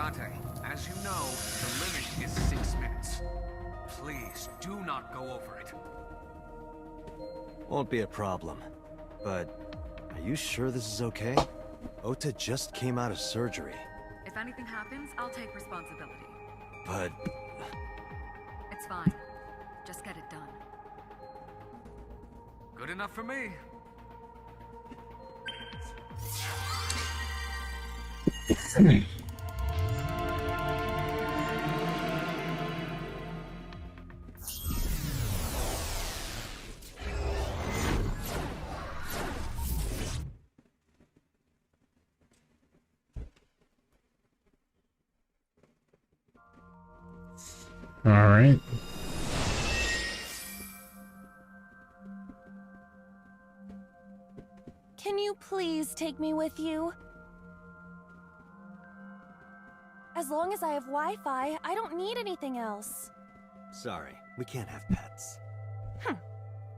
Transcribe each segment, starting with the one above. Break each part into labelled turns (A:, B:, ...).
A: Dante, as you know, the limit is 6 minutes. Please, do not go over it.
B: Won't be a problem. But, are you sure this is okay? Ota just came out of surgery.
C: If anything happens, I'll take responsibility.
B: But...
C: It's fine. Just get it done.
A: Good enough for me.
D: All right.
E: Can you please take me with you? As long as I have Wi-Fi, I don't need anything else.
B: Sorry, we can't have pets.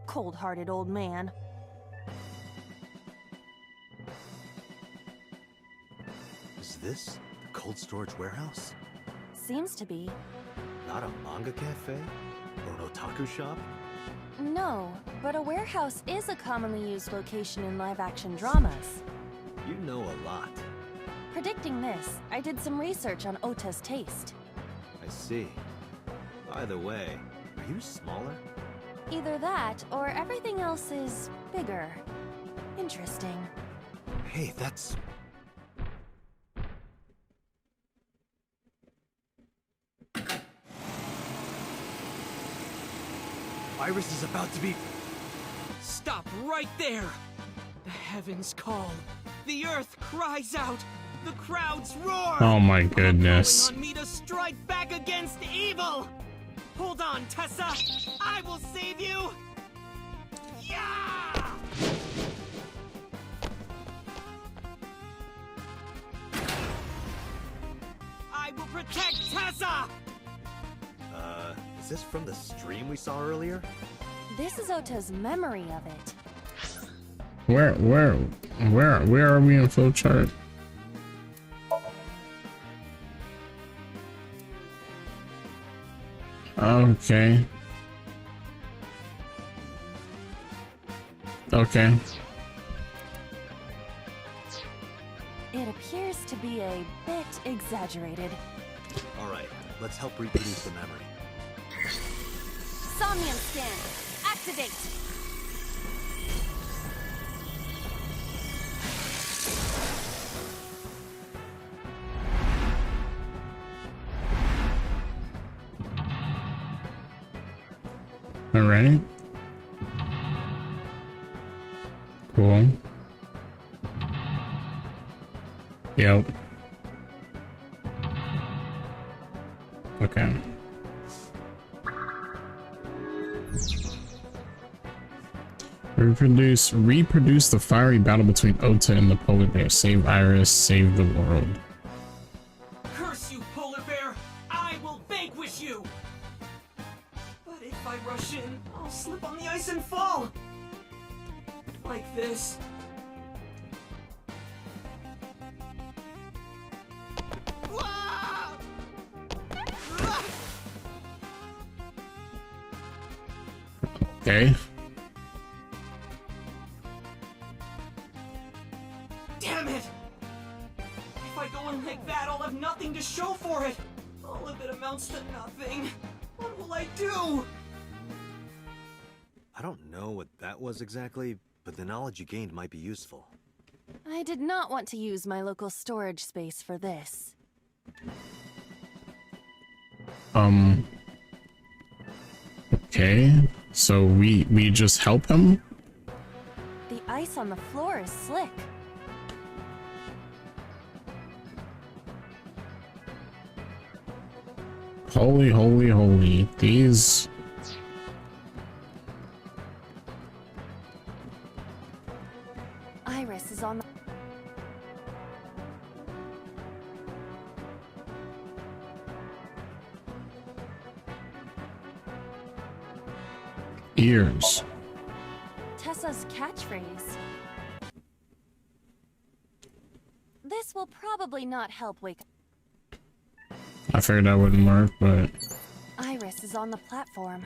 E: Cold-hearted old man.
B: Is this the cold storage warehouse?
E: Seems to be.
B: Not a manga cafe? Or an otaku shop?
E: No, but a warehouse is a commonly used location in live-action dramas.
B: You know a lot.
E: Predicting this, I did some research on Ota's taste.
B: I see. By the way, are you smaller?
E: Either that, or everything else is bigger. Interesting.
B: Hey, that's... Iris is about to be...
F: Stop right there! The heavens call. The earth cries out. The crowds roar.
D: Oh my goodness.
F: Calling on me to strike back against evil. Hold on, Tessa. I will save you. Yeah! I will protect Tessa.
B: Is this from the stream we saw earlier?
E: This is Ota's memory of it.
D: Where are we in flowchart? Okay. Okay.
E: It appears to be a bit exaggerated.
B: Alright, let's help reproduce the memory.
E: Somnium scan! Activate!
D: All right. Cool. Yep. Okay. Reproduce the fiery battle between Ota and the polar bear. Save Iris, save the world.
F: Curse you, polar bear! I will vanquish you! But if I rush in, I'll slip on the ice and fall! Like this. Ah! Ah!
D: Okay.
F: Damn it! If I go in like that, I'll have nothing to show for it! All of it amounts to nothing. What will I do?
B: I don't know what that was exactly, but the knowledge you gained might be useful.
E: I did not want to use my local storage space for this.
D: Okay. So we just help him?
E: The ice on the floor is slick.
D: Holy, holy, holy. These...
E: Iris is on the...
D: ears.
E: Tessa's catchphrase. This will probably not help wake up.
D: I figured that wouldn't work, but
E: Iris is on the platform.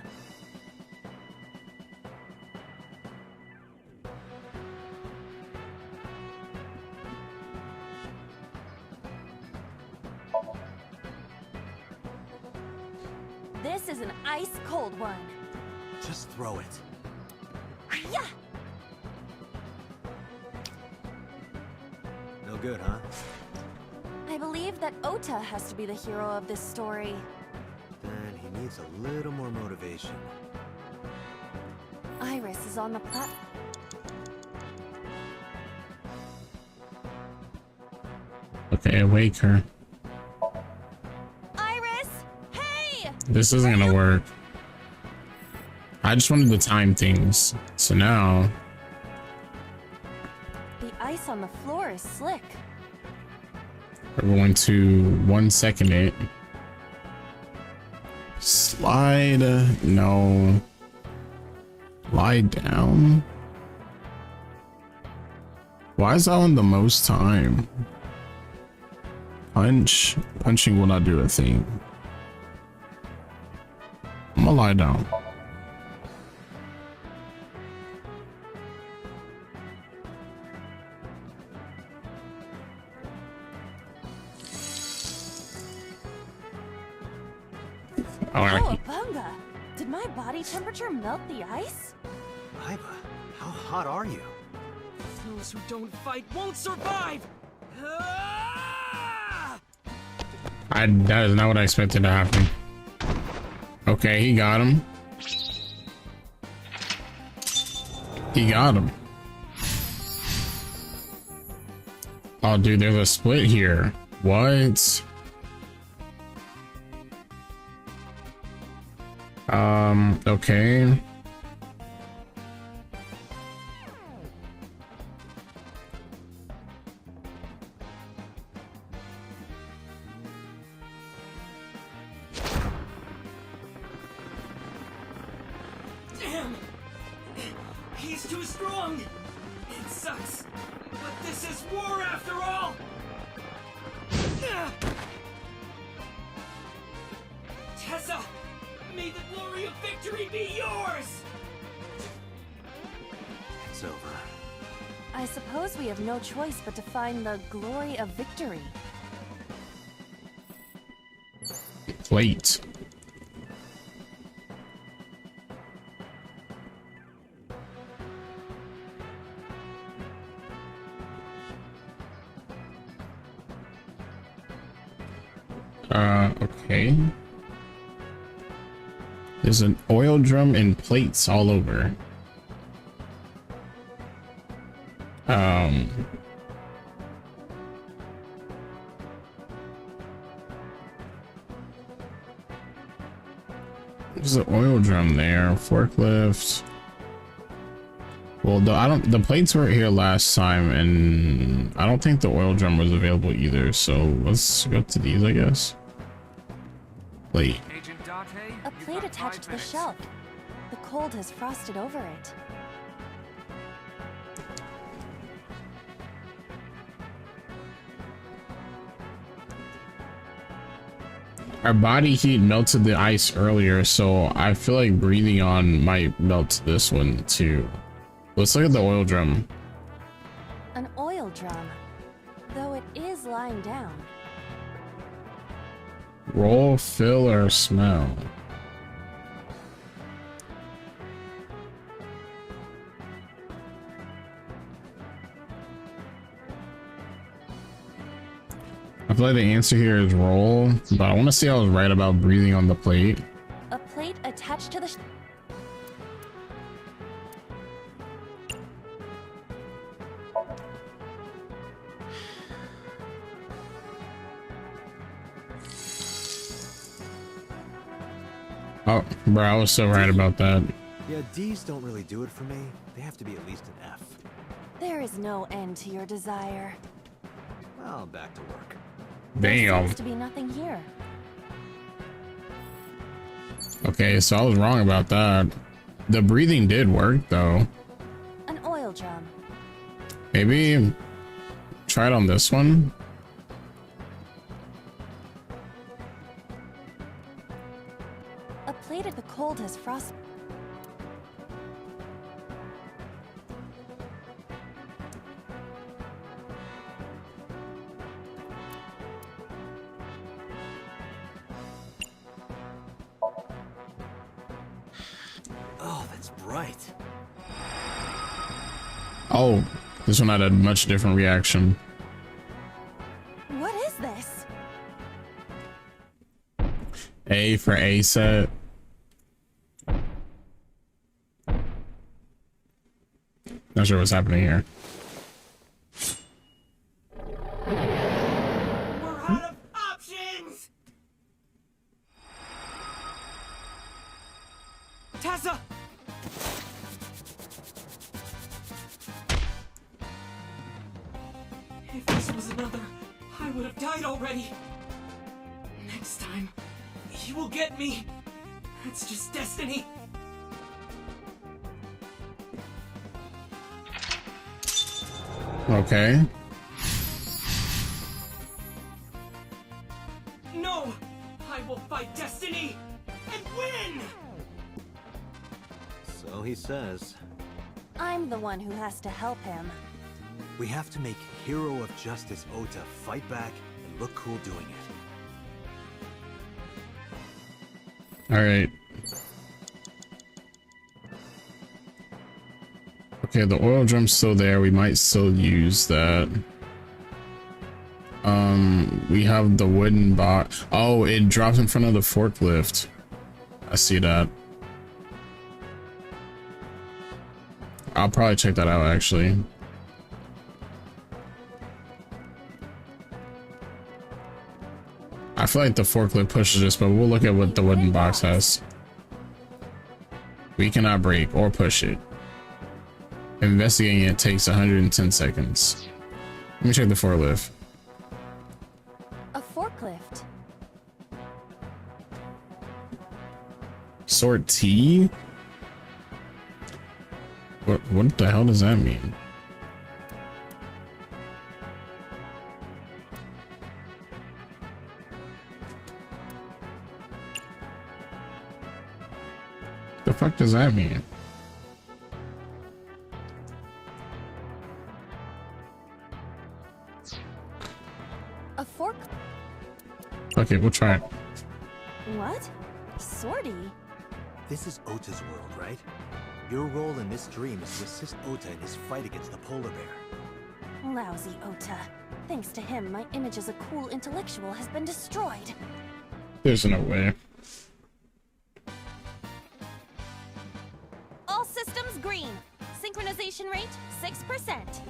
E: This is an ice-cold one.
B: Just throw it.
E: Yeah!
B: No good, huh?
E: I believe that Ota has to be the hero of this story.
B: Then he needs a little more motivation.
E: Iris is on the platform.
D: okay, wake her.
E: Iris! Hey!
D: This isn't gonna work. I just wanted to time things. So now
E: The ice on the floor is slick.
D: we're going to 1 second it. Slide. No. Lie down. Why is that on the most time? Punch. Punching will not do a thing. I'm gonna lie down.
E: Oh, Bunga! Did my body temperature melt the ice?
B: Iva, how hot are you?
F: Those who don't fight won't survive! Ah!
D: That is not what I expected to happen. Okay, he got him. He got him. Oh, dude, there's a split here. What? Okay.
F: Damn! He's too strong! It sucks, but this is war after all! Tessa! May the glory of victory be yours!
B: It's over.
E: I suppose we have no choice but to find the glory of victory.
D: Plate. Okay. There's an oil drum and plates all over. There's an oil drum there, forklift. Well, the plates were here last time, and I don't think the oil drum was available either. So let's go to these, I guess. Plate.
A: Agent Date,
E: A
A: you've
E: plate
A: got
E: attached to
A: 5
E: the
A: minutes.
E: shelf. The cold has frosted over it.
D: Our body heat melted the ice earlier, so I feel like breathing on might melt this one too. Let's look at the oil drum.
E: An oil drum, though it is lying down.
D: Roll, fill, or smell. I feel like the answer here is roll, but I want to see I was right about breathing on the plate.
E: A plate attached to the
D: Oh, bro, I was so right about that.
B: Yeah, D's don't really do it for me. They have to be at least an F.
E: There is no end to your desire.
B: Well, back to work.
E: There
D: Damn.
E: seems to be nothing here.
D: Okay, so I was wrong about that. The breathing did work though.
E: An oil drum.
D: Maybe try it on this one.
E: That plate at the cold has frost.
B: Oh, that's bright.
D: Oh, this one had a much different reaction.
E: What is this?
D: A for A set. Not sure what's happening here.
F: We're out of options! Tessa! If this was another, I would have died already. Next time, he will get me. It's just destiny.
D: Okay.
F: No! I will fight destiny and win!
B: So he says.
E: I'm the one who has to help him.
B: We have to make Hero of Justice Ota fight back and look cool doing it.
D: All right. Okay, the oil drum's still there. We might still use that. We have the wooden box. Oh, it drops in front of the forklift. I see that. I'll probably check that out actually. I feel like the forklift pushes this, but we'll look at what the wooden box has. We cannot break or push it. Investigating it takes 110 seconds. Let me check the forklift.
E: A forklift.
D: Sort T? What the hell does that mean? The fuck does that mean?
E: A fork.
D: Okay, we'll try it.
E: What? Sortie?
B: This is Ota's world, right? Your role in this dream is to assist Ota in his fight against the polar bear.
E: Lousy Ota. Thanks to him, my image as a cool intellectual has been destroyed.
D: There's no way.
E: All systems green. Synchronization rate 6%.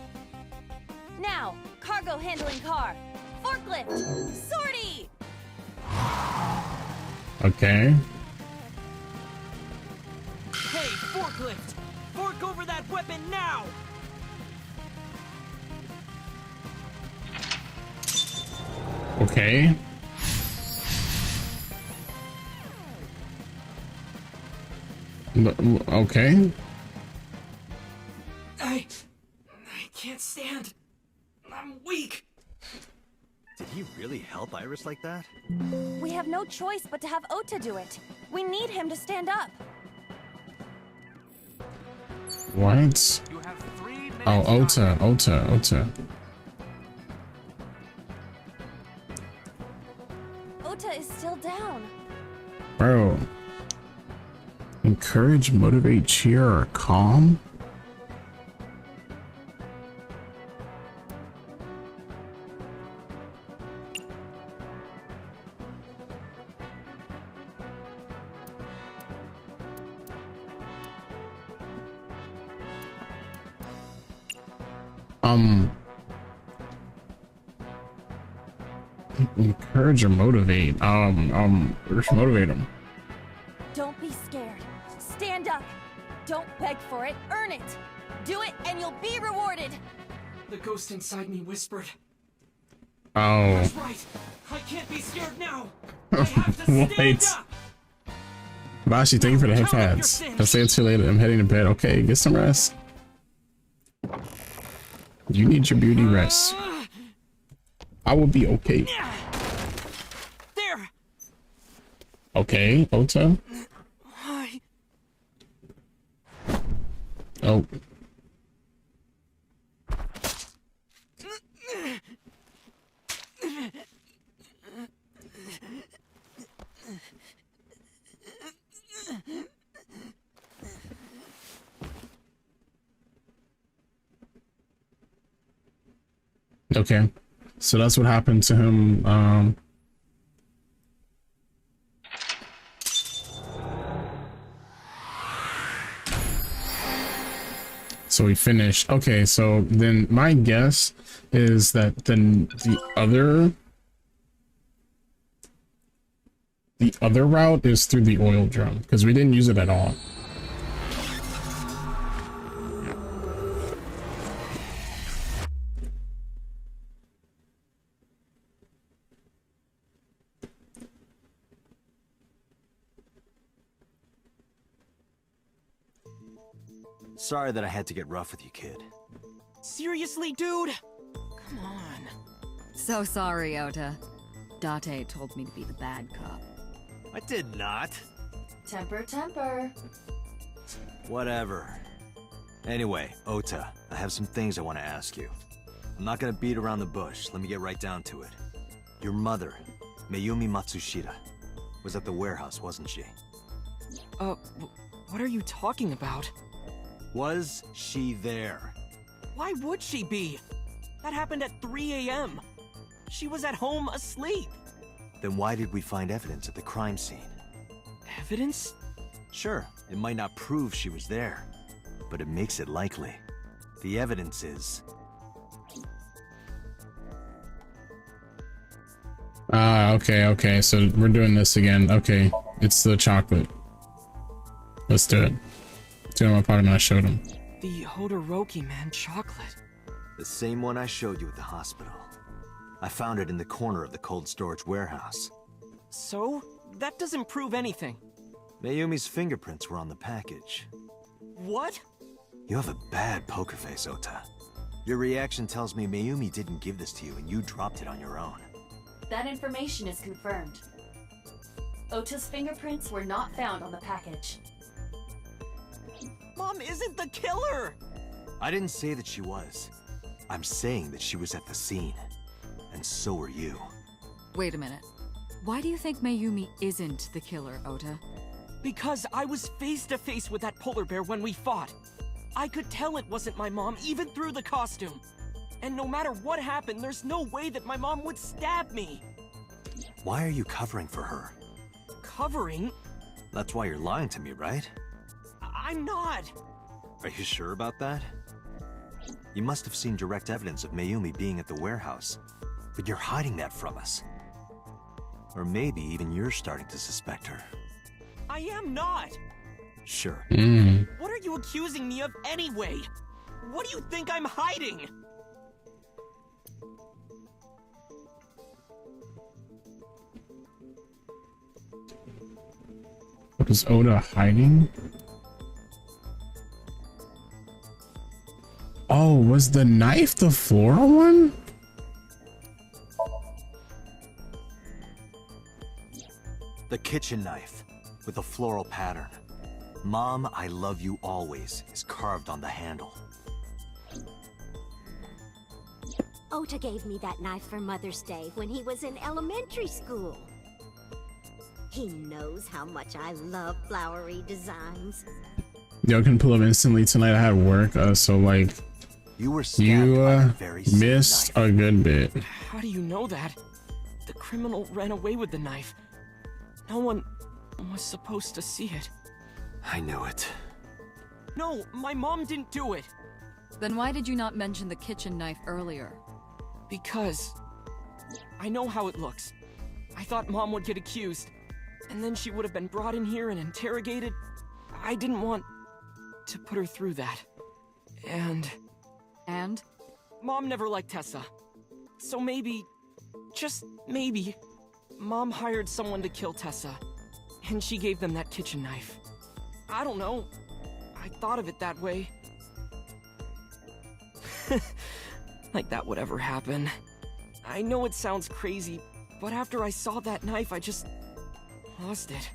E: Now, cargo handling car. Forklift. Sortie!
D: Okay.
F: Hey, forklift! Fork over that weapon now!
D: Okay. Okay.
F: I can't stand. I'm weak.
B: Did he really help Iris like that?
E: We have no choice but to have Ota do it. We need him to stand up.
D: What?
A: You have 3 minutes.
D: Oh, Ota.
E: Ota is still down.
D: Bro. Encourage, motivate, cheer, or calm? Encourage or motivate. Motivate them.
E: Don't be scared. Stand up. Don't beg for it. Earn it. Do it and you'll be rewarded.
F: The ghost inside me whispered.
D: Oh.
F: That's right. I can't be scared now. I have to stand
D: Wait.
F: up.
D: Bashi, thank you for the hip
F: Count up your
D: pads.
F: sins.
D: I'll stay until later. I'm heading to bed. Okay, get some rest. You need your beauty rest. I will be okay.
F: There.
D: Okay, Ota. Oh. Okay, so that's what happened to him. So he finished. Okay, so then my guess is that then the other route is through the oil drum, because we didn't use it at all.
B: Sorry that I had to get rough with you, kid.
F: Seriously, dude? Come on.
C: So sorry, Ota. Date told me to be the bad cop.
B: I did not.
E: Temper, temper.
B: Whatever. Anyway, Ota, I have some things I want to ask you. I'm not gonna beat around the bush. Let me get right down to it. Your mother, Mayumi Matsushita, was at the warehouse, wasn't she?
F: What are you talking about?
B: Was she there?
F: Why would she be? That happened at 3 a.m. She was at home asleep.
B: Then why did we find evidence at the crime scene?
F: Evidence?
B: Sure, it might not prove she was there, but it makes it likely. The evidence is...
D: Okay, so we're doing this again. Okay, it's the chocolate. Let's do it. Do my part and I showed him.
F: The Hodoroki man chocolate.
B: The same one I showed you at the hospital. I found it in the corner of the cold storage warehouse.
F: So? That doesn't prove anything.
B: Mayumi's fingerprints were on the package.
F: What?
B: You have a bad poker face, Ota. Your reaction tells me Mayumi didn't give this to you and you dropped it on your own.
E: That information is confirmed. Ota's fingerprints were not found on the package.
F: Mom isn't the killer!
B: I didn't say that she was. I'm saying that she was at the scene. And so were you.
C: Wait a minute. Why do you think Mayumi isn't the killer, Ota?
F: Because I was face to face with that polar bear when we fought. I could tell it wasn't my mom, even through the costume. And no matter what happened, there's no way that my mom would stab me.
B: Why are you covering for her?
F: Covering?
B: That's why you're lying to me, right?
F: I'm not.
B: Are you sure about that? You must have seen direct evidence of Mayumi being at the warehouse, but you're hiding that from us. Or maybe even you're starting to suspect her.
F: I am not.
B: Sure.
F: What are you accusing me of anyway? What do you think I'm hiding?
D: What is Ota hiding? Oh, was the knife the floral one?
B: The kitchen knife with a floral pattern. Mom, I love you always is carved on the handle.
G: Ota gave me that knife for Mother's Day when he was in elementary school. He knows how much I love flowery designs.
D: Yo, can pull up instantly tonight. I had work, so like
B: You were stabbed by the very same
D: missed
B: knife.
D: a good bit.
F: How do you know that? The criminal ran away with the knife. No one was supposed to see it.
B: I knew it.
F: No, my mom didn't do it.
C: Then why did you not mention the kitchen knife earlier?
F: Because I know how it looks. I thought Mom would get accused, and then she would have been brought in here and interrogated. I didn't want to put her through that. And Mom never liked Tessa. So maybe, just maybe, Mom hired someone to kill Tessa, and she gave them that kitchen knife. I don't know. I thought of it that way. Like that would ever happen. I know it sounds crazy, but after I saw that knife, I just lost it.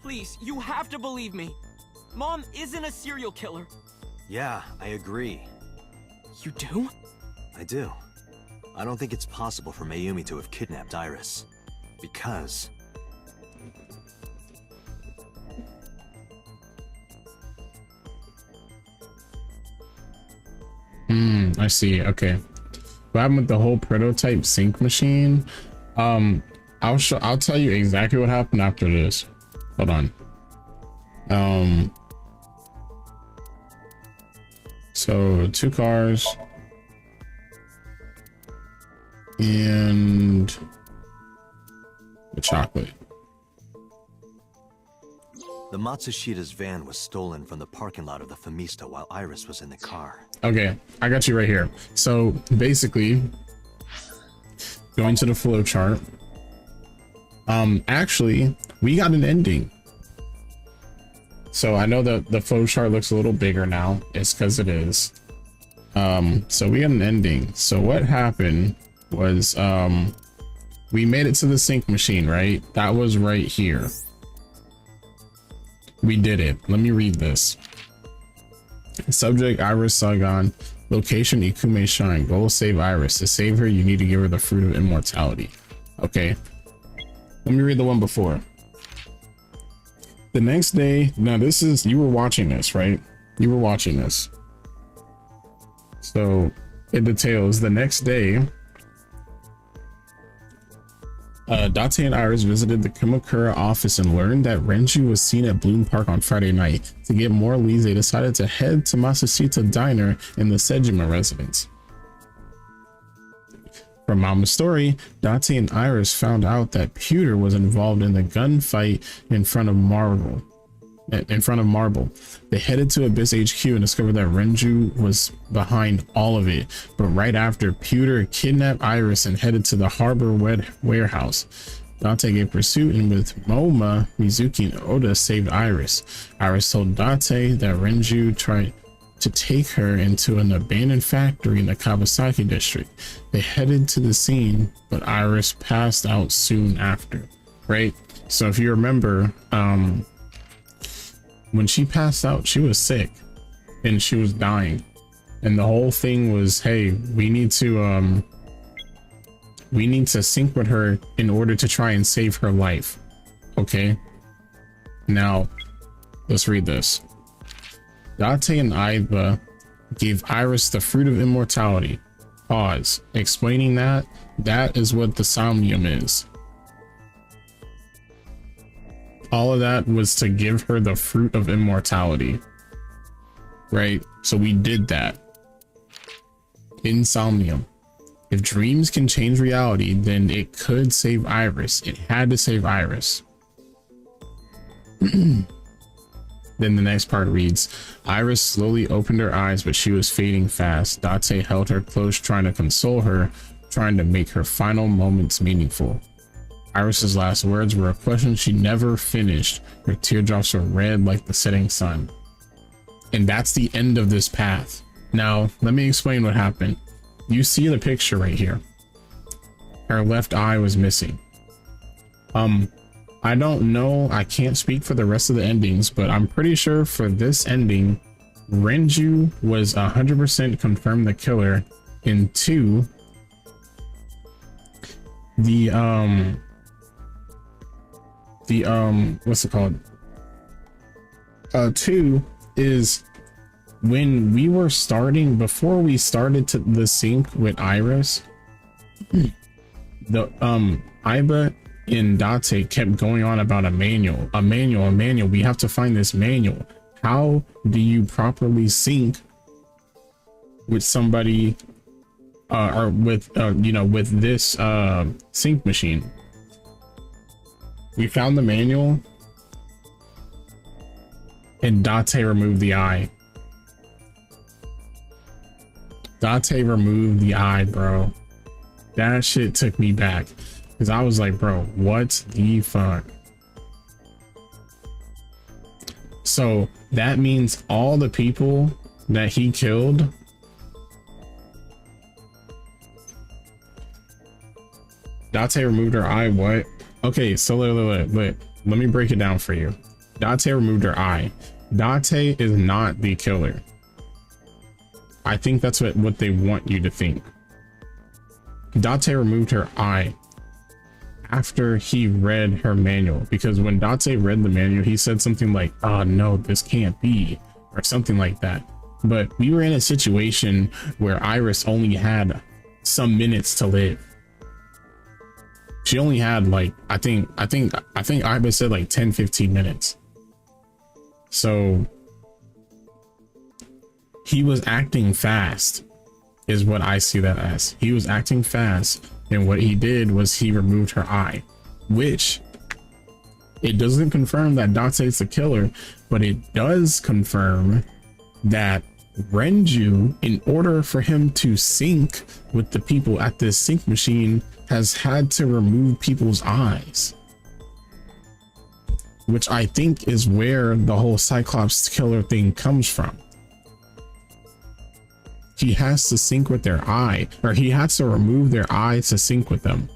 F: Please, you have to believe me. Mom isn't a serial killer.
B: Yeah, I agree.
F: You do?
B: I do. I don't think it's possible for Mayumi to have kidnapped Iris. Because...
D: I see. Okay. What happened with the whole prototype sync machine? I'll tell you exactly what happened after this. Hold on. So 2 cars and the chocolate.
B: The Matsushita's van was stolen from the parking lot of the Famista while Iris was in the car.
D: Okay, I got you right here. So basically, going to the flow chart. Actually, we got an ending. So I know that the flow chart looks a little bigger now. It's because it is. So we got an ending. So what happened was we made it to the sync machine, right? That was right here. We did it. Let me read this. Subject Iris Sagan. Location Ikume Shrine. Goal save Iris. To save her, you need to give her the fruit of immortality. Okay. Let me read the one before. The next day, now this is, you were watching this, right? You were watching this. So it details the next day, Date and Iris visited the Kumakura office and learned that Renju was seen at Bloom Park on Friday night. To get more leads, they decided to head to Masushita Diner in the Sejima residence. From Mama's story, Date and Iris found out that Pewter was involved in the gunfight in front of Marble. They headed to Abyss HQ and discovered that Renju was behind all of it. But right after, Pewter kidnapped Iris and headed to the harbor warehouse. Date gave pursuit, and with Moma, Mizuki, and Oda saved Iris. Iris told Date that Renju tried to take her into an abandoned factory in the Kawasaki district. They headed to the scene, but Iris passed out soon after, right? So if you remember, when she passed out, she was sick and she was dying, and the whole thing was, hey, we need to sync with her in order to try and save her life. Okay, now let's read this. Date and Aiba gave Iris the fruit of immortality. Pause. Explaining that is what the Somnium is. All of that was to give her the fruit of immortality, right? So we did that in Somnium. If dreams can change reality, then it could save Iris. It had to save Iris. Then the next part reads, Iris slowly opened her eyes, but she was fading fast. Date held her close, trying to console her, trying to make her final moments meaningful. Iris's last words were a question she never finished. Her teardrops were red like the setting sun. And that's the end of this path. Now, let me explain what happened. You see the picture right here. Her left eye was missing. I don't know, I can't speak for the rest of the endings, but I'm pretty sure for this ending, Renju was 100% confirmed the killer. In 2, what's it called? 2 is when we were starting, before we started to the sync with Iris, the Aiba and Date kept going on about a manual. We have to find this manual. How do you properly sync with somebody or with with this sync machine? We found the manual and Date removed the eye. Date removed the eye, bro. That shit took me back. Because I was like, bro, what the fuck? So that means all the people that he killed, Date removed her eye. What? Okay, so let me break it down for you. Date removed her eye. Date is not the killer. I think that's what they want you to think. Date removed her eye after he read her manual, because when Date read the manual, he said something like, "Oh no, this can't be," or something like that. But we were in a situation where Iris only had some minutes to live. She only had like, I think Iris said like 10-15 minutes. So he was acting fast is what I see that as. He was acting fast, and what he did was he removed her eye, which it doesn't confirm that Date's the killer, but it does confirm that Renju, in order for him to sync with the people at this sync machine, has had to remove people's eyes, which I think is where the whole Cyclops killer thing comes from. He has to sync with their eye, or he has to remove their eye to sync with them.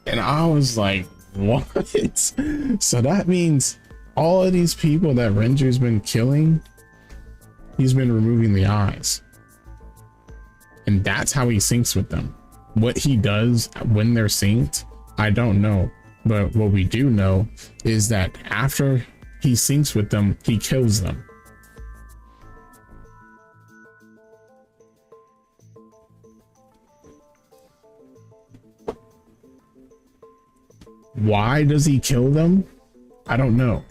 D: And I was like, what? So that means all of these people that Renju's been killing, he's been removing the eyes. And that's how he syncs with them. What he does when they're synced, I don't know. But what we do know is that after he syncs with them, he kills them. Why does he kill them? I don't know.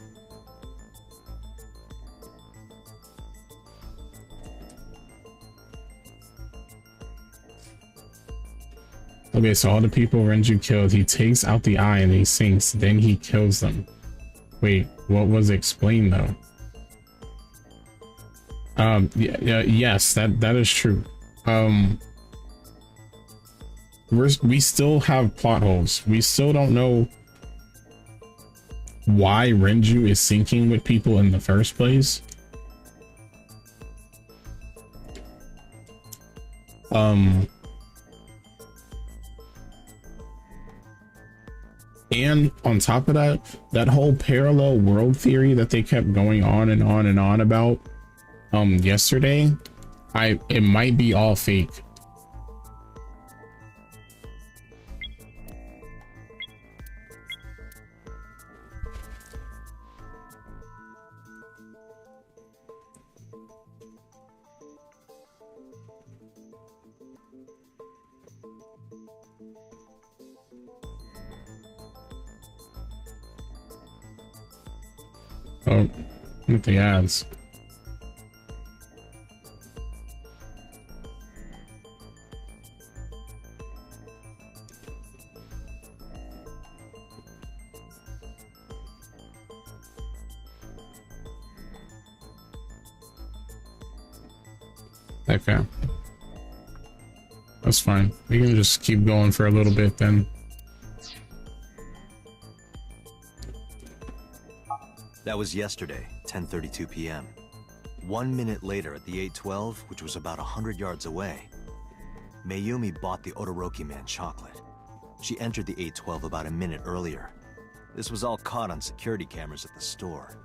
D: Okay, so all the people Renju killed, he takes out the eye and he sinks, then he kills them. Wait, what was explained though? Yes, that is true. We still have plot holes. We still don't know why Renju is syncing with people in the first place. And on top of that, that whole parallel world theory that they kept going on and on and on about yesterday, it might be all fake. Oh, with the ads. Okay. That's fine. We can just keep going for a little bit then.
B: That was yesterday, 10:32 p.m. 1 minute later at the 812, which was about 100 yards away, Mayumi bought the Todoroki man chocolate. She entered the 812 about a minute earlier. This was all caught on security cameras at the store.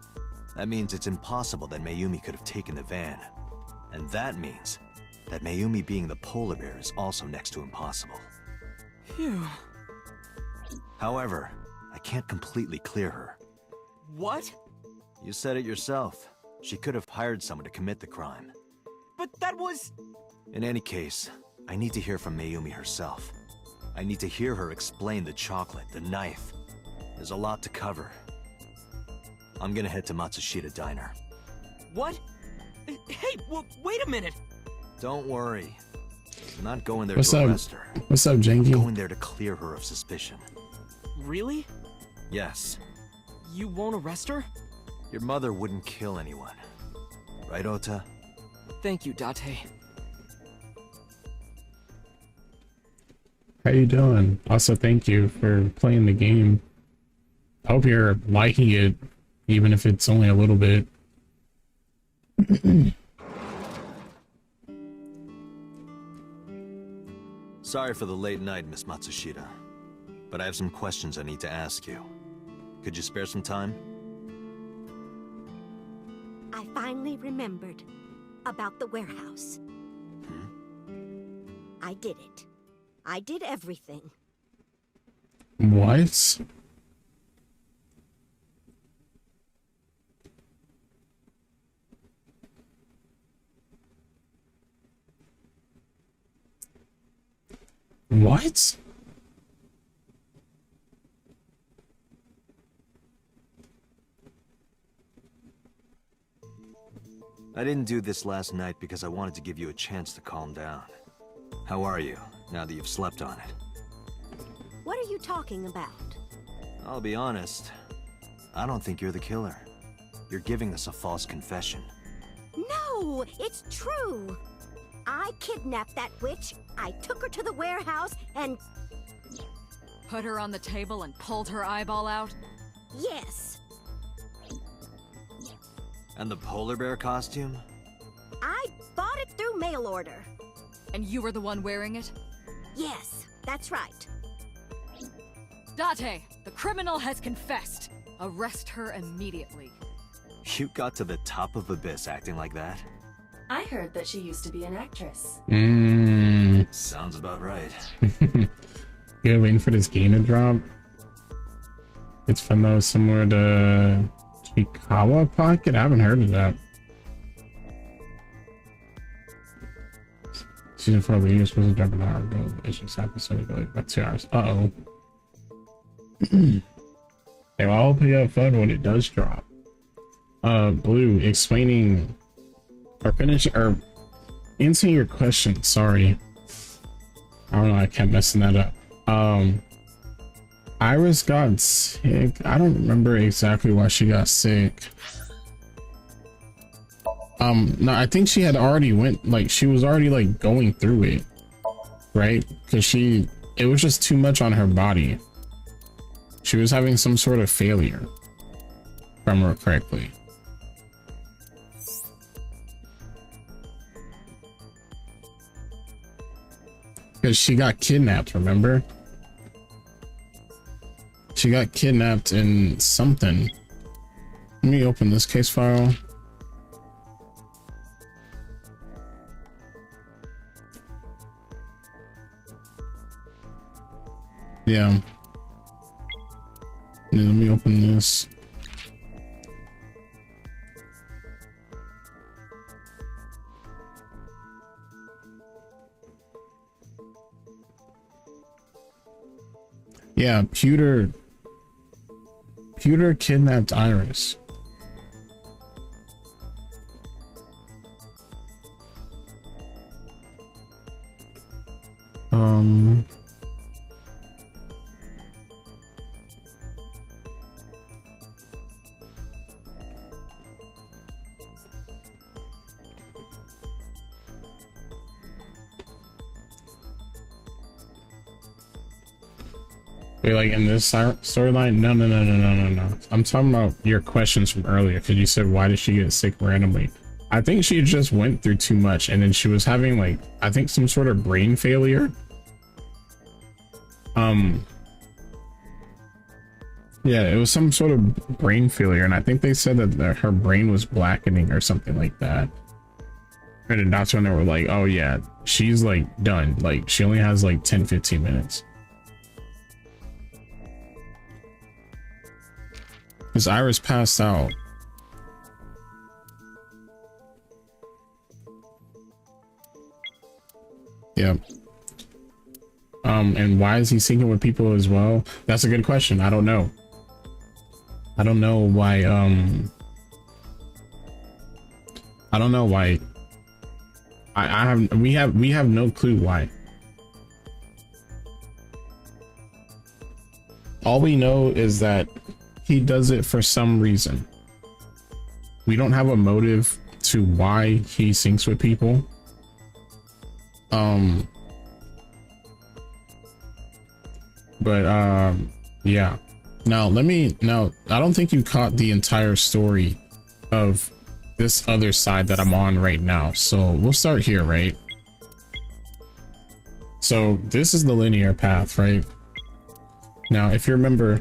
B: That means it's impossible that Mayumi could have taken the van. And that means that Mayumi being the polar bear is also next to impossible.
F: Phew.
B: However, I can't completely clear her.
F: What?
B: You said it yourself. She could have hired someone to commit the crime.
F: But that was...
B: In any case, I need to hear from Mayumi herself. I need to hear her explain the chocolate, the knife. There's a lot to cover. I'm gonna head to Matsushita Diner.
F: What? Hey, wait a minute!
B: Don't worry. I'm not going there
D: What's
B: to
D: up?
B: arrest her.
D: What's up,
B: I'm
D: Janky?
B: going there to clear her of suspicion.
F: Really?
B: Yes.
F: You won't arrest her?
B: Your mother wouldn't kill anyone. Right, Ota?
F: Thank you, Date.
D: How you doing? Also, thank you for playing the game. I hope you're liking it, even if it's only a little bit.
B: Sorry for the late night, Miss Matsushita. but I have some questions I need to ask you. Could you spare some time?
G: I finally remembered about the warehouse. I did it. I did everything.
D: What? What?
B: I didn't do this last night because I wanted to give you a chance to calm down. How are you, now that you've slept on it?
G: What are you talking about?
B: I'll be honest. I don't think you're the killer. You're giving us a false confession.
G: No, it's true. I kidnapped that witch, I took her to the warehouse, and
C: Put her on the table and pulled her eyeball out?
G: yes,
B: And the polar bear costume?
G: I bought it through mail order.
C: And you were the one wearing it?
G: Yes, that's right.
C: Date, the criminal has confessed. Arrest her immediately.
B: You got to the top of Abyss acting like that?
H: I heard that she used to be an actress.
B: Sounds about right.
D: You're waiting for this game to drop. It's from those similar to Chikawa Pocket. I haven't heard of that. Season 4 of the year supposed to drop an hour ago. It's just episode ago, about 2 hours. Uh-oh. Hey, well, I hope you have fun when it does drop. Blue, explaining or finishing or answering your question. Sorry. I don't know, I kept messing that up. Iris got sick. I don't remember exactly why she got sick. No, I think she had already she was already like going through it, right? Because it was just too much on her body. She was having some sort of failure, if I remember correctly. Because she got kidnapped, remember? She got kidnapped in something. Let me open this case file. Yeah. Let me open this. Yeah, Pewter kidnapped Iris. Wait, like in this storyline? No. I'm talking about your questions from earlier, because you said, why did she get sick randomly? I think she just went through too much, and then she was having, like, I think some sort of brain failure. Yeah, it was some sort of brain failure, and I think they said that her brain was blackening or something like that. And that's when they were like, oh yeah, she's, like, done. Like, she only has, like, 10-15 minutes. Because Iris passed out. Yep. And why is he syncing with people as well? That's a good question. I don't know. I don't know why, I don't know why. We have no clue why. All we know is that he does it for some reason. We don't have a motive to why he syncs with people. Yeah. Now I don't think you caught the entire story of this other side that I'm on right now. So we'll start here, right? So this is the linear path, right? Now, if you remember,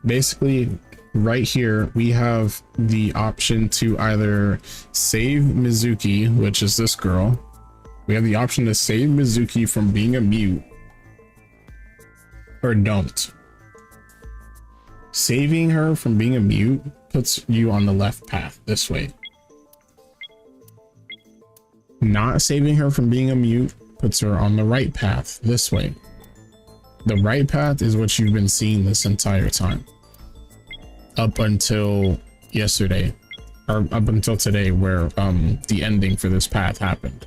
D: basically right here, we have the option to either save Mizuki, which is this girl. We have the option to save Mizuki from being a mute, or don't. Saving her from being a mute puts you on the left path this way. Not saving her from being a mute puts her on the right path this way. The right path is what you've been seeing this entire time. Up until yesterday, or up until today, where the ending for this path happened.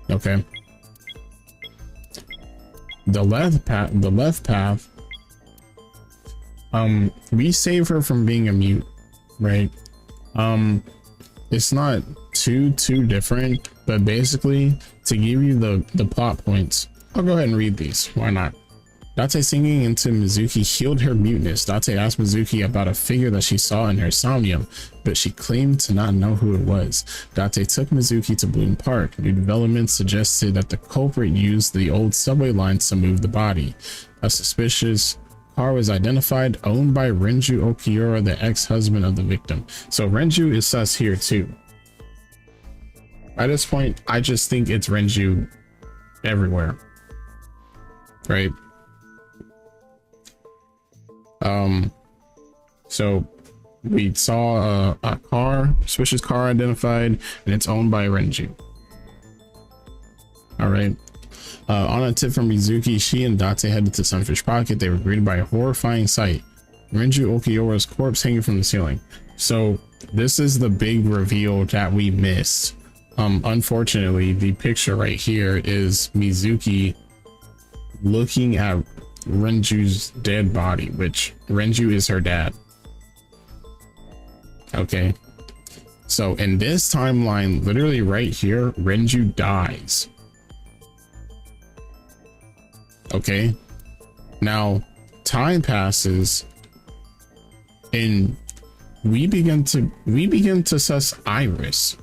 D: Okay. The left path, we save her from being a mute, right? It's not too different, but basically to give you the plot points, I'll go ahead and read these. Why not? Date singing into Mizuki healed her muteness. Date asked Mizuki about a figure that she saw in her somnium, but she claimed to not know who it was. Date took Mizuki to Bloom Park. New developments suggested that the culprit used the old subway lines to move the body. A suspicious car was identified, owned by Renju Okiura, the ex-husband of the victim. So Renju is sus here too. At this point, I just think it's Renju everywhere, right? So we saw a car, suspicious car identified, and it's owned by Renju. All right. On a tip from Mizuki, she and Date headed to Sunfish Pocket. They were greeted by a horrifying sight: Renju Okiura's corpse hanging from the ceiling. So this is the big reveal that we missed. Unfortunately, the picture right here is Mizuki looking at Renju's dead body, which Renju is her dad. Okay, so in this timeline, literally right here, Renju dies. Okay, now time passes and we begin to suss Iris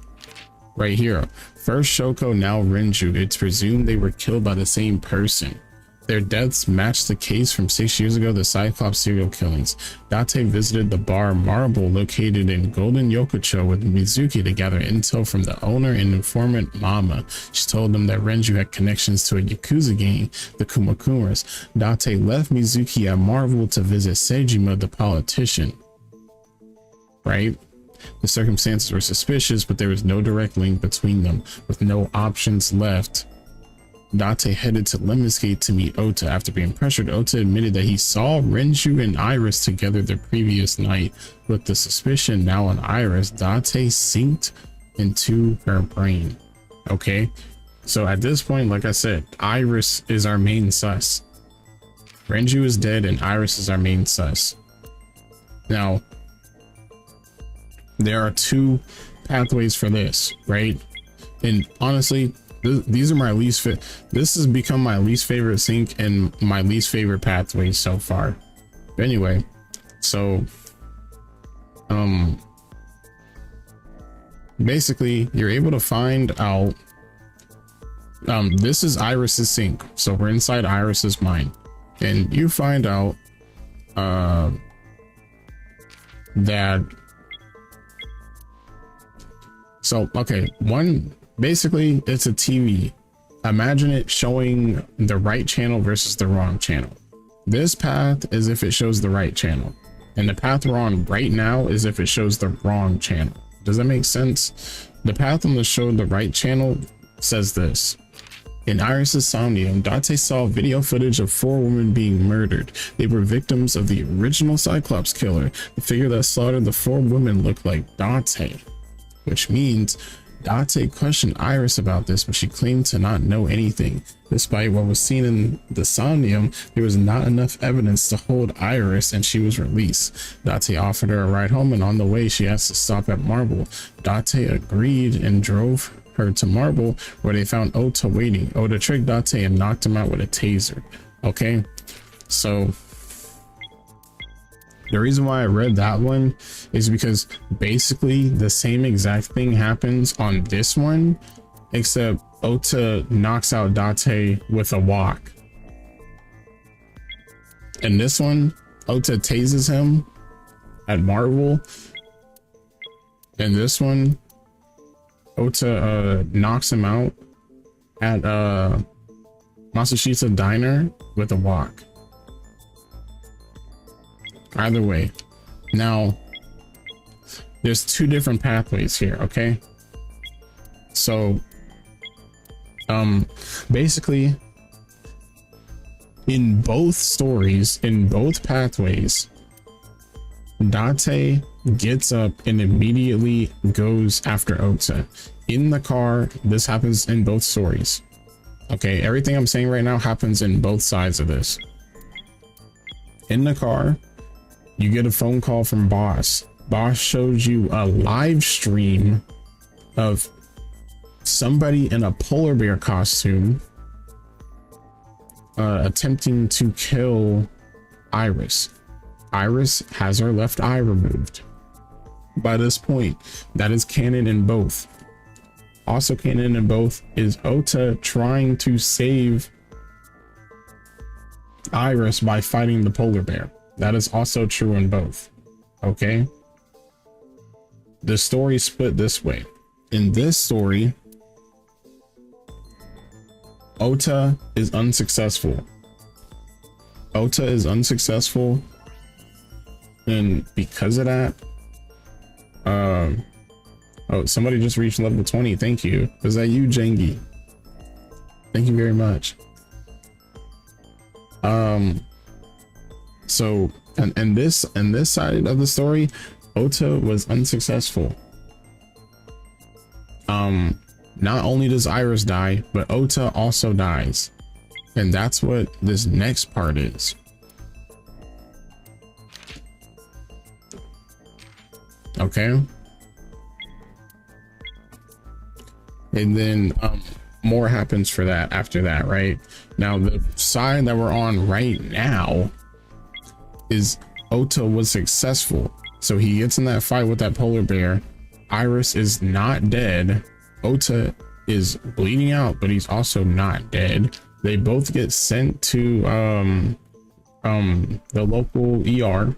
D: right here. First Shoko, now Renju. It's presumed they were killed by the same person. Their deaths match the case from 6 years ago, the Cyclops serial killings. Date visited the bar Marble located in Golden Yokocho with Mizuki to gather intel from the owner and informant Mama. She told them that Renju had connections to a Yakuza gang, the Kumakumas. Date left Mizuki at Marble to visit Sejima, the politician. Right? The circumstances were suspicious, but there was no direct link between them. With no options left, Date headed to Lemons Gate to meet Ota. After being pressured, Ota admitted that he saw Renju and Iris together the previous night. With the suspicion now on Iris, Date synced into her brain. Okay, so at this point, like I said, Iris is our main sus. Renju is dead and Iris is our main sus. Now, there are two pathways for this, right? And honestly, these are my least fit. This has become my least favorite sync and my least favorite pathway so far. But anyway, so basically you're able to find out this is Iris's sync, so we're inside Iris's mind, and you find out that okay, basically it's a TV. Imagine it showing the right channel versus the wrong channel. This path is if it shows the right channel, and the path we're on right now is if it shows the wrong channel. Does that make sense? The path on the show the right channel says this: in Iris's Somnium, Date saw video footage of 4 women being murdered. They were victims of the original Cyclops killer. The figure that slaughtered the 4 women looked like Date, which means Date questioned Iris about this, but she claimed to not know anything. Despite what was seen in the Somnium, there was not enough evidence to hold Iris, and she was released. Date offered her a ride home, and on the way she asked to stop at Marble. Date agreed and drove her to Marble, where they found Ota waiting. Ota tricked Date and knocked him out with a taser. Okay, so the reason why I read that one is because basically the same exact thing happens on this one, except Ota knocks out Date with a walk. In this one, Ota tases him at Marvel. In this one, Ota knocks him out at Masashita Diner with a walk. Either way. Now, there's two different pathways here, okay? So, basically, in both stories, in both pathways, Date gets up and immediately goes after Ota. In the car, this happens in both stories. Okay, everything I'm saying right now happens in both sides of this. In the car, you get a phone call from Boss. Boss shows you a live stream of somebody in a polar bear costume attempting to kill Iris. Iris has her left eye removed. By this point, that is canon in both. Also canon in both is Ota trying to save Iris by fighting the polar bear. That is also true in both. Okay? The story split this way. In this story, Ota is unsuccessful. Ota is unsuccessful, and because of that, oh, somebody just reached level 20. Thank you. Was that you, Jengi? Thank you very much. So, and this side of the story, Ota was unsuccessful. Not only does Iris die, but Ota also dies. And that's what this next part is. Okay. And then more happens for that after that, right? Now the side that we're on right now is Ota was successful. So he gets in that fight with that polar bear. Iris is not dead. Ota is bleeding out, but he's also not dead. They both get sent to the local ER,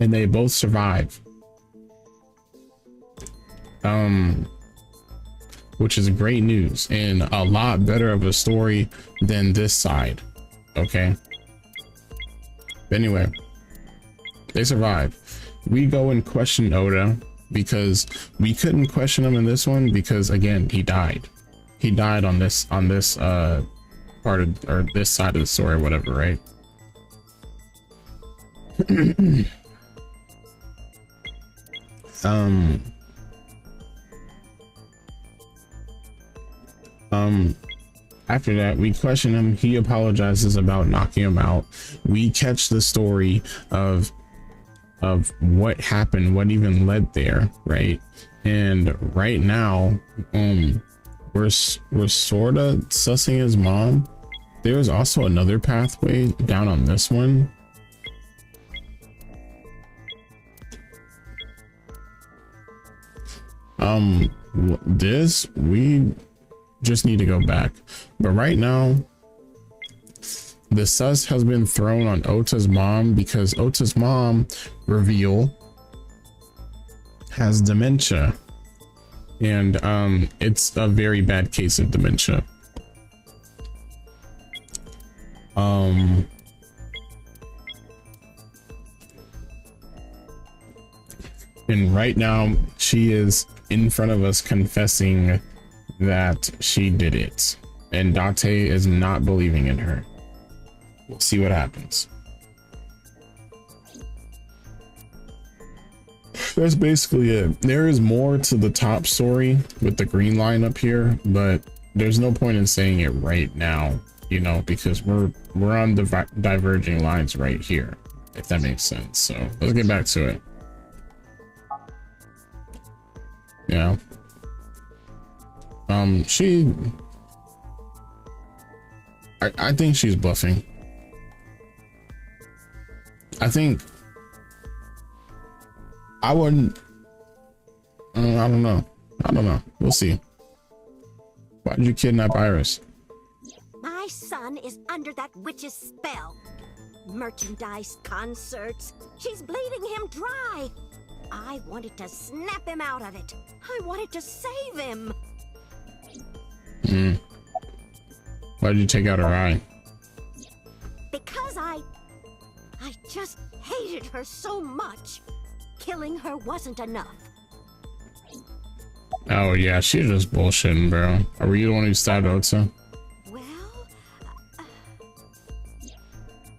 D: and they both survive. Which is great news and a lot better of a story than this side. Okay. But anyway, they survive. We go and question Ota because we couldn't question him in this one because again, he died. He died on this part of, or this side of the story or whatever, right? After that, we question him. He apologizes about knocking him out. We catch the story of what happened, what even led there, right? And right now, we're sort of sussing his mom. There's also another pathway down on this one. This we just need to go back, but right now the sus has been thrown on Ota's mom because Ota's mom, reveal, has dementia, and it's a very bad case of dementia. And right now she is in front of us confessing that she did it, and Date is not believing in her. We'll see what happens. That's basically it. There is more to the top story with the green line up here, but there's no point in saying it right now, you know, because we're on the diverging lines right here, if that makes sense. So let's get back to it. Yeah. I think she's bluffing. I think I wouldn't. I don't know. We'll see. Why did you kidnap Iris?
G: My son is under that witch's spell. merchandise, concerts. She's bleeding him dry. I wanted to snap him out of it. I wanted to save him.
D: Why did you take out her eye?
G: Because I just hated her so much. Killing her wasn't enough.
D: Oh yeah, she's just bullshitting, bro. Were you the one who stabbed Otsa?
G: Well,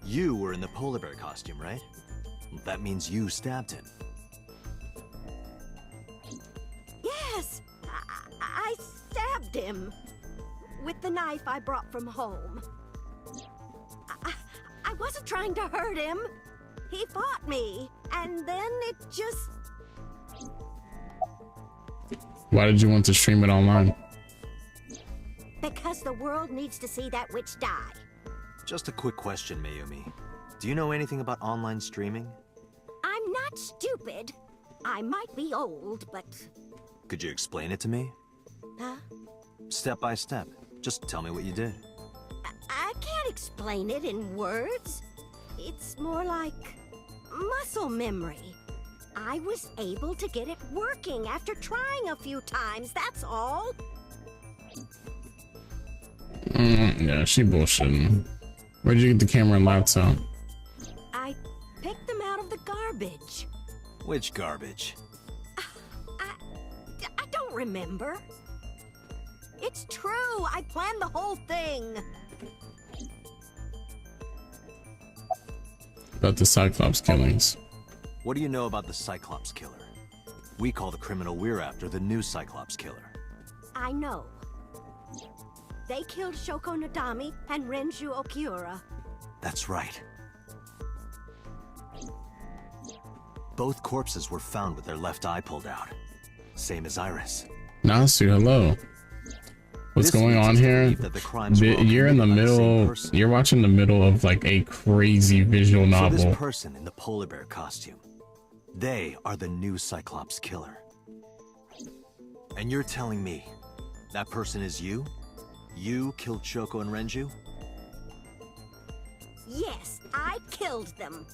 B: You were in the polar bear costume, right? That means you stabbed him.
G: yes, I stabbed him with the knife I brought from home. I wasn't trying to hurt him. He fought me, and then it just...
D: Why did you want to stream it online?
G: Because the world needs to see that witch die.
B: Just a quick question, Mayumi. Do you know anything about online streaming?
G: I'm not stupid. I might be old, but...
B: Could you explain it to me?
G: Huh?
B: Step by step. Just tell me what you did.
G: I can't explain it in words. It's more like muscle memory. I was able to get it working after trying a few times, that's all.
D: Yeah, she bullshitting. Where'd you get the camera and laptop?
G: I picked them out of the garbage.
B: Which garbage?
G: I don't remember. It's true, I planned the whole thing.
D: About the Cyclops killings.
B: What do you know about the Cyclops killer? We call the criminal we're after the new Cyclops killer.
G: I know. They killed Shoko Nadami and Renju Okiura.
B: That's right. Both corpses were found with their left eye pulled out. Same as Iris.
D: Nasu, hello. What's
B: This
D: going
B: leads
D: on
B: us to
D: here?
B: believe that the crimes were all
D: You're in the
B: committed by the same
D: middle.
B: person.
D: You're watching the middle of like a crazy visual
B: So
D: novel.
B: this person in the polar bear costume, they are the new Cyclops killer. And you're telling me that person is you? You killed Shoko and Renju?
G: Yes, I killed them.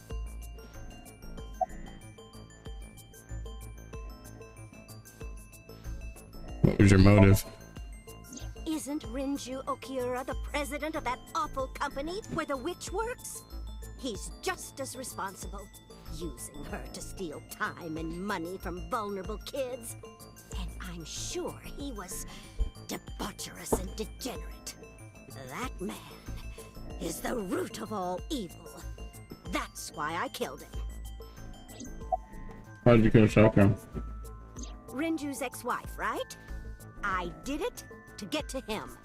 D: What was your motive?
G: Isn't Renju Okiura the president of that awful company where the witch works? He's just as responsible, using her to steal time and money from vulnerable kids. And I'm sure he was debaucherous and degenerate. That man is the root of all evil. That's why I killed him.
D: How did you kill Shoko?
G: Renju's ex-wife, right? I did it to get to him.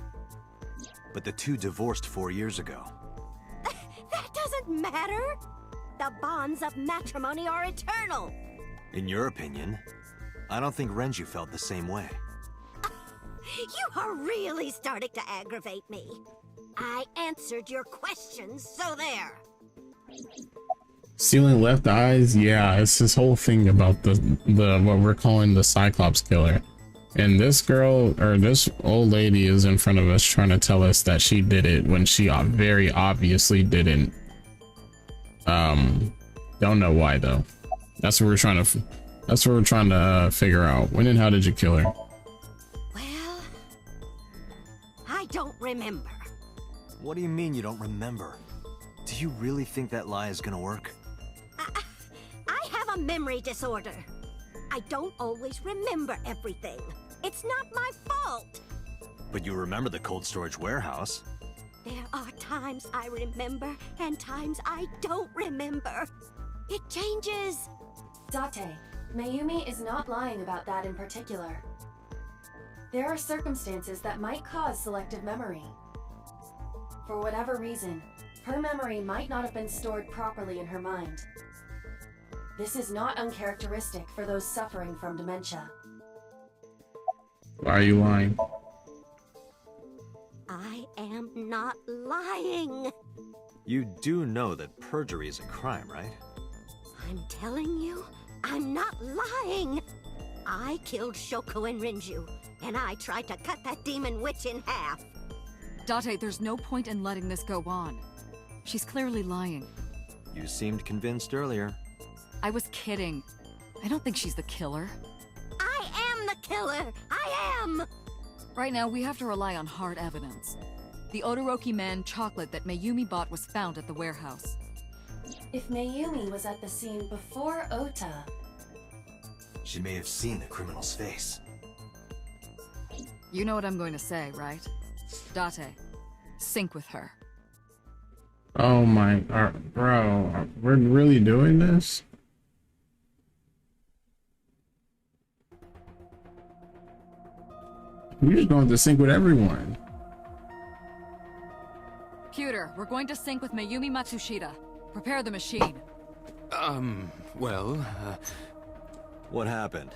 B: But the two divorced 4 years ago.
G: That doesn't matter. The bonds of matrimony are eternal.
B: In your opinion, I don't think Renju felt the same way.
G: You are really starting to aggravate me. I answered your questions, so there.
D: Stealing left eyes? Yeah, it's this whole thing about the what we're calling the Cyclops killer. And this girl, or this old lady, is in front of us trying to tell us that she did it when she very obviously didn't. Don't know why though. That's what we're trying to figure out. When and how did you kill her?
G: Well, I don't remember.
B: What do you mean you don't remember? Do you really think that lie is gonna work?
G: I have a memory disorder. I don't always remember everything. It's not my fault.
B: But you remember the cold storage warehouse.
G: There are times I remember and times I don't remember. It changes.
H: Date, Mayumi is not lying about that in particular. There are circumstances that might cause selective memory. For whatever reason, her memory might not have been stored properly in her mind. This is not uncharacteristic for those suffering from dementia.
D: Why are you lying?
G: I am not lying.
B: You do know that perjury is a crime, right?
G: I'm telling you, I'm not lying. I killed Shoko and Renju, and I tried to cut that demon witch in half.
C: Date, there's no point in letting this go on. She's clearly lying.
B: You seemed convinced earlier.
C: I was kidding. I don't think she's the killer.
G: I am the killer! I am!
C: Right now, we have to rely on hard evidence. The Odoroki Man chocolate that Mayumi bought was found at the warehouse.
H: If Mayumi was at the scene before Ota,
B: She may have seen the criminal's face.
C: You know what I'm going to say, right? Date, sync with her.
D: Oh my, bro, we're really doing this? We're just going to sync with everyone.
C: Pewter, we're going to sync with Mayumi Matsushita. Prepare the machine.
A: Well,
B: What happened?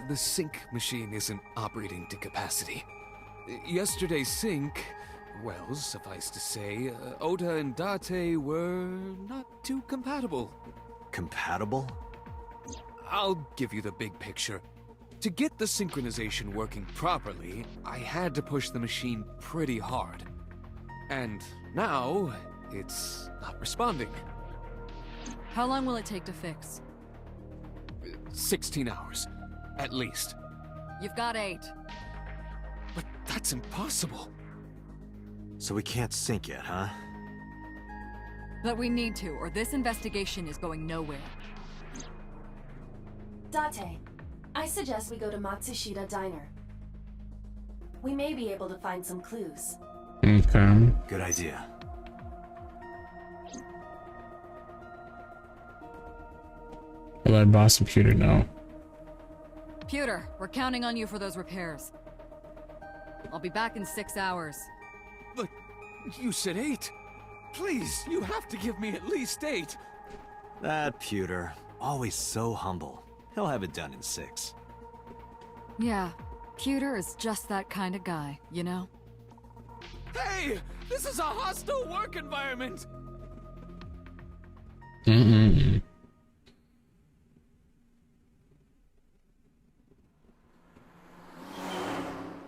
A: the sync machine isn't operating to capacity. Yesterday's sync, well, suffice to say, Ota and Date were not too compatible.
B: Compatible?
A: I'll give you the big picture. To get the synchronization working properly, I had to push the machine pretty hard. And now, it's not responding.
C: How long will it take to fix?
A: 16 hours, at least.
C: You've got 8.
A: But that's impossible.
B: So we can't sync yet, huh?
C: But we need to, or this investigation is going nowhere.
H: Date, I suggest we go to Matsushita Diner. We may be able to find some clues.
D: Okay.
B: Good idea.
D: Will our boss computer know?
C: Pewter, we're counting on you for those repairs. I'll be back in 6 hours.
A: But you said 8. Please, you have to give me at least 8.
B: That Pewter, always so humble. He'll have it done in 6.
C: Yeah, Pewter is just that kind of guy, you know?
A: Hey! This is a hostile work environment!
D: Mm-mm.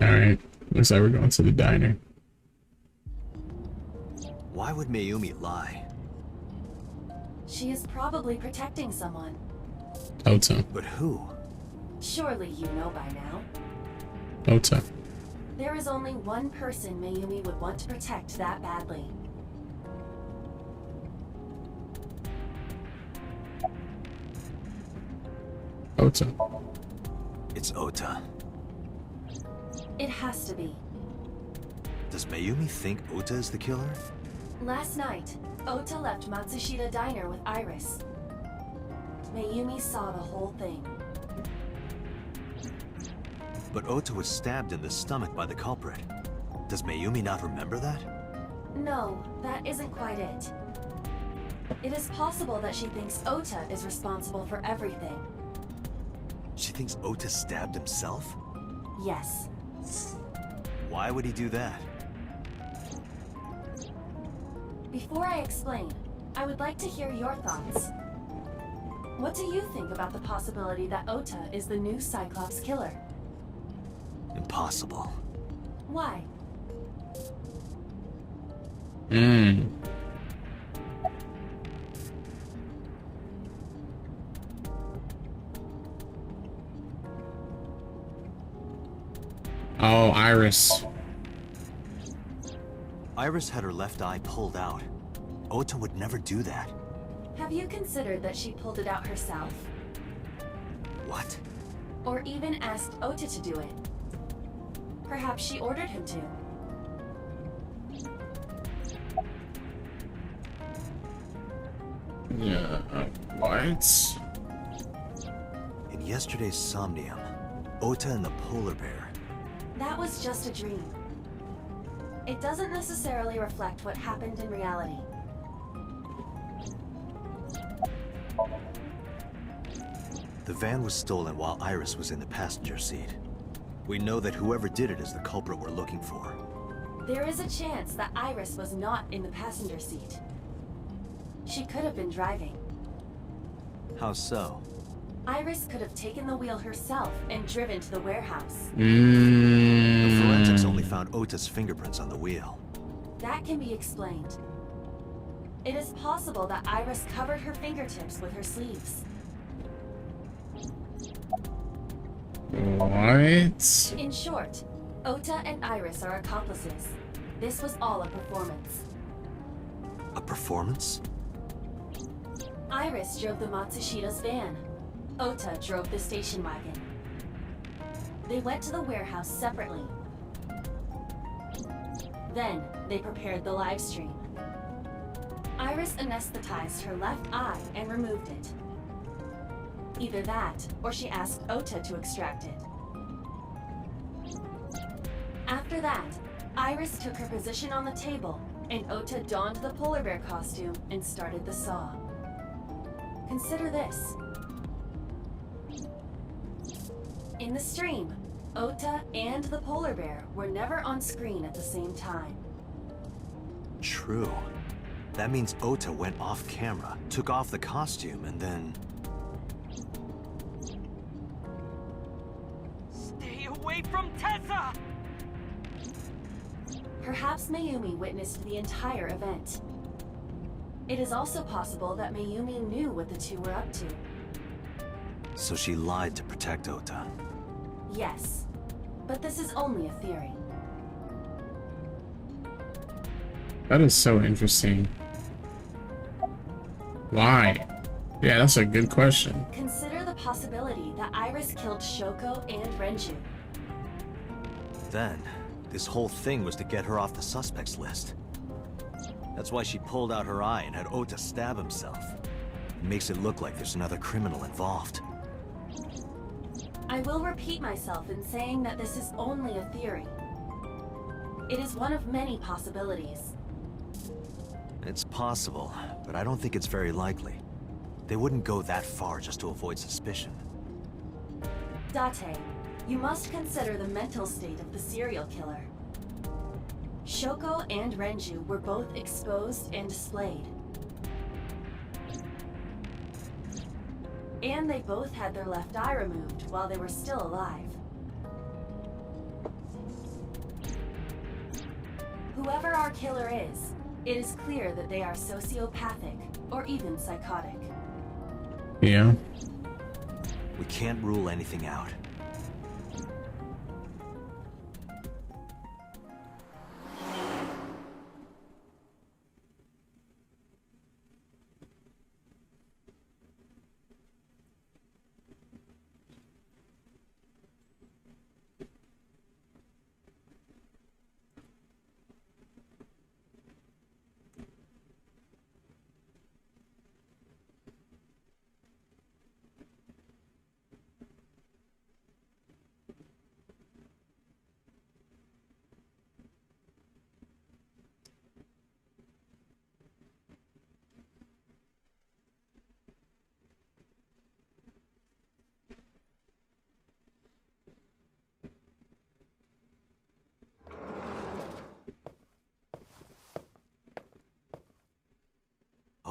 D: Alright, looks like we're going to the diner.
B: Why would Mayumi lie?
H: She is probably protecting someone.
D: Ota.
B: But who?
H: Surely you know by now.
D: Ota.
H: There is only one person Mayumi would want to protect that badly.
D: Ota.
B: It's Ota.
H: It has to be.
B: Does Mayumi think Ota is the killer?
H: Last night, Ota left Matsushita Diner with Iris. Mayumi saw the whole thing.
B: But Ota was stabbed in the stomach by the culprit. Does Mayumi not remember that?
H: No, that isn't quite it. It is possible that she thinks Ota is responsible for everything.
B: She thinks Ota stabbed himself?
H: Yes.
B: Why would he do that?
H: Before I explain, I would like to hear your thoughts. What do you think about the possibility that Ota is the new Cyclops killer?
B: Impossible.
H: Why?
D: Oh, Iris.
B: Iris had her left eye pulled out. Ota would never do that.
H: Have you considered that she pulled it out herself?
B: What?
H: Or even asked Ota to do it? Perhaps she ordered him to.
D: Yeah, what?
B: In yesterday's Somnium, Ota and the polar bear.
H: That was just a dream. It doesn't necessarily reflect what happened in reality.
B: The van was stolen while Iris was in the passenger seat. We know that whoever did it is the culprit we're looking for.
H: There is a chance that Iris was not in the passenger seat. She could have been driving.
B: How so?
H: Iris could have taken the wheel herself and driven to the warehouse.
B: The forensics only found Ota's fingerprints on the wheel.
H: That can be explained. It is possible that Iris covered her fingertips with her sleeves.
D: What?
H: In short, Ota and Iris are accomplices. This was all a performance.
B: A performance?
H: Iris drove the Matsushida's van. Ota drove the station wagon. They went to the warehouse separately. Then, they prepared the live stream. Iris anesthetized her left eye and removed it. Either that, or she asked Ota to extract it. After that, Iris took her position on the table, and Ota donned the polar bear costume and started the saw. Consider this. In the stream, Ota and the polar bear were never on screen at the same time.
B: True. That means Ota went off camera, took off the costume, and then...
F: Stay away from Tessa!
H: Perhaps Mayumi witnessed the entire event. It is also possible that Mayumi knew what the two were up to.
B: So she lied to protect Ota.
H: Yes, but this is only a theory.
D: That is so interesting. Why? Yeah, that's a good question.
H: Consider the possibility that Iris killed Shoko and Renju.
B: Then, this whole thing was to get her off the suspects list. That's why she pulled out her eye and had Ota stab himself. It makes it look like there's another criminal involved.
H: I will repeat myself in saying that this is only a theory. It is one of many possibilities.
B: It's possible, but I don't think it's very likely. They wouldn't go that far just to avoid suspicion.
H: Date, you must consider the mental state of the serial killer. Shoko and Renju were both exposed and displayed. And they both had their left eye removed while they were still alive. Whoever our killer is, it is clear that they are sociopathic or even psychotic.
D: Yeah.
B: We can't rule anything out.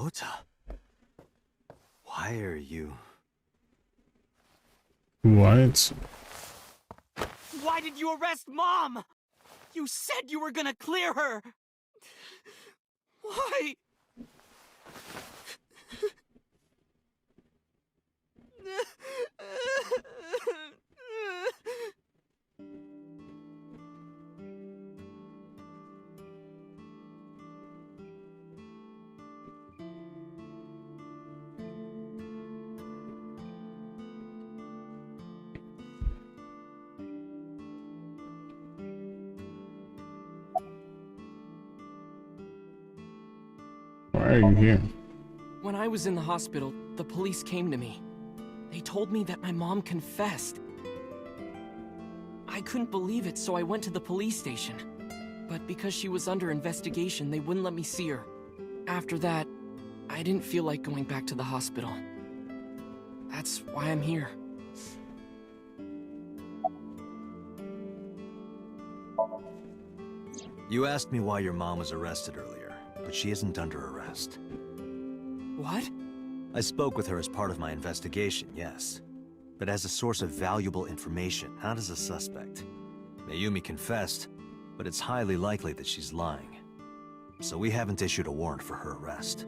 B: Ota, why are you...
D: What?
F: Why did you arrest Mom? You said you were gonna clear her! Why?
D: Why are you here?
F: When I was in the hospital, the police came to me. They told me that my mom confessed. I couldn't believe it, so I went to the police station. But because she was under investigation, they wouldn't let me see her. After that, I didn't feel like going back to the hospital. That's why I'm here.
B: You asked me why your mom was arrested earlier, but she isn't under arrest.
F: What?
B: I spoke with her as part of my investigation, yes. But as a source of valuable information, not as a suspect. Mayumi confessed, but it's highly likely that she's lying. so we haven't issued a warrant for her arrest.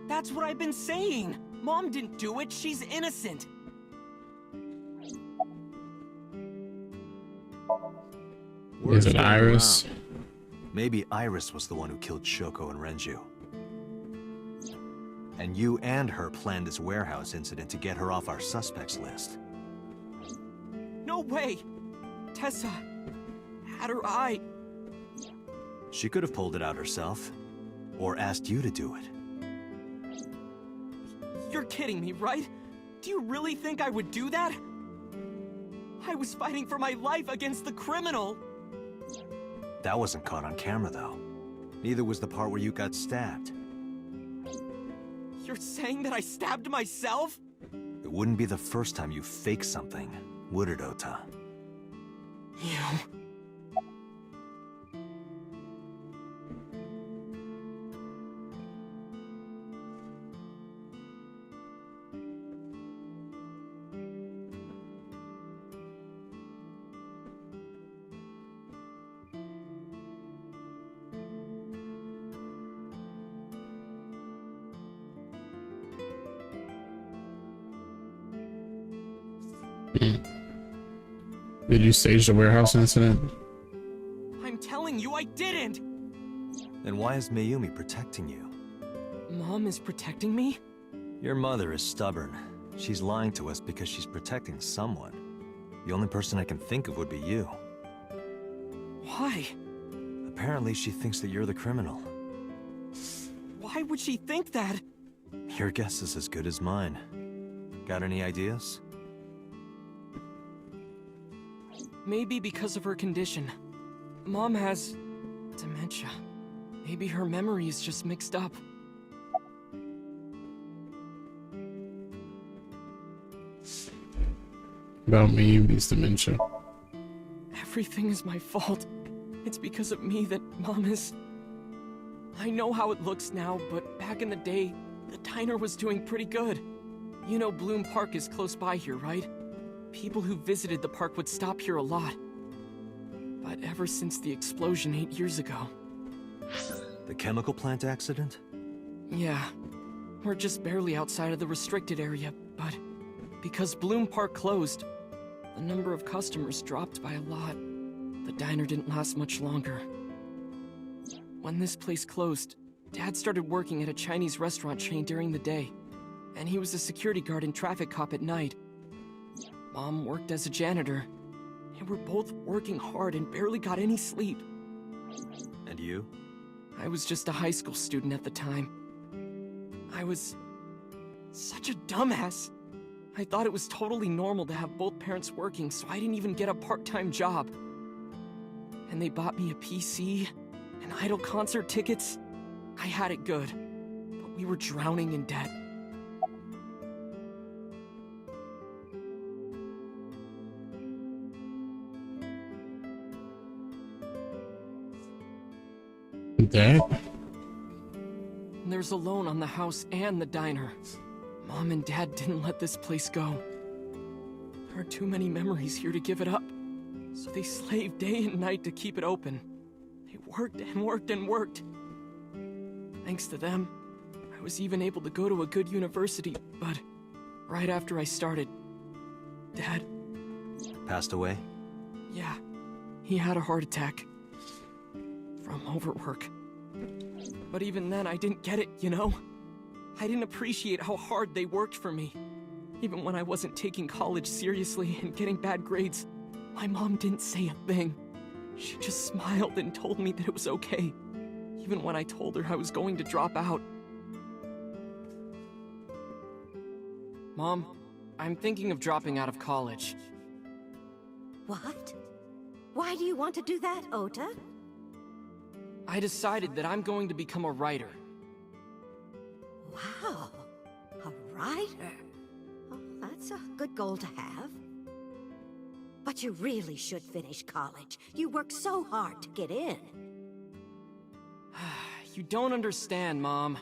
F: That's what I've been saying. Mom didn't do it. She's innocent.
D: Is it
B: going
D: Iris?
B: around. Maybe Iris was the one who killed Shoko and Renju. And you and her planned this warehouse incident to get her off our suspects list.
F: No way. Tessa had her eye.
B: She could have pulled it out herself, or asked you to do it.
F: You're kidding me, right? Do you really think I would do that? I was fighting for my life against the criminal.
B: That wasn't caught on camera, though. Neither was the part where you got stabbed.
F: You're saying that I stabbed myself?
B: It wouldn't be the first time you faked something, would it, Ota?
F: You...
D: Did you stage the warehouse incident?
F: I'm telling you, I didn't!
B: Then why is Mayumi protecting you?
F: Mom is protecting me?
B: Your mother is stubborn. She's lying to us because she's protecting someone. The only person I can think of would be you.
F: Why?
B: Apparently she thinks that you're the criminal.
F: Why would she think that?
B: Your guess is as good as mine. Got any ideas?
F: Maybe because of her condition. Mom has... dementia. Maybe her memory is just mixed up.
D: About Mayumi's dementia.
F: Everything is my fault. It's because of me that Mom is... I know how it looks now, but back in the day, the diner was doing pretty good. You know Bloom Park is close by here, right? People who visited the park would stop here a lot. But ever since the explosion 8 years ago...
B: The chemical plant accident?
F: Yeah. We're just barely outside of the restricted area, but... because Bloom Park closed, the number of customers dropped by a lot. The diner didn't last much longer. When this place closed, Dad started working at a Chinese restaurant chain during the day, and he was a security guard and traffic cop at night. Mom worked as a janitor. They were both working hard and barely got any sleep.
B: And you?
F: I was just a high school student at the time. I was such a dumbass. I thought it was totally normal to have both parents working, so I didn't even get a part-time job. And they bought me a PC and Idol concert tickets. I had it good, but we were drowning in debt.
D: Debt?
F: There's a loan on the house and the diner. Mom and Dad didn't let this place go. There are too many memories here to give it up. So they slaved day and night to keep it open. They worked and worked and worked. Thanks to them, I was even able to go to a good university, but right after I started, Dad...
B: Passed away?
F: Yeah, he had a heart attack. From overwork. But even then, I didn't get it, you know? I didn't appreciate how hard they worked for me. Even when I wasn't taking college seriously and getting bad grades, my mom didn't say a thing. She just smiled and told me that it was okay, even when I told her I was going to drop out. Mom, I'm thinking of dropping out of college.
G: What? Why do you want to do that, Ota?
F: I decided that I'm going to become a writer.
G: Wow, a writer. Oh, that's a good goal to have. But you really should finish college. You worked so hard to get in.
F: You don't understand, Mom.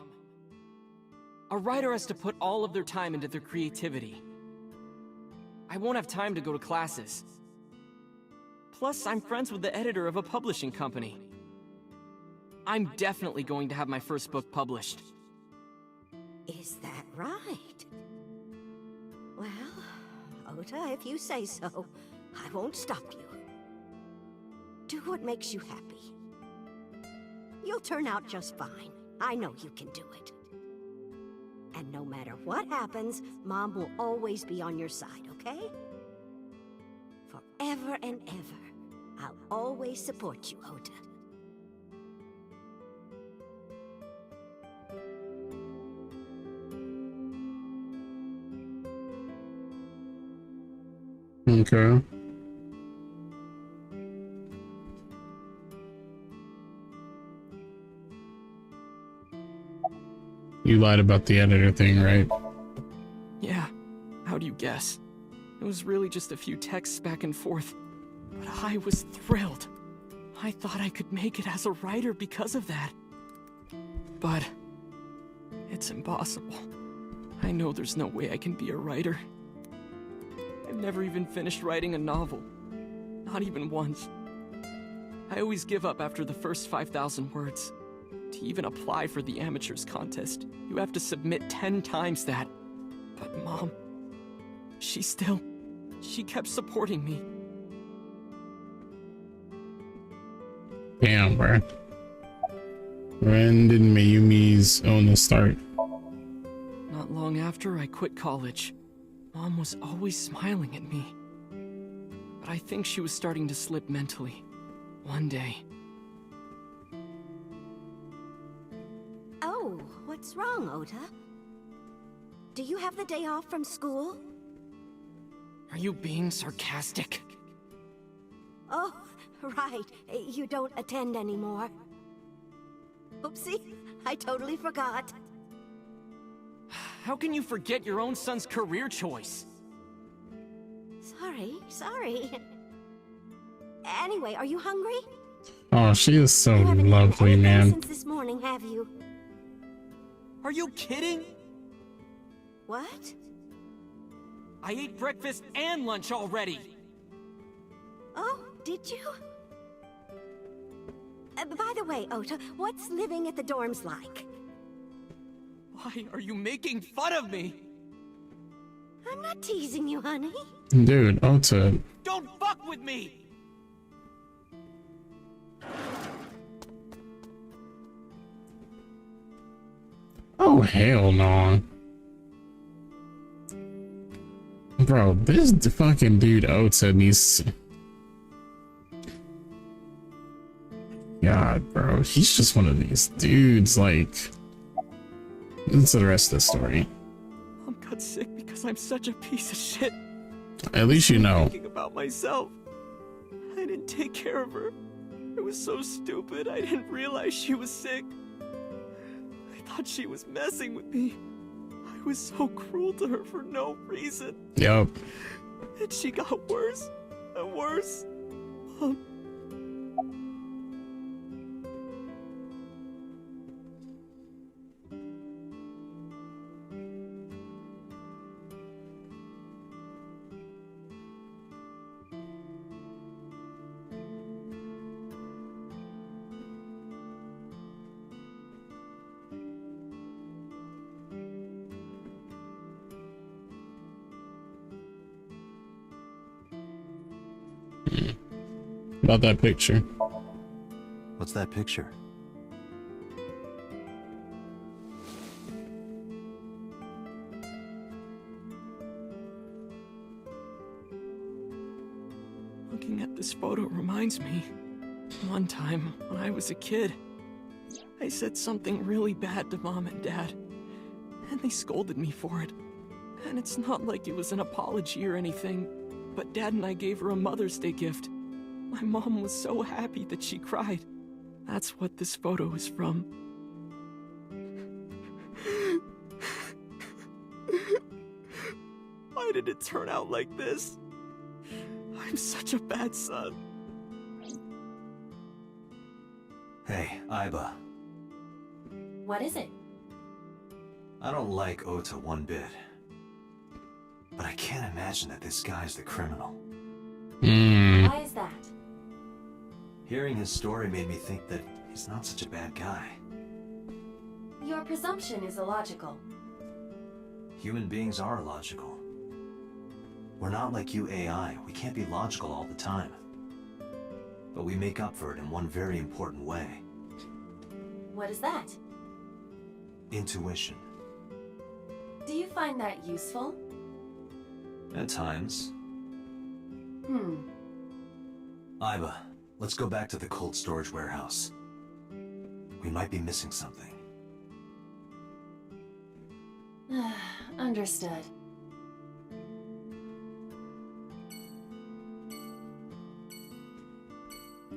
F: A writer has to put all of their time into their creativity. I won't have time to go to classes. Plus, I'm friends with the editor of a publishing company. I'm definitely going to have my first book published.
G: Is that right? Well, Ota, if you say so, I won't stop you. Do what makes you happy. You'll turn out just fine. I know you can do it. And no matter what happens, Mom will always be on your side, okay? Forever and ever, I'll always support you, Ota.
D: Okay. You lied about the editor thing, right?
F: Yeah, how do you guess? It was really just a few texts back and forth, but I was thrilled. I thought I could make it as a writer because of that. But it's impossible. I know there's no way I can be a writer. I've never even finished writing a novel. Not even once. I always give up after the first 5,000 words. To even apply for the amateurs contest, you have to submit 10 times that. But Mom, she kept supporting me.
D: Damn, bro. When did Mayumi's illness start?
F: Not long after I quit college, Mom was always smiling at me. But I think she was starting to slip mentally. One day.
G: Oh, what's wrong, Ota? Do you have the day off from school?
F: Are you being sarcastic?
G: Oh, right. You don't attend anymore. Oopsie, I totally forgot.
F: How can you forget your own son's career choice?
G: Sorry. Anyway, are you hungry?
D: Oh, she is so
G: You haven't eaten
D: lovely,
G: anything
D: man.
G: since this morning, have you?
F: Are you kidding?
G: What?
F: I ate breakfast and lunch already.
G: Oh, did you? By the way, Ota, what's living at the dorms like?
F: Why are you making fun of me?
G: I'm not teasing you, honey.
D: Dude, Ota.
F: Don't fuck with me!
D: Oh, hell no. Bro, this fucking dude Ota needs... God, bro, he's just one of these dudes, like... Listen to the rest of the story.
F: Mom got sick because I'm such a piece of shit.
D: At least you know.
F: Thinking about myself. I didn't take care of her. It was so stupid, I didn't realize she was sick. I thought she was messing with me. I was so cruel to her for no reason.
D: Yup.
F: And she got worse and worse. Mom.
D: About that picture.
B: What's that picture?
F: Looking at this photo reminds me, one time when I was a kid, I said something really bad to Mom and Dad, and they scolded me for it. And it's not like it was an apology or anything, but Dad and I gave her a Mother's Day gift. My mom was so happy that she cried. That's what this photo is from. Why did it turn out like this? I'm such a bad son.
B: Hey, Aiba.
H: What is it?
B: I don't like Ota one bit. But I can't imagine that this guy's the criminal.
H: Why is that?
B: Hearing his story made me think that He's not such a bad guy.
H: Your presumption is illogical.
B: Human beings are illogical. We're not like you AI. We can't be logical all the time. But we make up for it in one very important way.
H: What is that?
B: Intuition.
H: Do you find that useful?
B: At times.
H: Hmm.
B: Iba, let's go back to the cold storage warehouse. We might be missing something.
H: Understood.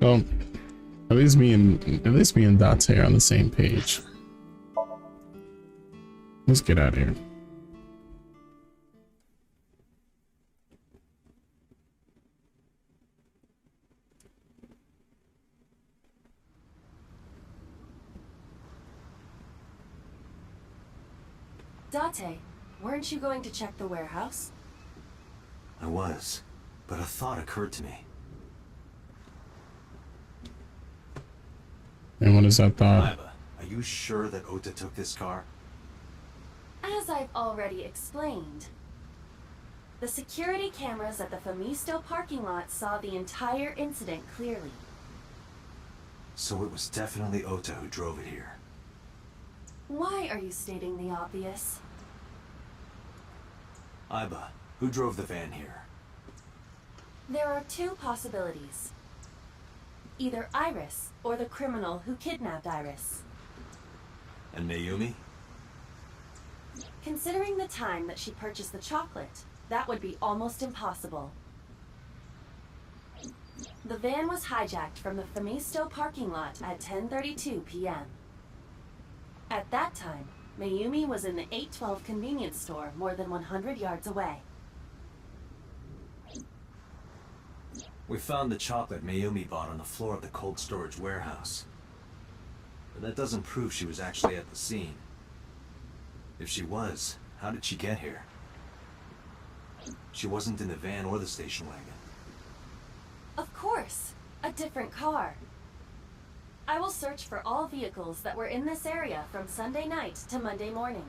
D: Well, at least me and Date are on the same page. Let's get out of here.
H: Date, weren't you going to check the warehouse?
B: I was, but a thought occurred to me.
D: And what is that thought?
B: Iba, are you sure that Ota took this car?
H: As I've already explained, the security cameras at the Famisto parking lot saw the entire incident clearly.
B: So it was definitely Ota who drove it here.
H: Why are you stating the obvious?
B: Iba, who drove the van here?
H: There are two possibilities. Either Iris or the criminal who kidnapped Iris.
B: And Mayumi?
H: Considering the time that she purchased the chocolate, that would be almost impossible. The van was hijacked from the Famisto parking lot at 10:32 p.m. At that time, Mayumi was in the 812 convenience store more than 100 yards away.
B: We found the chocolate Mayumi bought on the floor of the cold storage warehouse. But that doesn't prove she was actually at the scene. If she was, how did she get here? She wasn't in the van or the station wagon.
H: Of course, a different car. I will search for all vehicles that were in this area from Sunday night to Monday morning.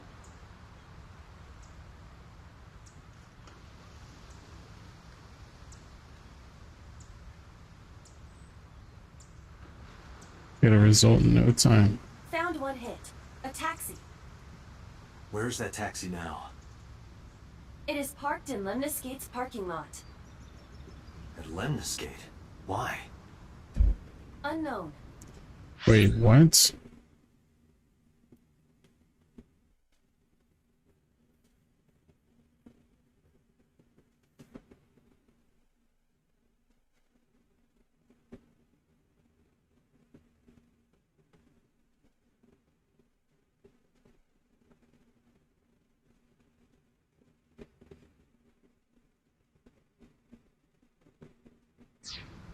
D: Get a result in no time.
H: Found one hit. A taxi.
B: Where's that taxi now?
H: It is parked in Lemniscate's parking lot.
B: At Lemniscate? Why?
H: Unknown.
D: Wait, what?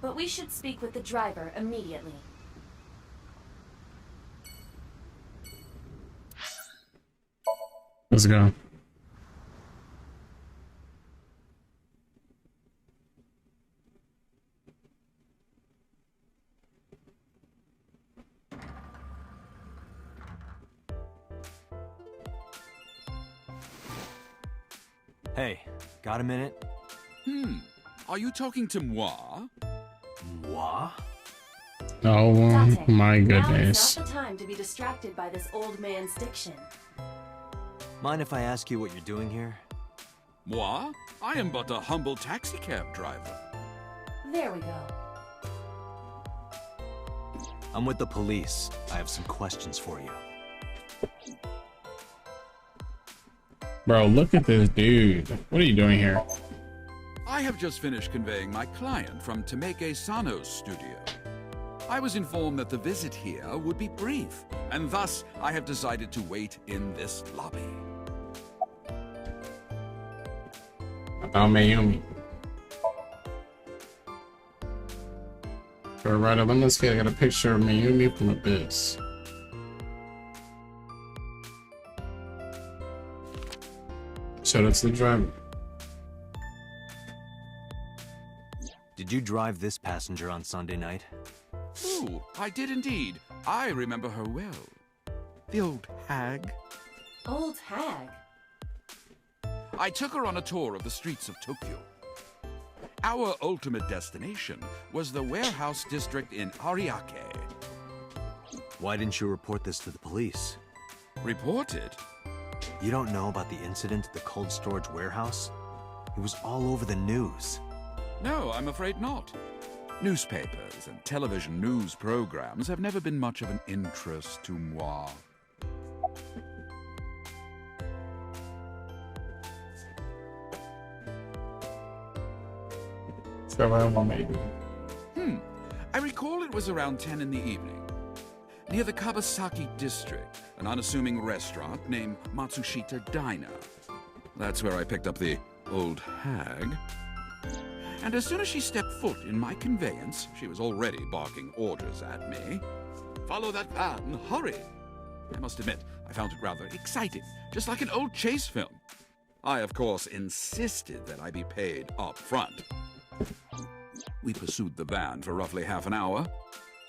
H: But we should speak with the driver immediately.
D: Let's go.
B: Hey, got a minute?
I: Are you talking to moi?
B: Moi?
D: Oh
H: Date,
D: my
H: now
D: goodness.
H: is not the time to be distracted by this old man's diction.
B: Mind if I ask you what you're doing here?
I: Moi? I am but a humble taxicab driver.
H: There we go.
B: I'm with the police. I have some questions for you.
D: Bro, look at this dude. What are you doing here?
I: I have just finished conveying my client from Temeke Sano's studio. I was informed that the visit here would be brief, and thus I have decided to wait in this lobby.
D: About Mayumi. So right up on this kid, I got a picture of Mayumi from Abyss. So that's the driver.
B: Did you drive this passenger on Sunday night?
I: Oh, I did indeed. I remember her well. The old hag.
H: Old hag?
I: I took her on a tour of the streets of Tokyo. Our ultimate destination was the warehouse district in Ariake.
B: Why didn't you report this to the police?
I: Reported?
B: You don't know about the incident at the cold storage warehouse? It was all over the news.
I: No, I'm afraid not. Newspapers and television news programs have never been much of an interest to moi. I recall it was around 10 in the evening. Near the Kabasaki district, an unassuming restaurant named Matsushita Diner. That's where I picked up the old hag. And as soon as she stepped foot in my conveyance, she was already barking orders at me. Follow that van, hurry! I must admit, I found it rather exciting, just like an old chase film. I, of course, insisted that I be paid up front. We pursued the van for roughly half an hour.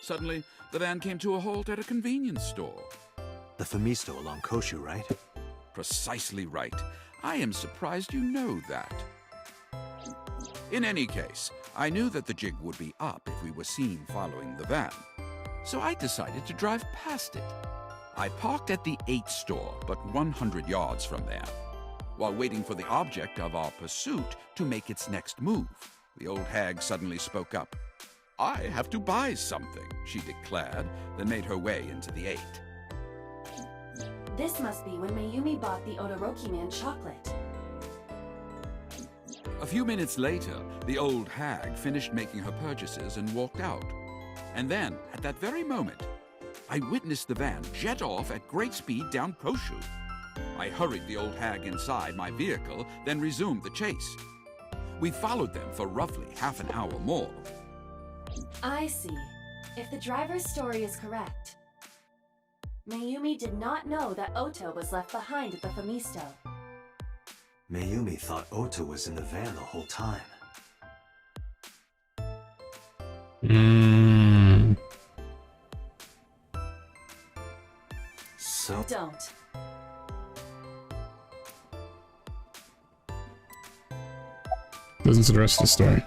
I: Suddenly, the van came to a halt at a convenience store.
B: The Famisto along Koshu, right?
I: Precisely right. I am surprised you know that. In any case, I knew that the jig would be up if we were seen following the van. So I decided to drive past it. I parked at the 8 store, but 100 yards from there. While waiting for the object of our pursuit to make its next move, the old hag suddenly spoke up. I have to buy something, she declared, then made her way into the 8.
H: This must be when Mayumi bought the Odoroki Man chocolate.
I: A few minutes later, the old hag finished making her purchases and walked out. And then, at that very moment, I witnessed the van jet off at great speed down Koshu. I hurried the old hag inside my vehicle, then resumed the chase. We followed them for roughly half an hour more.
H: I see. If the driver's story is correct, Mayumi did not know that Oto was left behind at the Famisto.
B: Mayumi thought Ota was in the van the whole time. So...
H: Don't.
D: Listen to the rest of the story.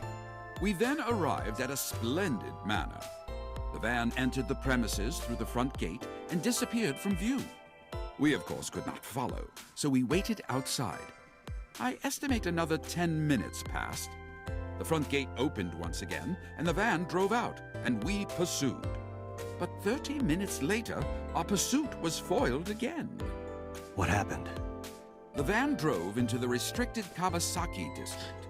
I: We then arrived at a splendid manor. The van entered the premises through the front gate and disappeared from view. We, of course, could not follow, so we waited outside. I estimate another 10 minutes passed. The front gate opened once again, and the van drove out, and we pursued. But 30 minutes later, our pursuit was foiled again.
B: What happened?
I: The van drove into the restricted Kawasaki district.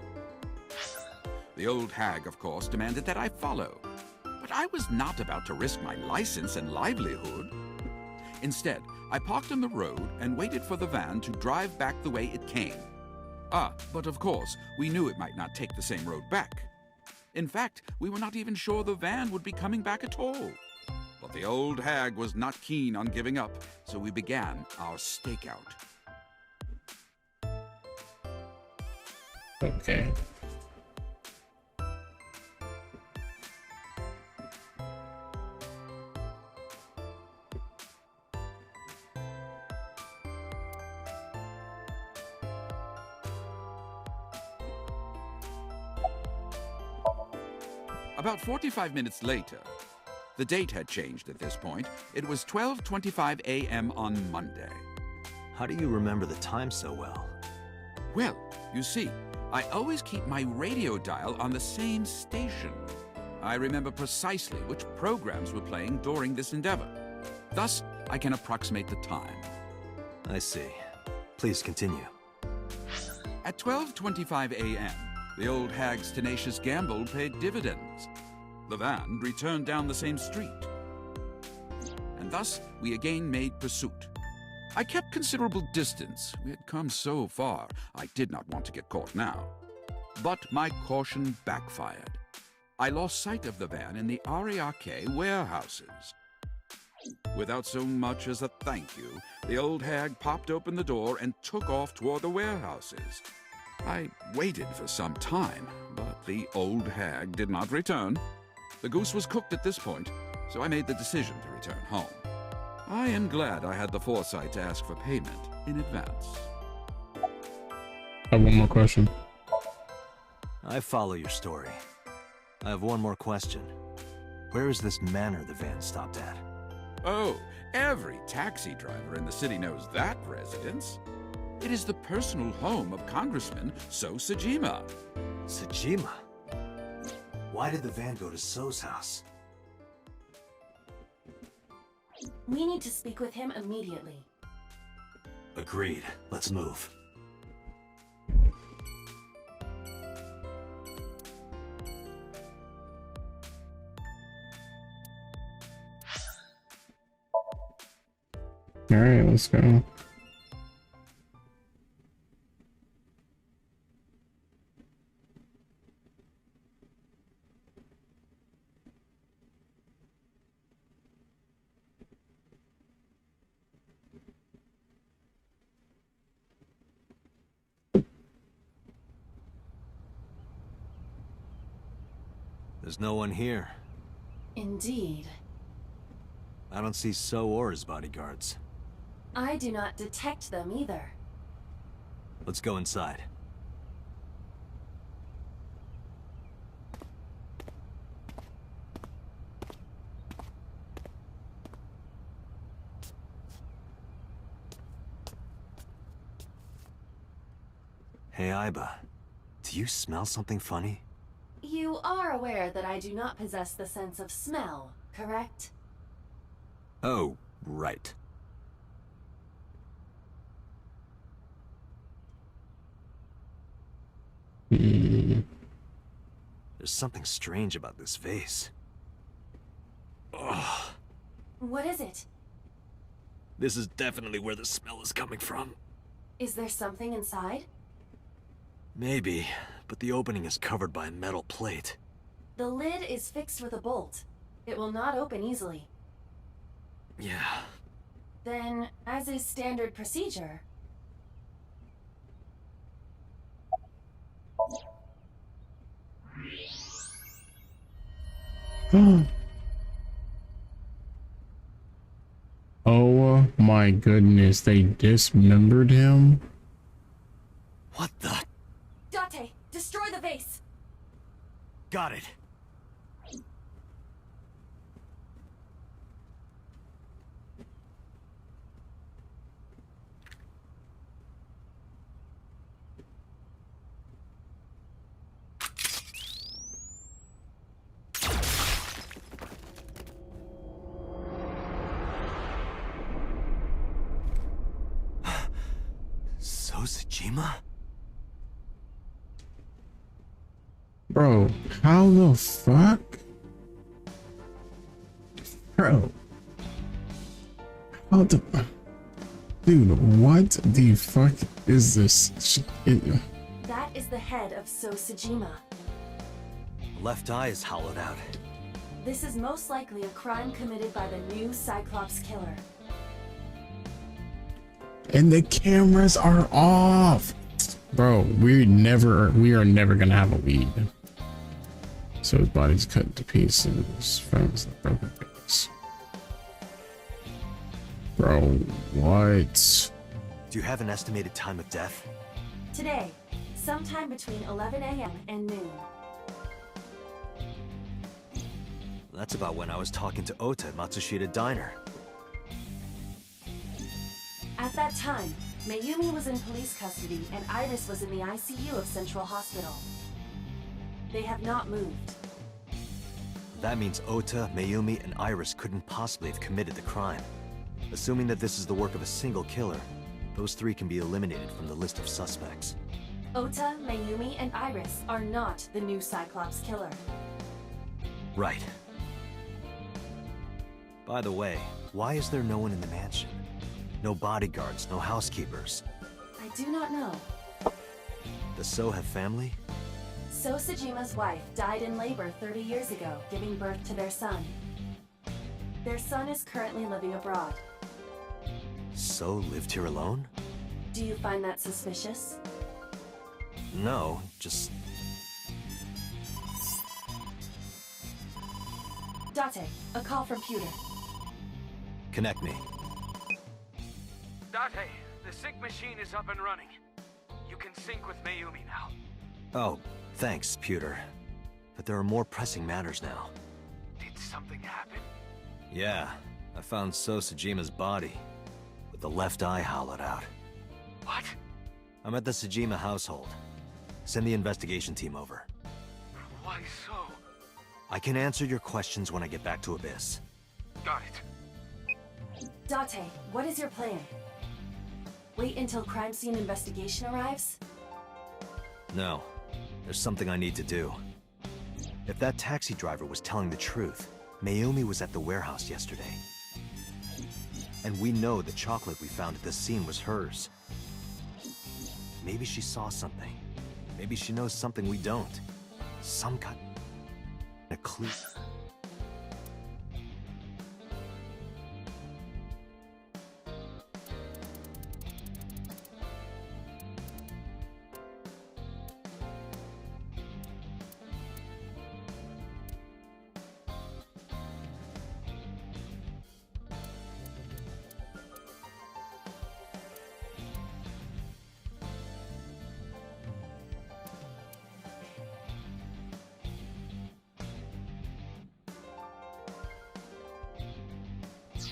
I: The old hag, of course, demanded that I follow. But I was not about to risk my license and livelihood. Instead, I parked on the road and waited for the van to drive back the way it came. But of course, we knew it might not take the same road back. In fact, we were not even sure the van would be coming back at all. But the old hag was not keen on giving up, so we began our stakeout.
D: Okay.
I: About 45 minutes later, the date had changed at this point. It was 12:25 a.m. on Monday.
B: How do you remember the time so well?
I: Well, you see, I always keep my radio dial on the same station. I remember precisely which programs were playing during this endeavor. Thus, I can approximate the time.
B: I see. Please continue.
I: At 12:25 a.m., the old hag's tenacious gamble paid dividends. The van returned down the same street. And thus, we again made pursuit. I kept considerable distance. We had come so far, I did not want to get caught now. But my caution backfired. I lost sight of the van in the Ariake warehouses. Without so much as a thank you, the old hag popped open the door and took off toward the warehouses. I waited for some time, but the old hag did not return. The goose was cooked at this point, so I made the decision to return home. I am glad I had the foresight to ask for payment in advance.
D: I have one more question.
B: I follow your story. I have one more question. Where is this manor the van stopped at?
I: Oh, every taxi driver in the city knows that residence. It is the personal home of Congressman So Sajima.
B: Sajima? Why did the van go to So's house?
H: We need to speak with him immediately.
B: Agreed. Let's move.
D: All right, let's go.
B: There's no one here.
H: Indeed.
B: I don't see So or his bodyguards.
H: I do not detect them either.
B: Let's go inside. Hey, Aiba. Do you smell something funny?
H: You are aware that I do not possess the sense of smell, correct?
B: Oh, right. There's something strange about this vase. Ugh.
H: What is it?
B: This is definitely where the smell is coming from.
H: Is there something inside?
B: Maybe, but the opening is covered by a metal plate.
H: The lid is fixed with a bolt. It will not open easily.
B: Yeah.
H: Then, as is standard procedure...
D: Oh my goodness, they dismembered him?
B: What the?
H: Date, destroy the vase!
B: Got it. So Sajima?
D: Bro, how the fuck? Bro. How the... Dude, what the fuck is this shit?
H: That is the head of So Sajima.
B: Left eye is hollowed out.
H: This is most likely a crime committed by the new Cyclops killer.
D: And the cameras are off. Bro, we are never gonna have a lead. So his body's cut into pieces. Friends, broken things. Bro, what?
B: Do you have an estimated time of death?
H: Today, sometime between 11 a.m. and noon.
B: That's about when I was talking to Ota at Matsushita Diner.
H: At that time, Mayumi was in police custody and Iris was in the ICU of Central Hospital. They have not moved.
B: That means Ota, Mayumi, and Iris couldn't possibly have committed the crime. Assuming that this is the work of a single killer, those three can be eliminated from the list of suspects.
H: Ota, Mayumi, and Iris are not the new Cyclops killer.
B: Right. By the way, why is there no one in the mansion? No bodyguards, no housekeepers.
H: I do not know.
B: Does So have family?
H: So Sajima's wife died in labor 30 years ago, giving birth to their son. Their son is currently living abroad.
B: So lived here alone?
H: Do you find that suspicious?
B: No, just...
H: Date, a call from Pewter.
B: Connect me.
A: Date, the sync machine is up and running. You can sync with Mayumi now.
B: Oh, thanks, Pewter. But there are more pressing matters now.
A: Did something happen?
B: Yeah, I found So Sajima's body, with the left eye hollowed out.
A: What?
B: I'm at the Sajima household. Send the investigation team over.
A: Why so?
B: I can answer your questions when I get back to Abyss.
A: Got it.
H: Date, what is your plan? Wait until crime scene investigation arrives?
B: No, there's something I need to do. If that taxi driver was telling the truth, Mayumi was at the warehouse yesterday. And we know the chocolate we found at the scene was hers. Maybe she saw something. Maybe she knows something we don't. Some kind of clue.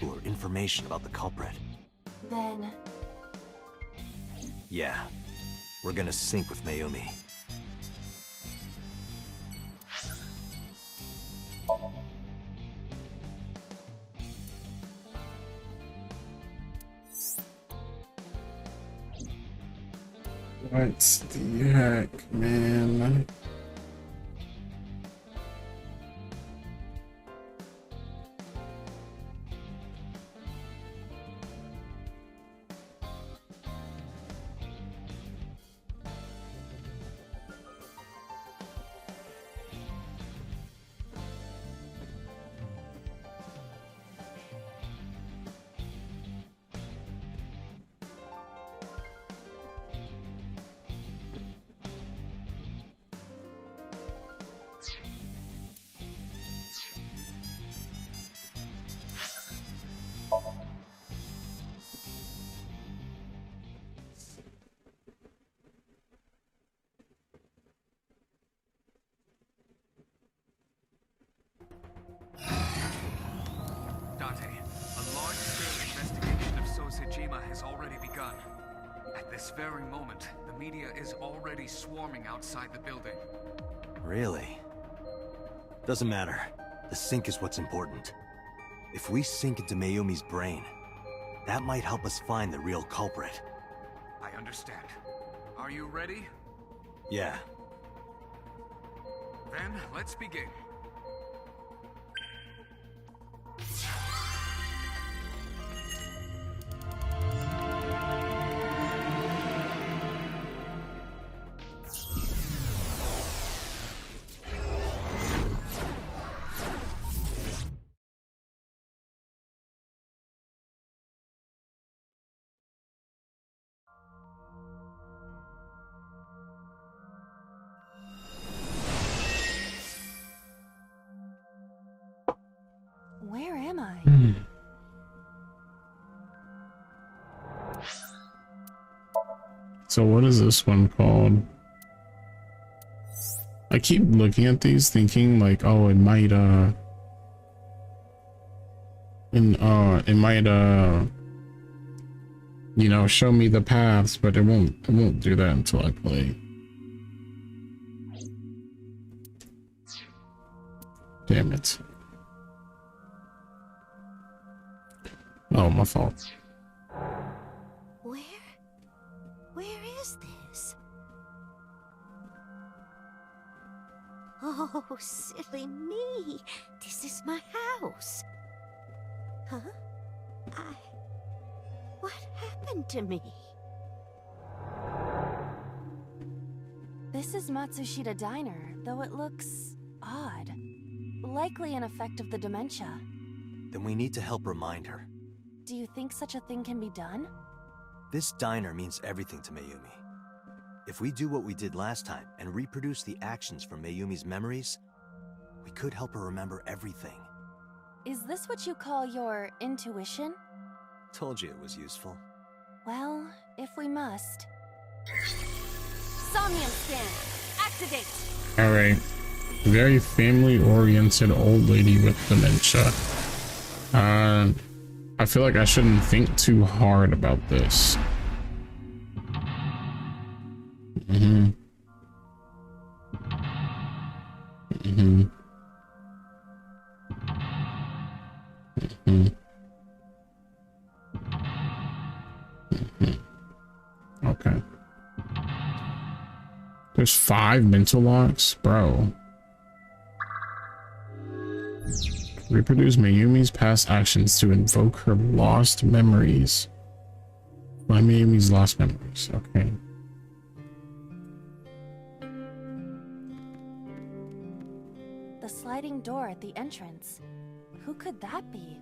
B: Or information about the culprit.
H: Then...
B: Yeah, we're gonna sync with Mayumi.
D: What the heck, man?
A: Date, a large-scale investigation of So Sajima has already begun. At this very moment, the media is already swarming outside the building.
B: Really? Doesn't matter. The sync is what's important. If we sink into Mayumi's brain, that might help us find the real culprit.
A: I understand. Are you ready?
B: Yeah.
A: Then, let's begin.
E: Where am I?
D: So what is this one called? I keep looking at these thinking like, oh, it might you know, show me the paths, but it won't do that until I play. Damn it. Oh, my fault.
G: Where is this? Oh, silly me. This is my house. Huh? What happened to me?
E: This is Matsushita Diner, though it looks odd. Likely an effect of the dementia.
B: Then we need to help remind her.
E: Do you think such a thing can be done?
B: This diner means everything to Mayumi. If we do what we did last time and reproduce the actions from Mayumi's memories, we could help her remember everything.
H: Is this what you call your intuition?
B: Told you it was useful.
H: Well, if we must. Somnium scan! Activate!
D: Alright. Very family-oriented old lady with dementia. I feel like I shouldn't think too hard about this. Mm-hmm. Mm-hmm. Mm-hmm. Mm-hmm. Okay. There's 5 mental locks? Bro. Reproduce Mayumi's past actions to invoke her lost memories. Find Mayumi's lost memories. Okay.
H: The sliding door at the entrance. Who could that be?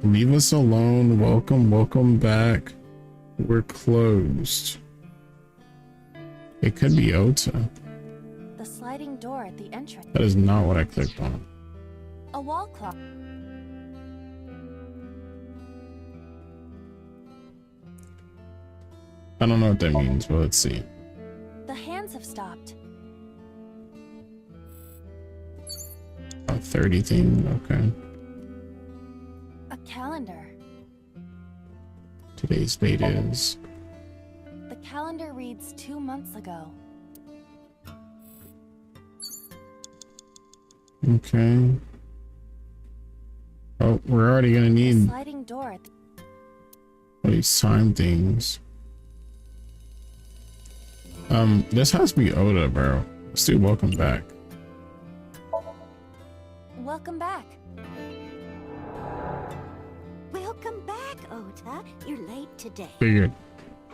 D: Leave us alone. Welcome back. We're closed. It could be Ota.
H: The sliding door at the entrance.
D: That is not what I clicked on.
H: A wall clock.
D: I don't know what that means, but let's see.
H: The hands have stopped.
D: A 30 thing, okay.
H: A calendar.
D: Today's date is...
H: The calendar reads 2 months ago.
D: Okay. Oh, we're already gonna
H: The
D: need
H: sliding door at the
D: all these time things. This has to be Oda, bro. Let's do welcome back.
H: Welcome back.
G: Welcome back, Ota. You're late today.
D: Figured.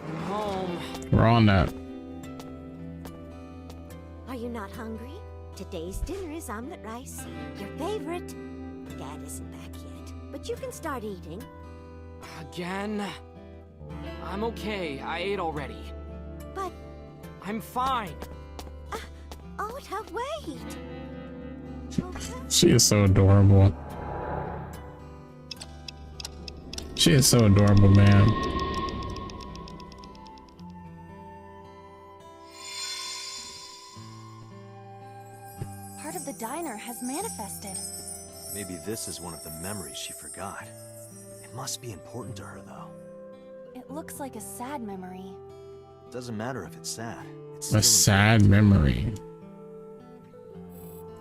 F: I'm home.
D: We're on that.
G: Are you not hungry? Today's dinner is omelet rice, your favorite. Dad isn't back yet, but you can start eating.
F: Again? I'm okay. I ate already.
G: But,
F: I'm fine.
G: Ota, wait. Ota?
D: She is so adorable. She is so adorable, man.
H: Part of the diner has manifested.
B: Maybe this is one of the memories she forgot. It must be important to her, though.
H: It looks like a sad memory.
B: Doesn't matter if it's sad. It's
D: A
B: still
D: sad memory.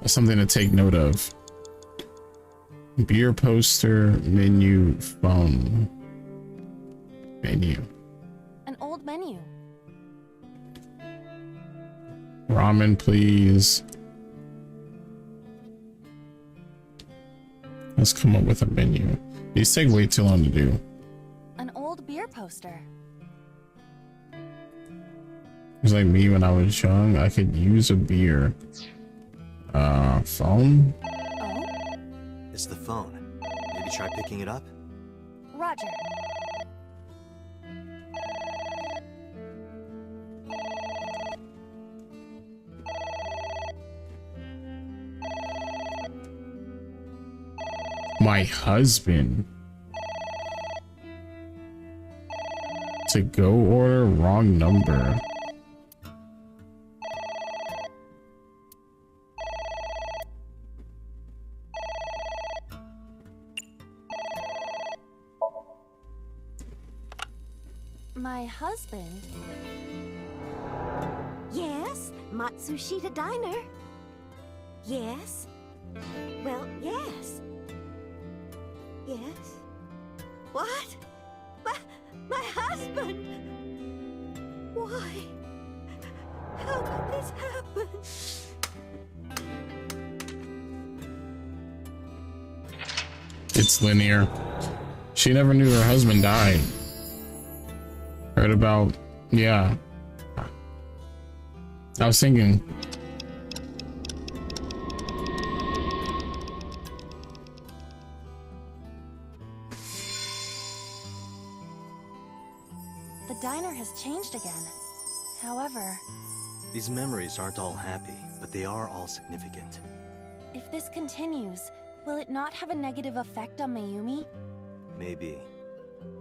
D: That's something to take note of. Beer poster, menu, phone. Menu.
H: An old menu.
D: Ramen, please. Let's come up with a menu. These take way too long to do.
H: An old beer poster.
D: It's like me when I was young. I could use a beer. Phone?
H: Oh,
B: It's the phone. Maybe try picking it up?
H: Roger.
D: My husband. To go order, wrong number.
H: My husband?
G: Yes, Matsushita Diner. Yes. Well, yes. Yes. What? My husband! Why? How could this happen?
D: It's linear. She never knew her husband died. Heard about, yeah. I was thinking.
H: The diner has changed again. However,
B: These memories aren't all happy, but they are all significant.
H: if this continues, will it not have a negative effect on Mayumi?
B: Maybe.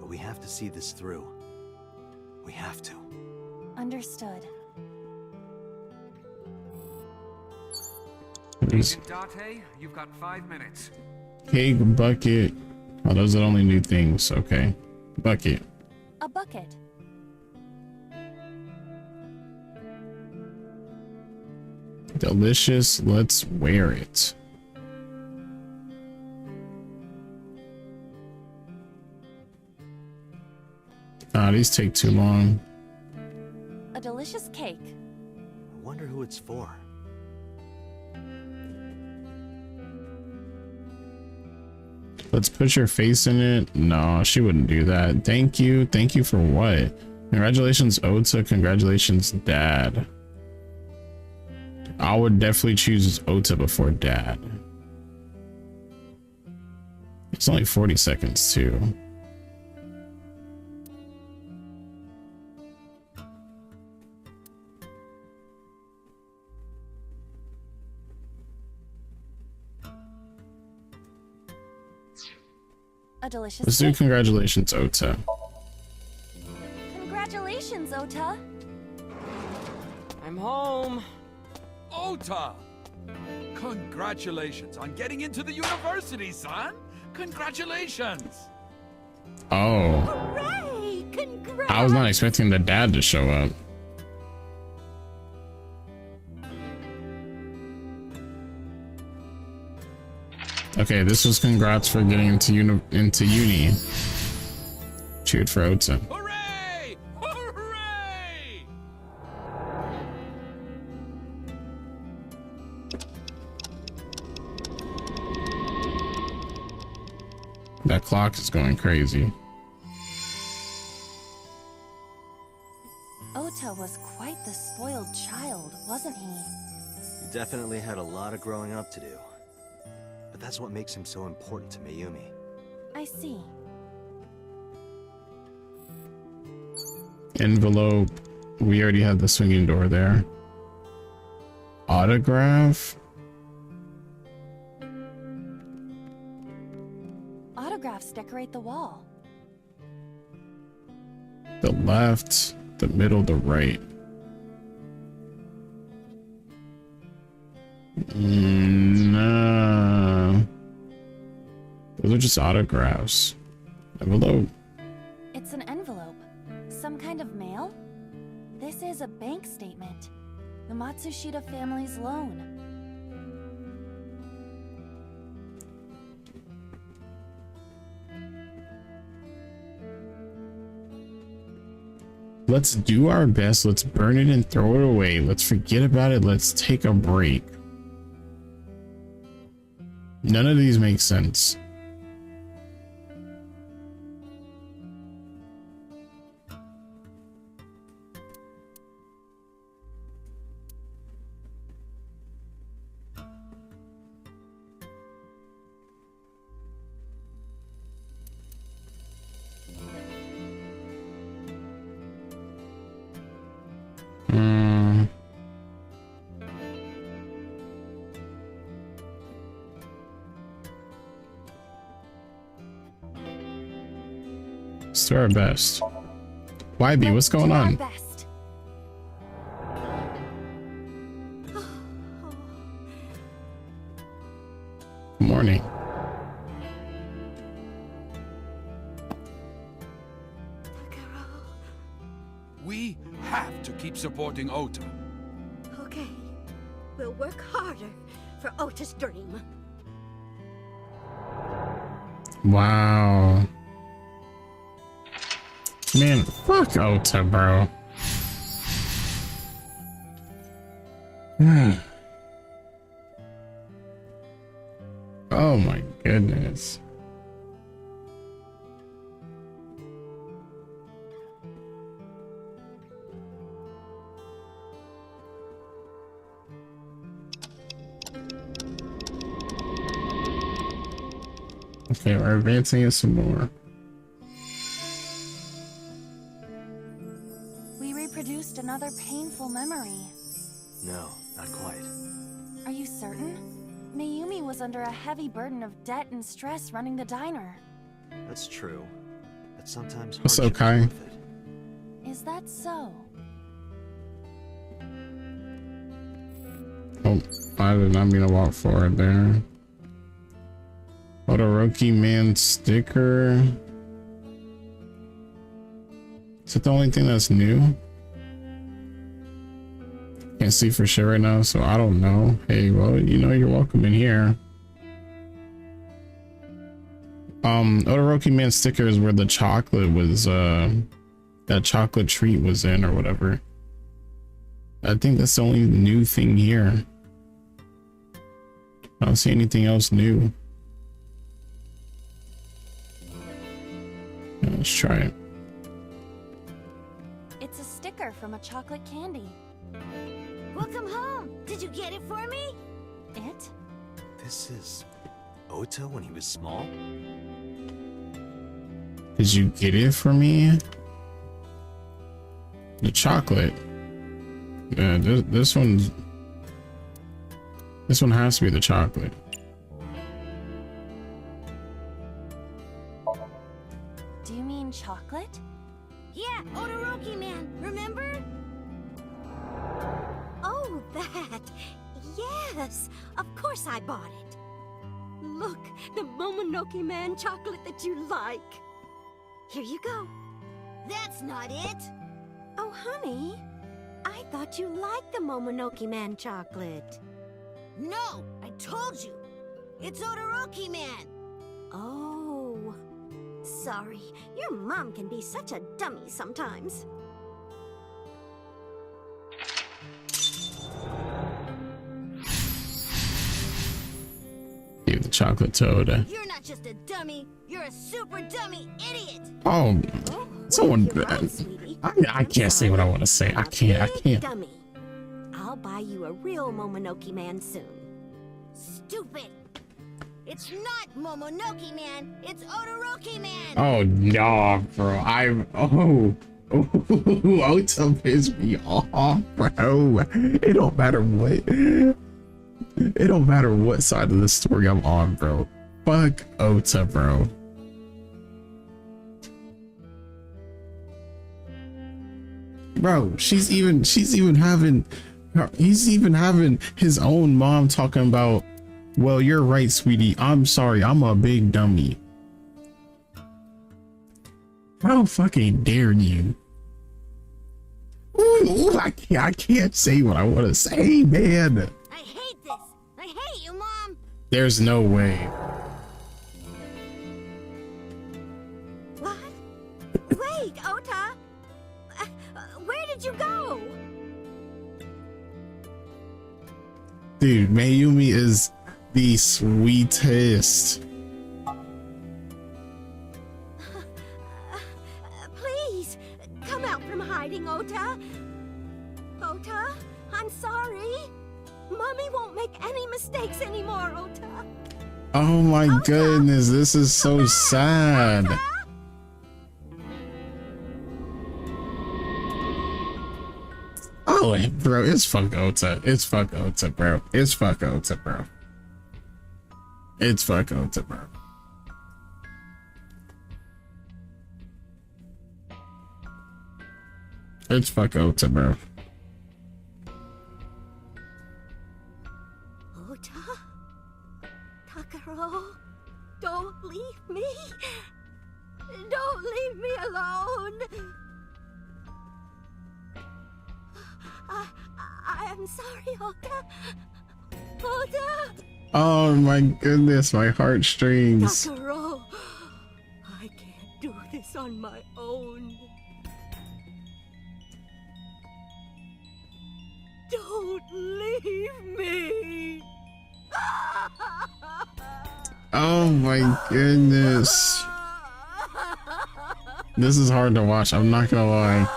B: But we have to see this through. We have to.
H: Understood.
A: Agent Date, you've got 5 minutes.
D: Cake bucket. Oh, those are only new things. Okay. Bucket.
H: A bucket.
D: Delicious. Let's wear it. Ah, these take too long.
H: A delicious cake.
B: I wonder who it's for.
D: Let's put your face in it. No, she wouldn't do that. Thank you. Thank you for what? Congratulations, Ota. Congratulations, Dad. I would definitely choose Ota before Dad. It's only 40 seconds too.
H: A delicious
D: Let's do
H: cake.
D: congratulations, Ota.
H: Congratulations, Ota.
F: I'm home.
I: Ota! Congratulations on getting into the university, son! Congratulations!
D: Oh,
G: Hooray! Congrats!
D: I was not expecting the dad to show up. Okay, this was congrats for getting into uni. Cheered for Ota.
I: Hooray! Hooray!
D: That clock is going crazy.
H: Ota was quite the spoiled child, wasn't he?
B: He definitely had a lot of growing up to do. But that's what makes him so important to Mayumi.
H: I see.
D: Envelope. We already had the swinging door there. Autograph.
H: Autographs decorate the wall.
D: The left, the middle, the right. No. Those are just autographs. Envelope.
H: It's an envelope. Some kind of mail? This is a bank statement. The Matsushita family's loan.
D: Let's do our best. Let's burn it and throw it away. Let's forget about it. Let's take a break. None of these make sense. Let's do our best. YB, what's going
H: Do our
D: on?
H: best.
D: Good morning.
I: We have to keep supporting Ota.
G: Okay, we'll work harder for Ota's dream.
D: Wow. Man, fuck Ota, bro. Oh my goodness. Okay, we're advancing it some more.
H: We reproduced another painting. you certain? Mayumi was under a heavy burden of debt and stress running the diner.
B: That's true. But sometimes
D: What's
B: hardship
D: okay?
B: is worth it.
H: Is that so?
D: Oh, I did not mean to walk forward there. Todoroki man sticker. Is it the only thing that's new? Can't see for sure right now, so I don't know. Hey, well, you know, you're welcome in here. Todoroki man sticker is where the chocolate was, that chocolate treat was in or whatever. I think that's the only new thing here. I don't see anything else new. Yeah, let's try it.
H: It's a sticker from a chocolate candy.
G: Welcome home. Did you get it for me?
H: It?
B: This is Ota when he was small?
D: Did you get it for me? The chocolate. Yeah, this one has to be the chocolate.
H: Do you mean chocolate?
G: Yeah, Todoroki man, remember? Oh, that. Yes, of course I bought it. Look, the Momonoke man chocolate that you like. Here you go. That's not it. Oh, honey, I thought you liked the Momonoke man chocolate. No, I told you. It's Todoroki man. Oh, sorry. Your mom can be such a dummy sometimes.
D: Give the chocolate to Oda.
G: You're not just a dummy, you're a super dummy idiot.
D: Oh, someone.
G: You're right, sweetie.
D: I can't say what I want to say. I can't.
G: Dummy. I'll buy you a real Momonoke man soon. Stupid. It's not Momonoke man, it's Todoroki man.
D: Oh no, bro. Ota pissed me off, bro. It don't matter what. It don't matter what side of the story I'm on, bro. Fuck Ota, bro. Bro, he's even having his own mom talking about, well, you're right, sweetie. I'm sorry. I'm a big dummy. How fucking dare you? Ooh, I can't say what I want to say, man.
G: I hate this. I hate you, Mom.
D: There's no way.
G: What? Wait, Ota. Where did you go?
D: Dude, Mayumi is the sweetest.
G: Please, come out from hiding, Ota. Ota, I'm sorry. Mommy won't make any mistakes anymore, Ota.
D: Oh my
G: Ota,
D: goodness, this is so sad.
G: Ota?
D: Oh, bro, it's fuck Ota. It's fuck Ota, bro. It's fuck Ota, bro. It's fuck Ota, bro. It's fuck Ota, bro.
G: Ota? Takaro, don't leave me. Don't leave me alone. I am sorry, Ota. Ota!
D: Oh my goodness, my heartstrings.
G: Takaro, I can't do this on my own. Don't leave me.
D: Oh my goodness. This is hard to watch, I'm not gonna lie.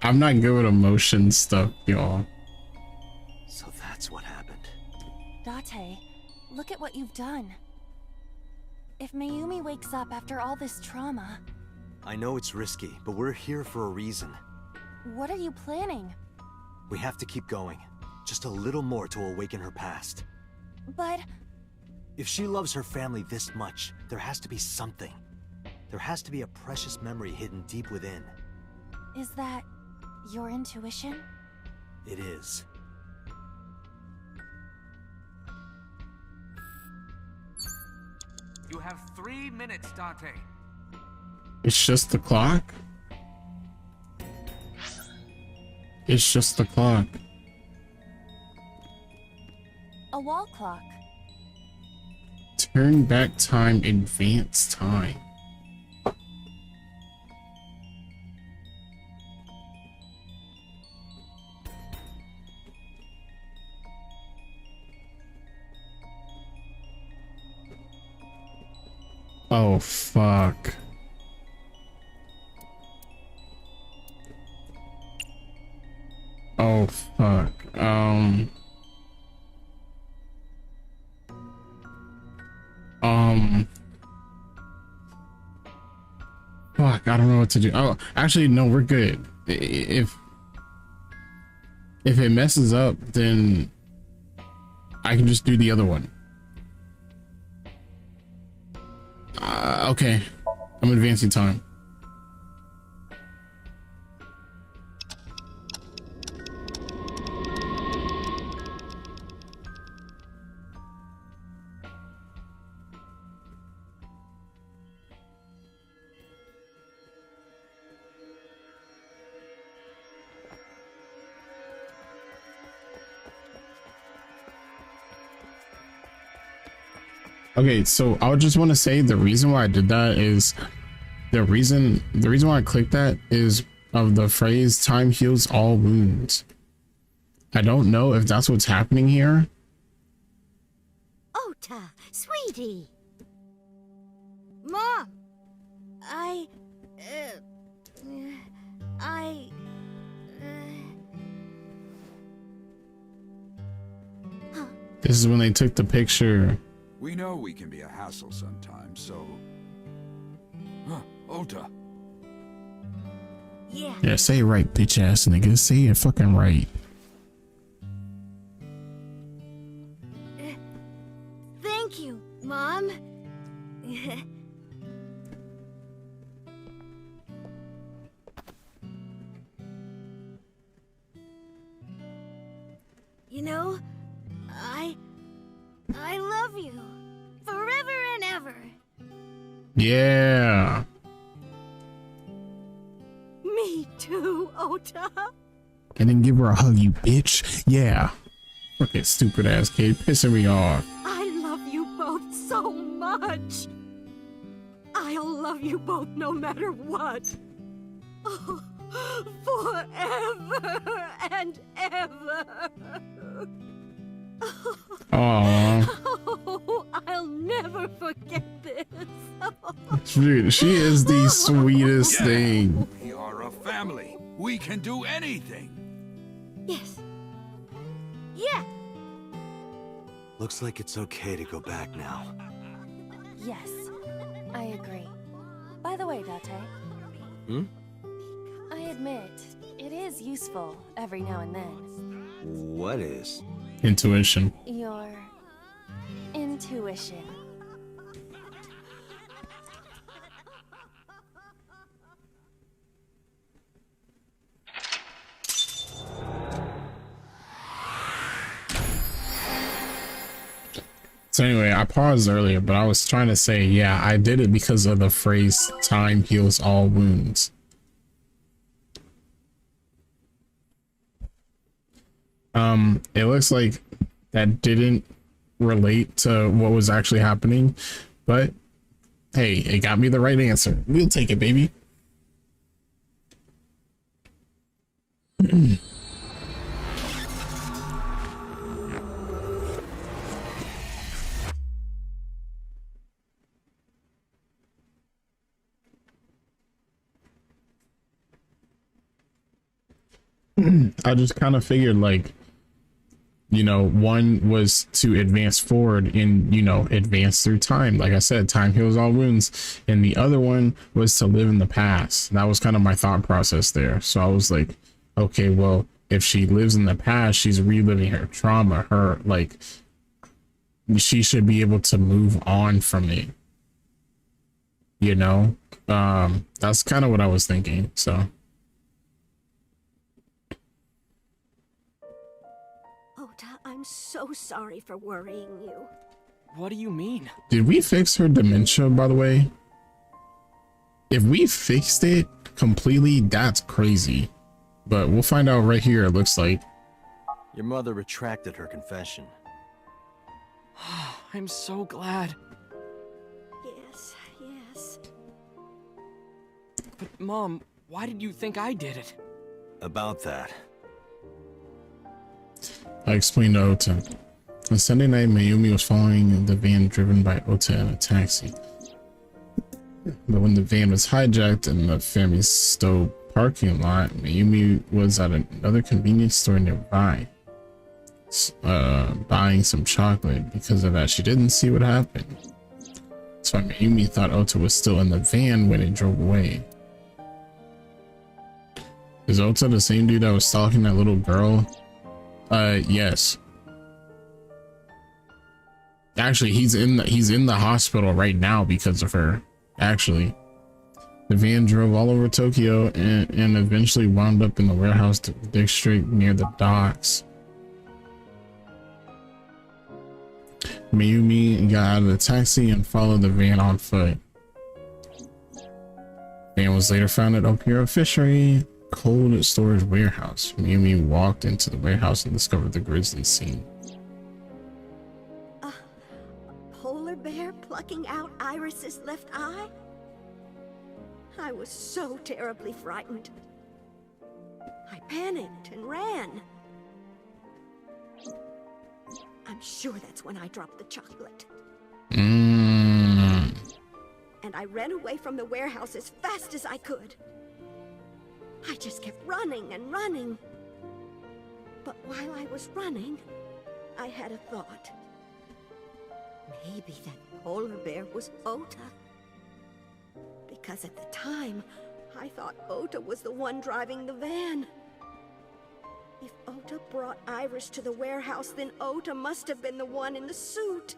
D: I'm not good with emotion stuff, y'all.
B: So that's what happened.
H: Date, look at what you've done. If Mayumi wakes up after all this trauma,
B: I know it's risky, but we're here for a reason.
H: what are you planning?
B: We have to keep going. Just a little more to awaken her past.
E: But...
B: If she loves her family this much, there has to be something. There has to be a precious memory hidden deep within.
E: is that your intuition?
B: It is.
A: You have 3 minutes, Dante.
D: It's just the clock? It's just the clock.
E: A wall clock.
D: Turn back time, advance time. Oh, fuck. Oh, fuck. Fuck, I don't know what to do. Oh, actually, no, we're good. If it messes up, then I can just do the other one. Okay, I'm advancing time. Okay, so I just want to say the reason why I did that is the reason why I clicked that is of the phrase "time heals all wounds." I don't know if that's what's happening here.
G: Ota, sweetie. Mom,
D: This is when they took the picture.
I: We know we can be a hassle sometimes, so... Huh, Ota.
G: Yeah.
D: Yeah, say it right, bitch ass nigga. Say it fucking right.
G: Thank you, Mom. You know, I love you forever and ever.
D: Yeah.
G: Me too, Ota.
D: And then give her a hug, you bitch. Yeah. Fucking stupid ass kid, pissing me off.
G: I love you both so much. I'll love you both no matter what. Oh, forever and ever.
D: Aww.
G: Oh, I'll never forget this.
D: Dude, she is the sweetest thing.
I: We are a family. We can do anything.
G: Yes. Yeah.
B: Looks like it's okay to go back now.
H: Yes, I agree. By the way, Date.
B: Hmm?
H: I admit, it is useful every now and then.
B: What is?
D: Intuition.
H: Your intuition.
D: So anyway, I paused earlier, but I was trying to say, yeah, I did it because of the phrase "time heals all wounds." It looks like that didn't relate to what was actually happening, but hey, it got me the right answer. We'll take it, baby. I just kind of figured, like, you know, one was to advance forward and, you know, advance through time. Like I said, time heals all wounds. And the other one was to live in the past. That was kind of my thought process there. So I was like, okay, well, if she lives in the past, she's reliving her trauma. Her, like, she should be able to move on from it, you know? That's kind of what I was thinking, so.
G: Ota, I'm so sorry for worrying you.
F: What do you mean?
D: Did we fix her dementia, by the way? If we fixed it completely, that's crazy. But we'll find out right here, it looks like.
B: Your mother retracted her confession.
F: I'm so glad.
G: Yes, yes.
F: But Mom, why did you think I did it?
B: About that.
D: I explained to Ota. On Sunday night, Mayumi was following the van driven by Ota in a taxi. But when the van was hijacked in the family stove parking lot, Mayumi was at another convenience store nearby, buying some chocolate. Because of that, she didn't see what happened. So Mayumi thought Ota was still in the van when it drove away. Is Ota the same dude that was stalking that little girl? Yes. Actually, he's in the hospital right now because of her. Actually, the van drove all over Tokyo and eventually wound up in the warehouse district near the docks. Mayumi got out of the taxi and followed the van on foot. Van was later found at Okura Fishery cold storage warehouse. Mayumi walked into the warehouse and discovered the grisly scene.
G: A polar bear plucking out Iris's left eye? I was so terribly frightened. I panicked and ran. I'm sure that's when I dropped the chocolate. And I ran away from the warehouse as fast as I could. I just kept running and running. But while I was running, I had a thought. Maybe that polar bear was Ota. Because at the time, I thought Ota was the one driving the van. If Ota brought Iris to the warehouse, then Ota must have been the one in the suit.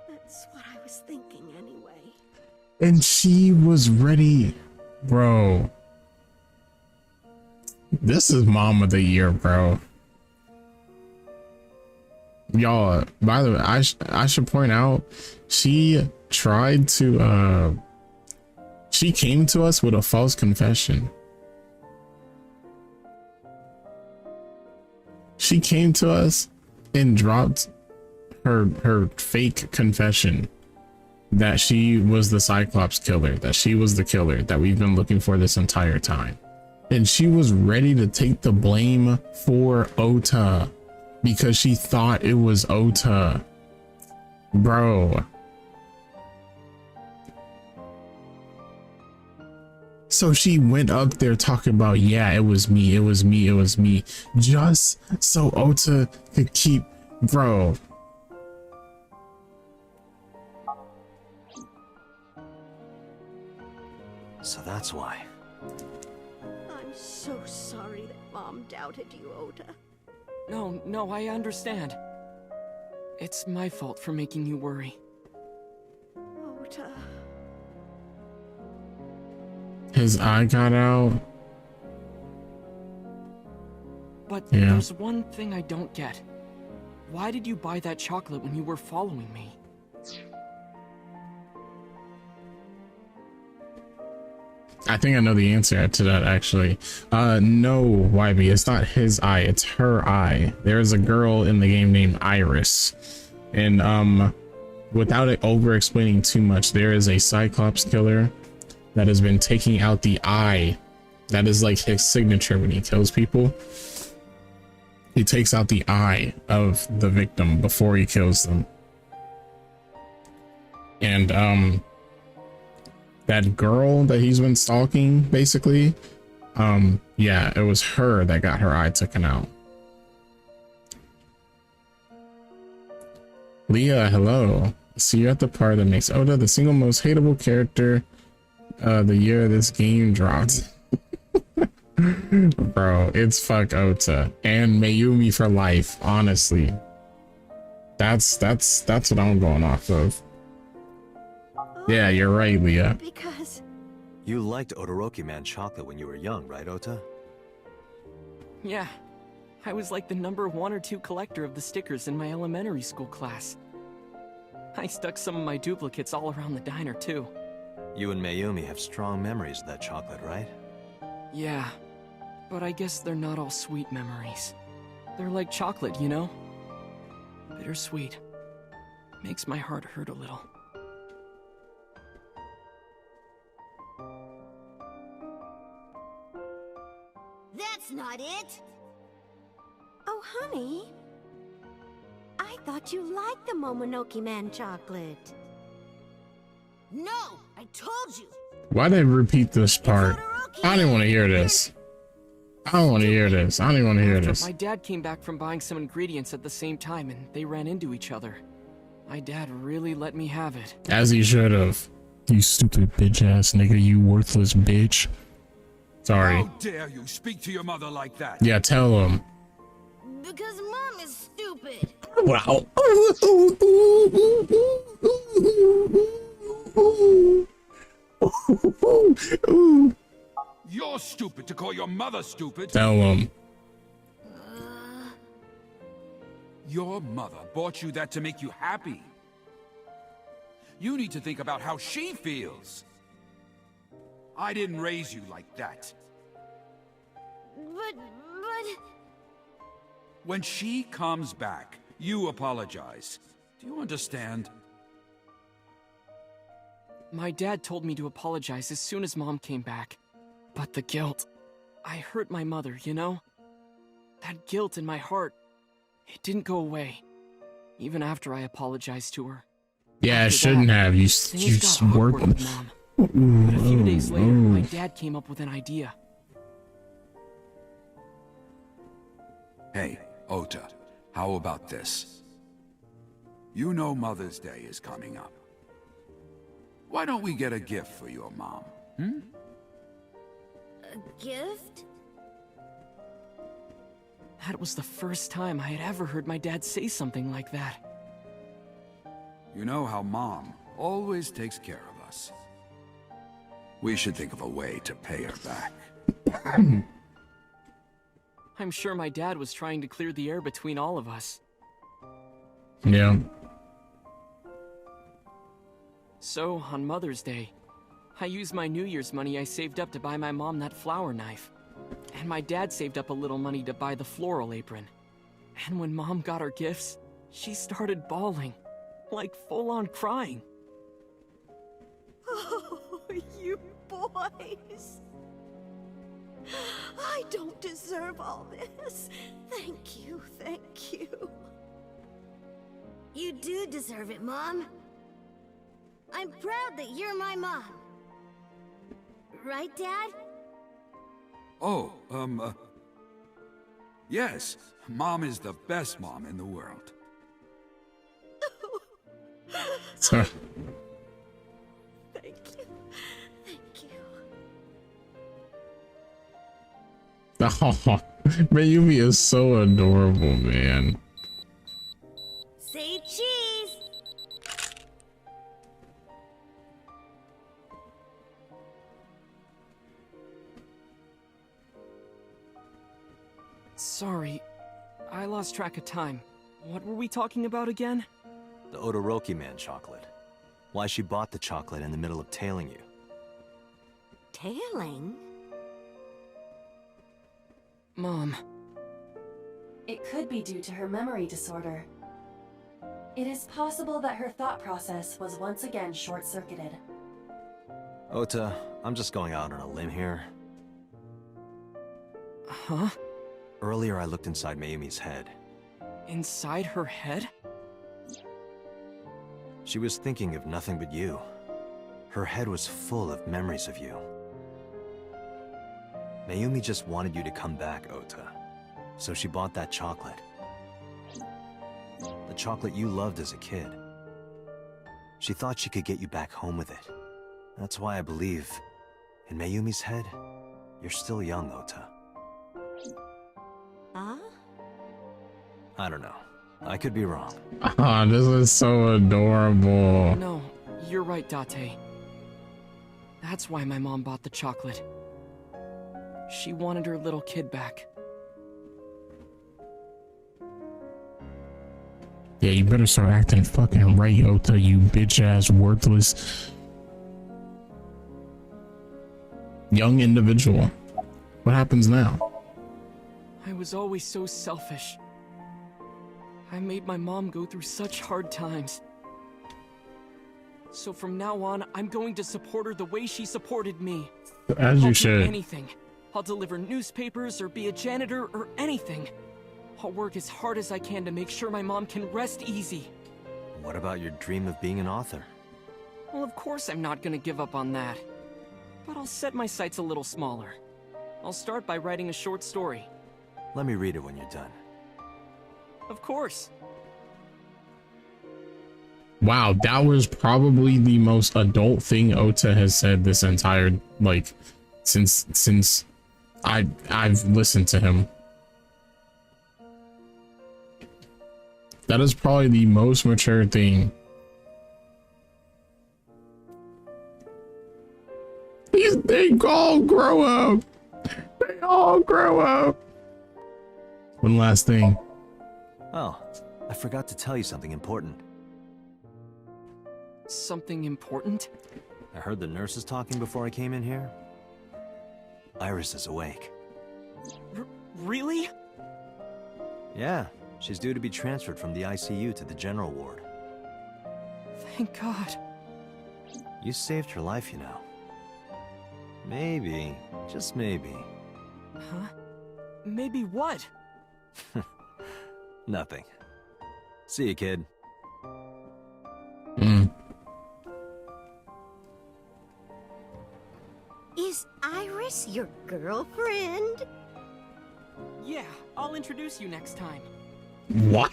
G: That's what I was thinking anyway.
D: And she was ready, bro. This is Mom of the Year, bro. Y'all, by the way, I should point out, she tried to, she came to us with a false confession. She came to us and dropped her fake confession that she was the Cyclops killer, that she was the killer that we've been looking for this entire time. And she was ready to take the blame for Ota because she thought it was Ota. Bro. So she went up there talking about, yeah, it was me, it was me, it was me, just so Ota could keep, bro.
B: So that's why.
G: I'm so sorry that Mom doubted you, Ota.
F: No, I understand. It's my fault for making you worry.
G: Ota.
D: His eye got out.
F: But
D: yeah.
F: There's one thing I don't get. Why did you buy that chocolate when you were following me?
D: I think I know the answer to that, actually. No, YB, it's not his eye, it's her eye. There is a girl in the game named Iris. And without it over explaining too much, there is a Cyclops killer that has been taking out the eye. That is like his signature when he kills people. He takes out the eye of the victim before he kills them. And that girl that he's been stalking, basically, yeah, it was her that got her eye taken out. Leah, hello. See you at the part that makes Ota the single most hateable character the year this game dropped. Bro, it's fuck Ota and Mayumi for life, honestly. That's what I'm going off of. Yeah, you're right, Leah.
G: Because
B: You liked Odoroki Man chocolate when you were young, right, Ota?
F: Yeah. I was like the number 1 or 2 collector of the stickers in my elementary school class. I stuck some of my duplicates all around the diner, too.
B: You and Mayumi have strong memories of that chocolate, right?
F: Yeah. But I guess they're not all sweet memories. They're like chocolate, you know? Bittersweet. Makes my heart hurt a little.
G: that's not it. Oh, honey. I thought you liked the Momonoki Man chocolate. No, I told you.
D: Why did they repeat this part? I don't want to hear this. I don't want to hear this. I don't even want to hear this.
F: My dad came back from buying some ingredients at the same time, and they ran into each other. My dad really let me have it.
D: As he should have. You stupid bitch ass nigga, you worthless bitch. Sorry.
I: How dare you speak to your mother like that?
D: Yeah, tell him.
G: Because Mom is stupid.
D: Wow.
I: You're stupid to call your mother stupid.
D: Tell him.
I: Your mother bought you that to make you happy. You need to think about how she feels. I didn't raise you like that.
G: But...
I: When she comes back, you apologize. Do you understand?
F: My dad told me to apologize as soon as Mom came back. But the guilt... I hurt my mother, you know? That guilt in my heart, it didn't go away. Even after I apologized to her.
D: Yeah, it
F: After
D: shouldn't
F: that,
D: have. You
F: things got
D: just
F: awkward
D: work.
F: with Mom. But a few days later, my dad came up with an idea.
I: Hey, Ota, how about this? You know Mother's Day is coming up. Why don't we get a gift for your mom, hmm?
G: A gift?
F: That was the first time I had ever heard my dad say something like that.
I: You know how Mom always takes care of us. We should think of a way to pay her back.
F: I'm sure my dad was trying to clear the air between all of us.
D: Yeah.
F: So, on Mother's Day, I used my New Year's money I saved up to buy my mom that flower knife. And my dad saved up a little money to buy the floral apron. And when Mom got her gifts, she started bawling. Like full-on crying.
G: Oh, you boys. I don't deserve all this. Thank you, thank you. You do deserve it, Mom. I'm proud that you're my mom. Right, Dad?
I: Oh, yes. Mom is the best mom in the world.
D: So,
G: Thank you. Thank you.
D: oh, Mayumi is so adorable, man.
G: Say cheese.
F: Sorry, I lost track of time. What were we talking about again?
B: The Odoroki Man chocolate. Why she bought the chocolate in the middle of tailing you.
G: Tailing?
F: Mom.
H: It could be due to her memory disorder. It is possible that her thought process was once again short-circuited.
B: Ota, I'm just going out on a limb here.
F: Huh?
B: Earlier I looked inside Mayumi's head.
F: Inside her head?
B: She was thinking of nothing but you. Her head was full of memories of you. Mayumi just wanted you to come back, Ota. So she bought that chocolate. The chocolate you loved as a kid. She thought she could get you back home with it. That's why I believe, in Mayumi's head, You're still young, Ota.
G: Huh?
B: I don't know. I could be wrong.
D: Ah, this is so adorable.
F: No, you're right, Date. That's why my mom bought the chocolate. She wanted her little kid back.
D: Yeah, you better start acting fucking right, Ota, you bitch-ass, worthless young individual. What happens now?
F: I was always so selfish. I made my mom go through such hard times. So from now on, I'm going to support her the way she supported me.
D: As you
F: I'll do
D: should.
F: anything. I'll deliver newspapers or be a janitor or anything. I'll work as hard as I can to make sure my mom can rest easy.
B: What about your dream of being an author?
F: Well, of course I'm not gonna give up on that. But I'll set my sights a little smaller. I'll start by writing a short story.
B: Let me read it when you're done.
F: Of course.
D: Wow, that was probably the most adult thing Ota has said this entire, like, since I've listened to him. That is probably the most mature thing. They all grow up. They all grow up. One last thing.
B: Oh, I forgot to tell you something important.
F: Something important?
B: I heard the nurses talking before I came in here. Iris is awake.
F: Really?
B: Yeah, she's due to be transferred from the ICU to the general ward.
F: Thank God.
B: You saved her life, you know. Maybe, just maybe.
F: Huh? Maybe what?
B: Nothing. See you, kid.
G: Is Iris your girlfriend?
F: Yeah, I'll introduce you next time.
D: What?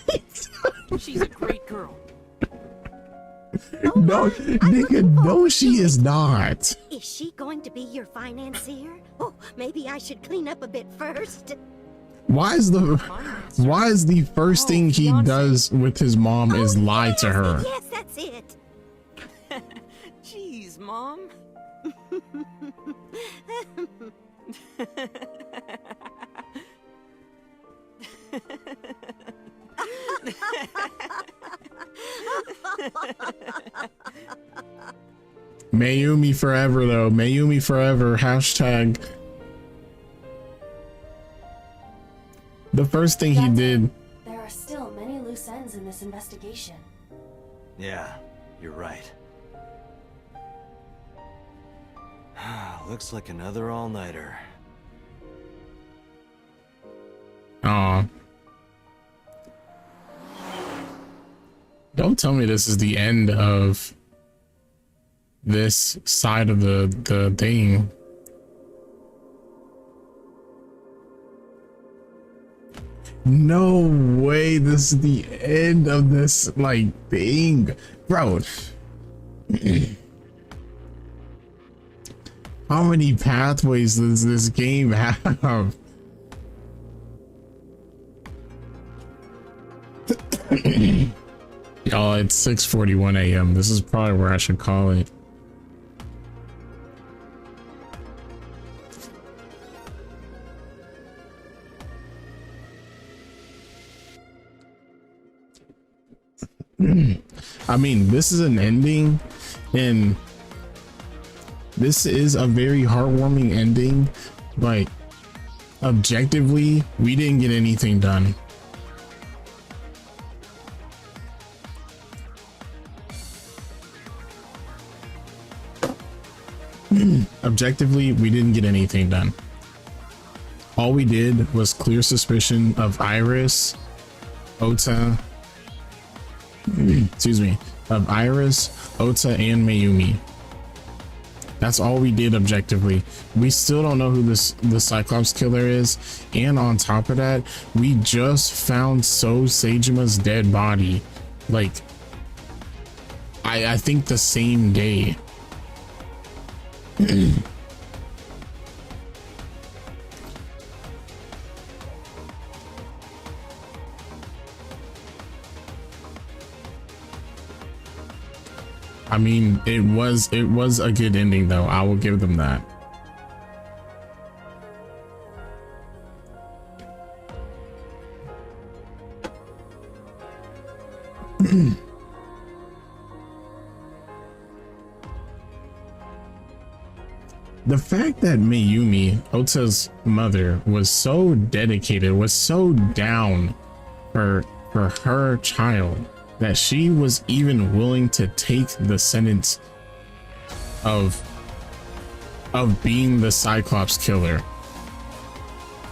F: She's a great girl.
D: No, nigga, no, she is not.
G: Is she going to be your financier? Oh, maybe I should clean up a bit first.
D: Why is the first thing he does with his mom is lie to her?
G: Yes, that's it.
F: Jeez, Mom.
D: Mayumi forever, though. Mayumi forever. Hashtag. The first thing he did.
H: There are still many loose ends in this investigation.
B: Yeah, you're right. Looks like another all-nighter.
D: Aw. Don't tell me this is the end of this side of the thing. No way, this is the end of this, like, thing. Bro. How many pathways does this game have? Y'all, it's 6:41 a.m. This is probably where I should call it. I mean, this is an ending, and this is a very heartwarming ending. Like, objectively, we didn't get anything done. Objectively, we didn't get anything done. All we did was clear suspicion of Iris, Ota, excuse me, of Iris, Ota, and Mayumi. That's all we did objectively. We still don't know who the Cyclops killer is, and on top of that, we just found So Seijima's dead body, like, I think the same day. I mean, it was a good ending though. I will give them that. The fact that Mayumi, Ota's mother, was so dedicated, was so down for her child, that she was even willing to take the sentence of being the Cyclops killer.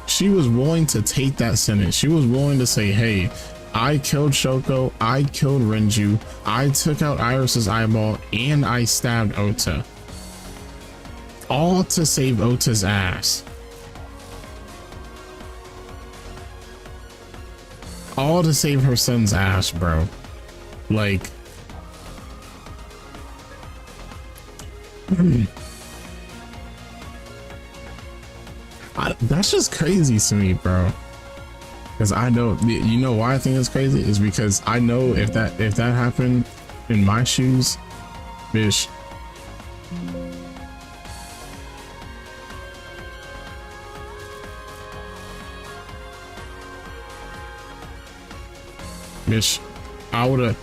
D: She was willing to take that sentence. She was willing to say, hey, I killed Shoko, I killed Renju, I took out Iris's eyeball, and I stabbed Ota. All to save Ota's ass. All to save her son's ass, bro. Like, that's just crazy to me, bro. Because I know, you know why I think it's crazy is because I know if that happened in my shoes, bitch. Bitch, I would have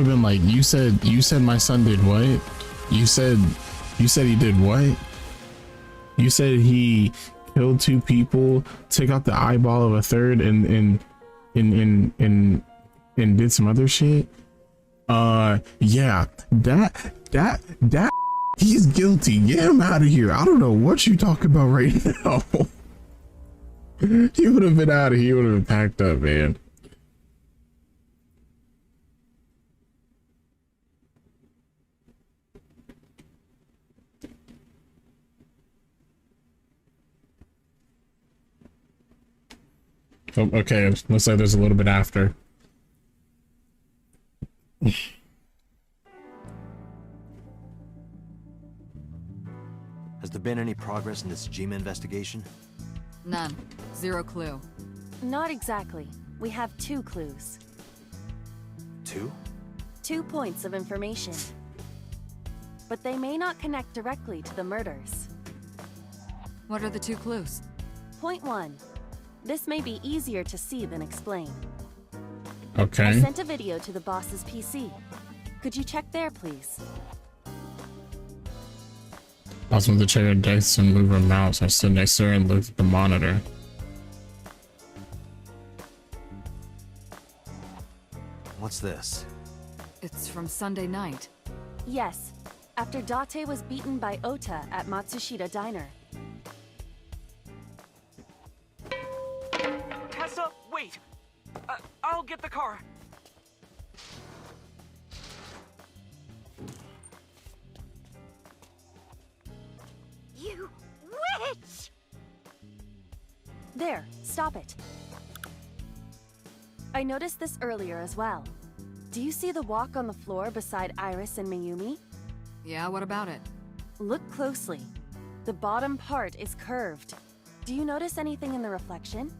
D: been like, you said my son did what? You said he did what? You said he killed 2 people, took out the eyeball of a third, and did some other shit. Yeah, that he's guilty. Get him out of here. I don't know what you talking about right now. He would have been out of here. He would have been packed up, man. Oh, okay, looks like there's a little bit after.
B: Has there been any progress in this Jima investigation?
C: None. Zero clue.
H: Not exactly. We have 2 clues.
B: 2?
H: 2 points of information. But they may not connect directly to the murders.
C: What are the 2 clues?
H: Point 1. This may be easier to see than explain.
D: Okay.
H: I sent a video to the boss's PC. Could you check there, please?
D: I was with the check her dice and move her mouse. I stood next to her and looked at the monitor.
B: What's this?
C: It's from Sunday night.
H: Yes. After Date was beaten by Ota at Matsushita Diner.
F: Tessa, wait! I'll get the car.
G: You witch!
H: There, stop it. I noticed this earlier as well. Do you see the walk on the floor beside Iris and Mayumi?
C: Yeah, what about it?
H: Look closely. The bottom part is curved. Do you notice anything in the reflection?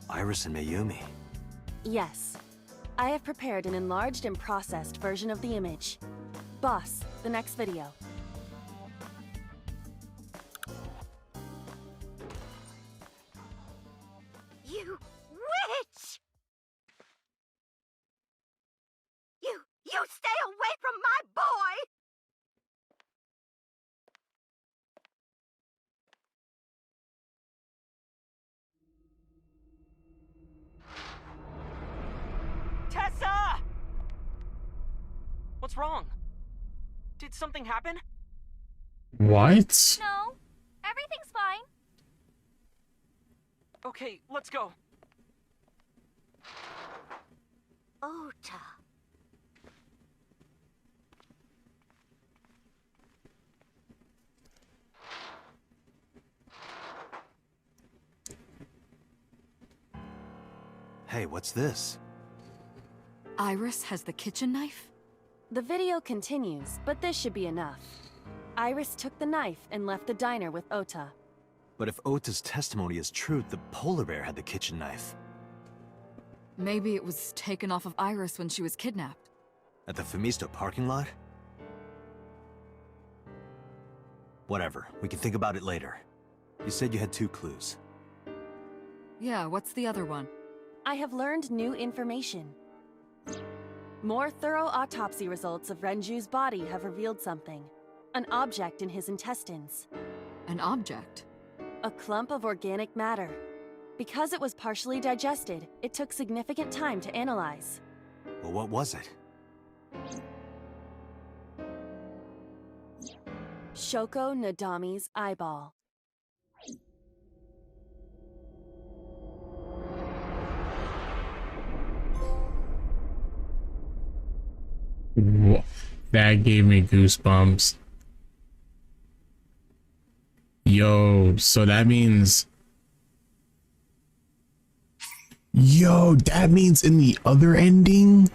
B: Iris and Mayumi.
H: Yes. I have prepared an enlarged and processed version of the image. Boss, the next video.
G: You witch! You stay away from my boy!
F: Tessa! What's wrong? Did something happen?
D: What?
E: No, everything's fine.
F: Okay, let's go.
G: Ota.
B: Hey, what's this?
C: Iris has the kitchen knife?
H: The video continues, but this should be enough. Iris took the knife and left the diner with Ota.
B: But if Ota's testimony is true, the polar bear had the kitchen knife.
C: Maybe it was taken off of Iris when she was kidnapped.
B: At the Femisto parking lot? Whatever. We can think about it later. You said you had 2 clues.
C: Yeah, what's the other one?
E: I have learned new information. More thorough autopsy results of Renju's body have revealed something. An object in his intestines.
C: An object?
E: A clump of organic matter. Because it was partially digested, it took significant time to analyze.
B: Well, what was it?
E: Shoko Nadami's eyeball.
D: That gave me goosebumps. Yo, so that means... Yo, that means in the other ending?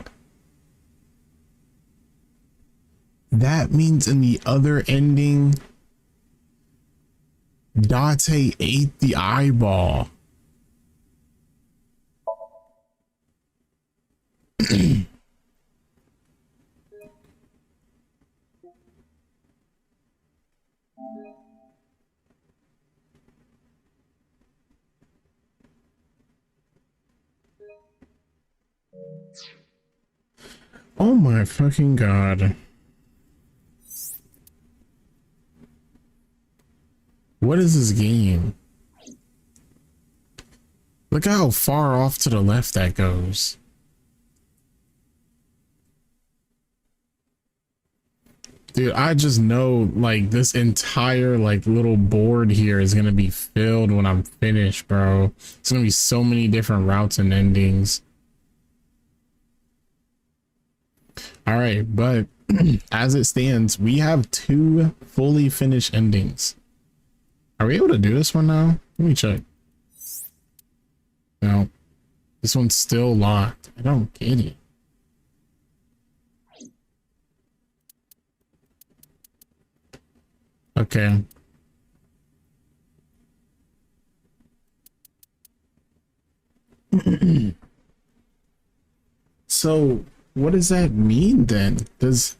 D: That means in the other ending, Date ate the eyeball. Oh my fucking god. What is this game? Look how far off to the left that goes. Dude, I just know like this entire like little board here is gonna be filled when I'm finished, bro. It's gonna be so many different routes and endings. All right, but as it stands, we have 2 fully finished endings. Are we able to do this one now? Let me check. No, this one's still locked. I don't get it. Okay. So what does that mean then? Does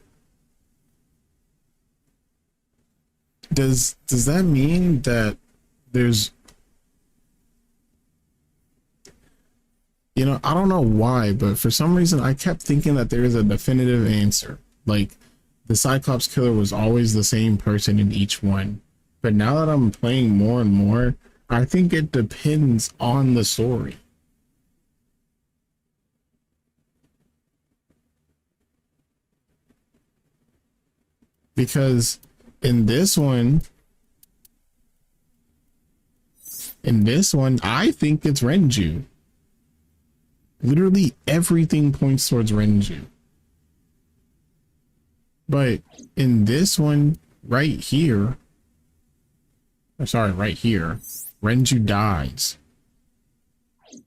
D: that mean that there's, you know, I don't know why, but for some reason I kept thinking that there is a definitive answer. Like the Cyclops killer was always the same person in each one. But now that I'm playing more and more, I think it depends on the story. Because in this one, I think it's Renju. Literally everything points towards Renju. But in this one, right here, right here, Renju dies.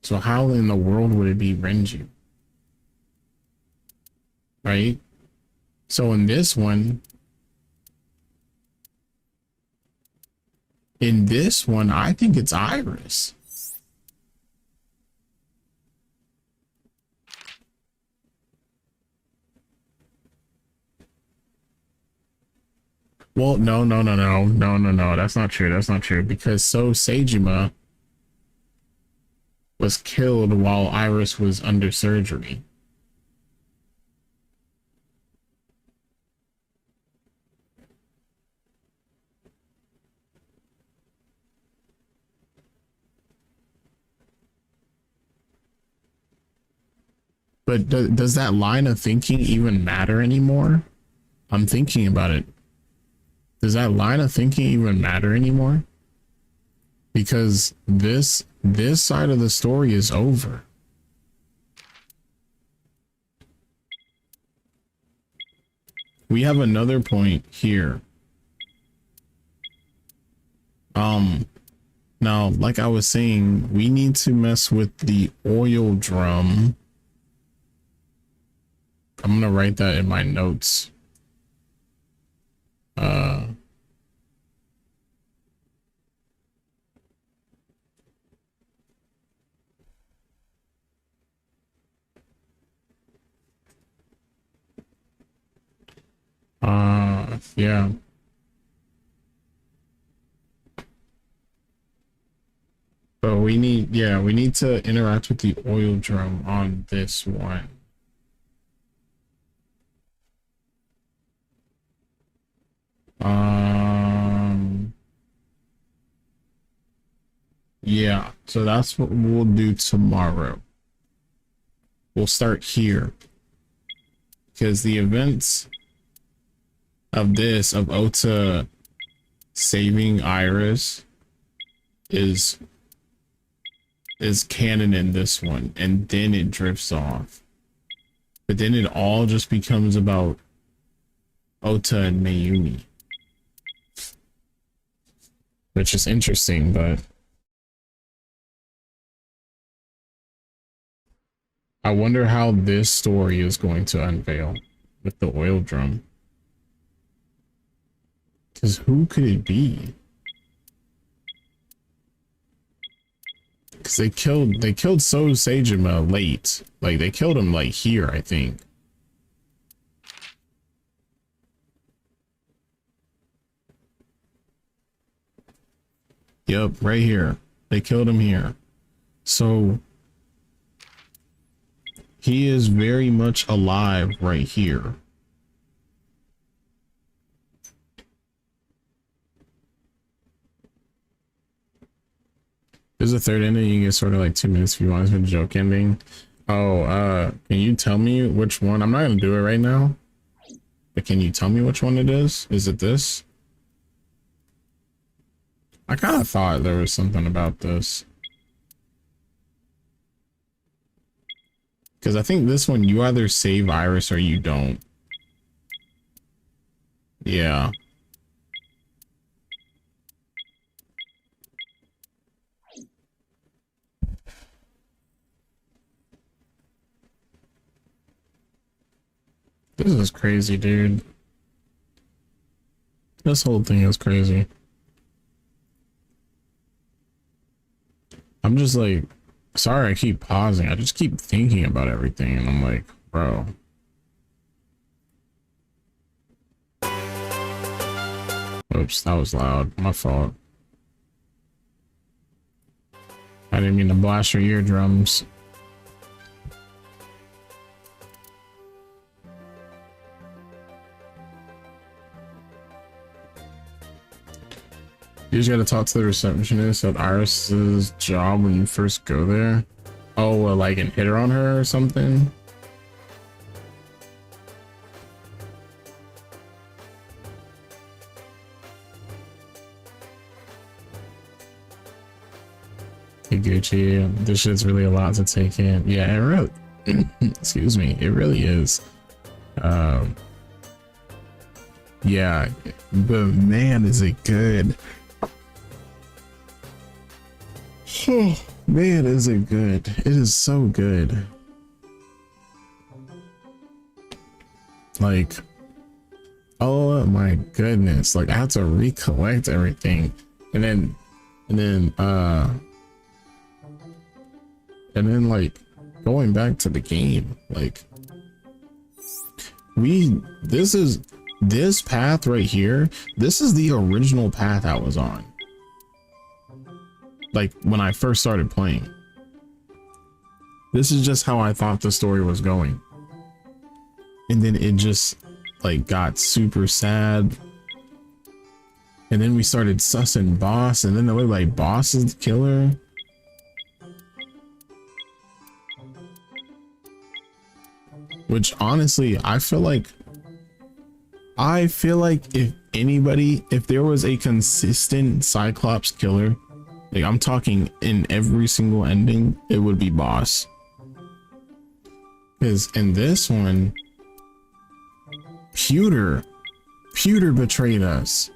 D: So how in the world would it be Renju? Right? So in this one, I think it's Iris. Well, no. That's not true. That's not true. Because So Seijima was killed while Iris was under surgery. But does that line of thinking even matter anymore? I'm thinking about it. Does that line of thinking even matter anymore? Because this side of the story is over. We have another point here. Now, like I was saying, we need to mess with the oil drum. I'm gonna write that in my notes. Yeah. we need, yeah, we need to interact with the oil drum on this one. Yeah, so that's what we'll do tomorrow. We'll start here because the events of this, of Ota saving Iris, is canon in this one, and then it drifts off. But then it all just becomes about Ota and Mayumi, which is interesting, but I wonder how this story is going to unveil with the oil drum. Because who could it be? Because they killed So Seijima late. Like, they killed him like here, I think. Yep, right here. They killed him here. So he is very much alive right here. There's a third ending. You can get sort of like 2 minutes if you want. It's a joke ending. Oh, can you tell me which one? I'm not gonna do it right now, but can you tell me which one it is? Is it this? I kind of thought there was something about this. Because I think this one, you either save Iris or you don't. Yeah. This is crazy, dude. This whole thing is crazy. I'm just like, sorry I keep pausing. I just keep thinking about everything and I'm like, bro. Oops, that was loud. My fault. I didn't mean to blast your eardrums. You just gotta talk to the receptionist at Iris's job when you first go there. Oh, like and hit her on her or something. Hey Gucci, this shit's really a lot to take in. Yeah, it really, excuse me, it really is. Yeah, but man, is it good. Man, is it good. It is so good. Like, oh my goodness. Like, I had to recollect everything. And then like going back to the game, like this path right here, this is the original path I was on. Like when I first started playing. This is just how I thought the story was going. And then it just like got super sad. And then we started sussing Boss, and then it looked like Boss is the killer. Which honestly, I feel like if there was a consistent Cyclops killer, like I'm talking in every single ending, it would be Boss. Because in this one, Pewter betrayed us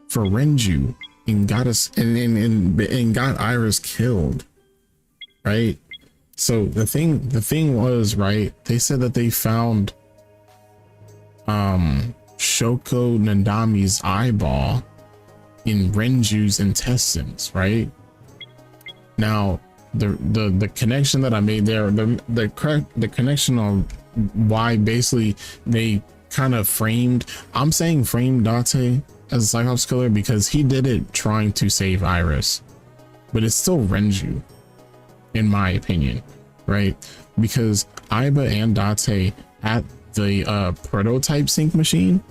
D: for Renju and got us and got Iris killed, right? So the thing was, right, they said that they found Shoko Nadami's eyeball in Renju's intestines, right? Now the connection that I made there, the connection on why basically they kind of framed, I'm saying framed Date as a Cyclops killer because he did it trying to save Iris. but it's still Renju, in my opinion, right? Because Aiba and Date at the prototype sync machine,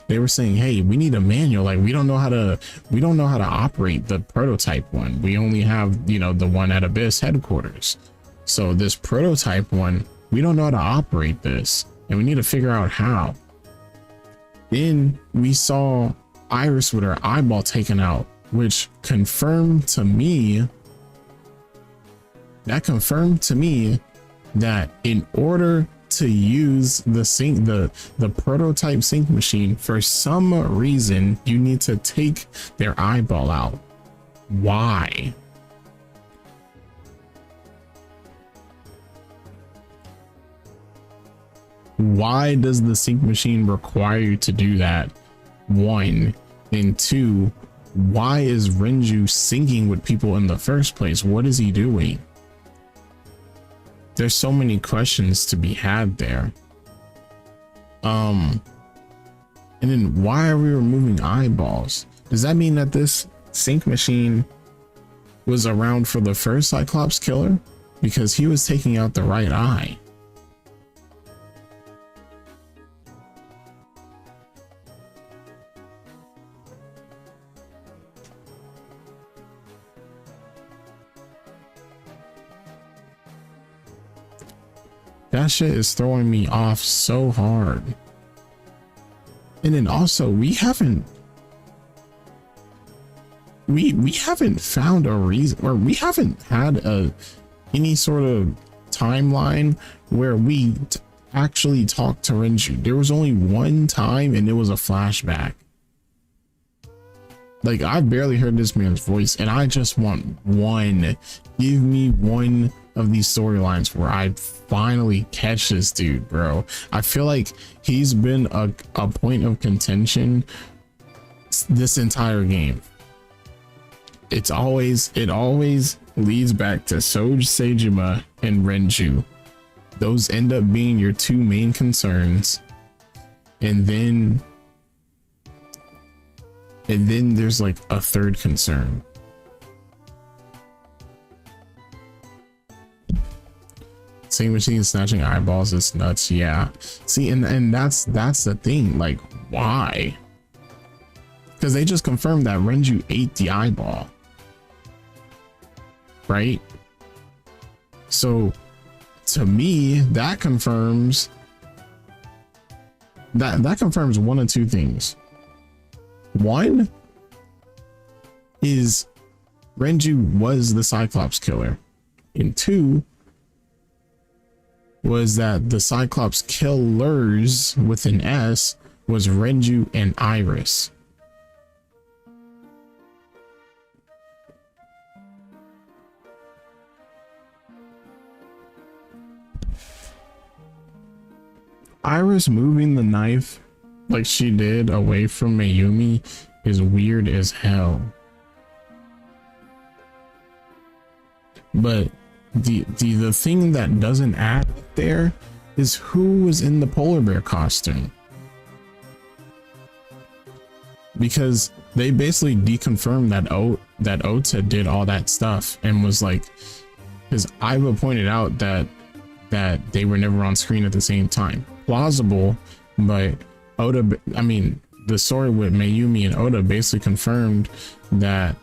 D: they were saying, hey, we need a manual. Like, we don't know how to operate the prototype one. We only have, you know, the one at Abyss headquarters. So this prototype one, we don't know how to operate this, and we need to figure out how. Then we saw Iris with her eyeball taken out, which confirmed to me that in order to use the prototype sync machine, for some reason you need to take their eyeball out. Why? Why does the sync machine require you to do that? One, and two, why is Renju syncing with people in the first place? What is he doing? There's so many questions to be had there. And then why are we removing eyeballs? Does that mean that this sync machine was around for the first Cyclops killer? Because he was taking out the right eye. That shit is throwing me off so hard. And then also, we haven't found a reason, or we haven't had any sort of timeline where we actually talked to Renju. There was only one time, and it was a flashback. Like, I barely heard this man's voice, and I just want one. Give me one of these storylines where I finally catch this dude, bro. I feel like he's been a point of contention this entire game. It always leads back to Soj Sejima and Renju. Those end up being your two main concerns, and then there's like a third concern. Same machine snatching eyeballs is nuts. Yeah, see, and that's the thing. Like, why? Because they just confirmed that Renju ate the eyeball, right? So to me, that confirms one of two things. One is Renju was the Cyclops killer, and two was that the Cyclops killers with an S was Renju and Iris. Iris moving the knife like she did away from Mayumi is weird as hell. But the thing that doesn't add up there is who was in the polar bear costume. Because they basically deconfirmed that Ota did all that stuff, and was like, because Iva pointed out that they were never on screen at the same time. Plausible, but Oda, I mean, the story with Mayumi and Oda basically confirmed that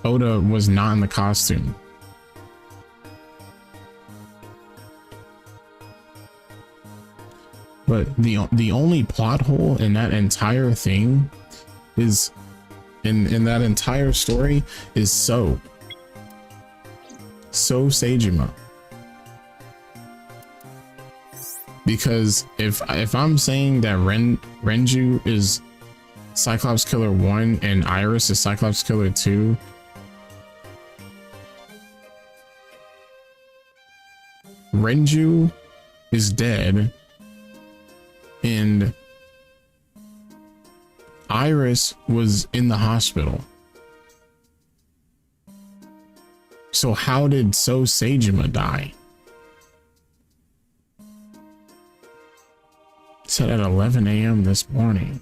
D: Oda was not in the costume. But the only plot hole in that entire thing is in that entire story is So Sejima. Because if I'm saying that Renju is Cyclops Killer 1 and Iris is Cyclops Killer 2, Renju is dead and Iris was in the hospital. So how did So Sejima die? said at 11 a.m. this morning.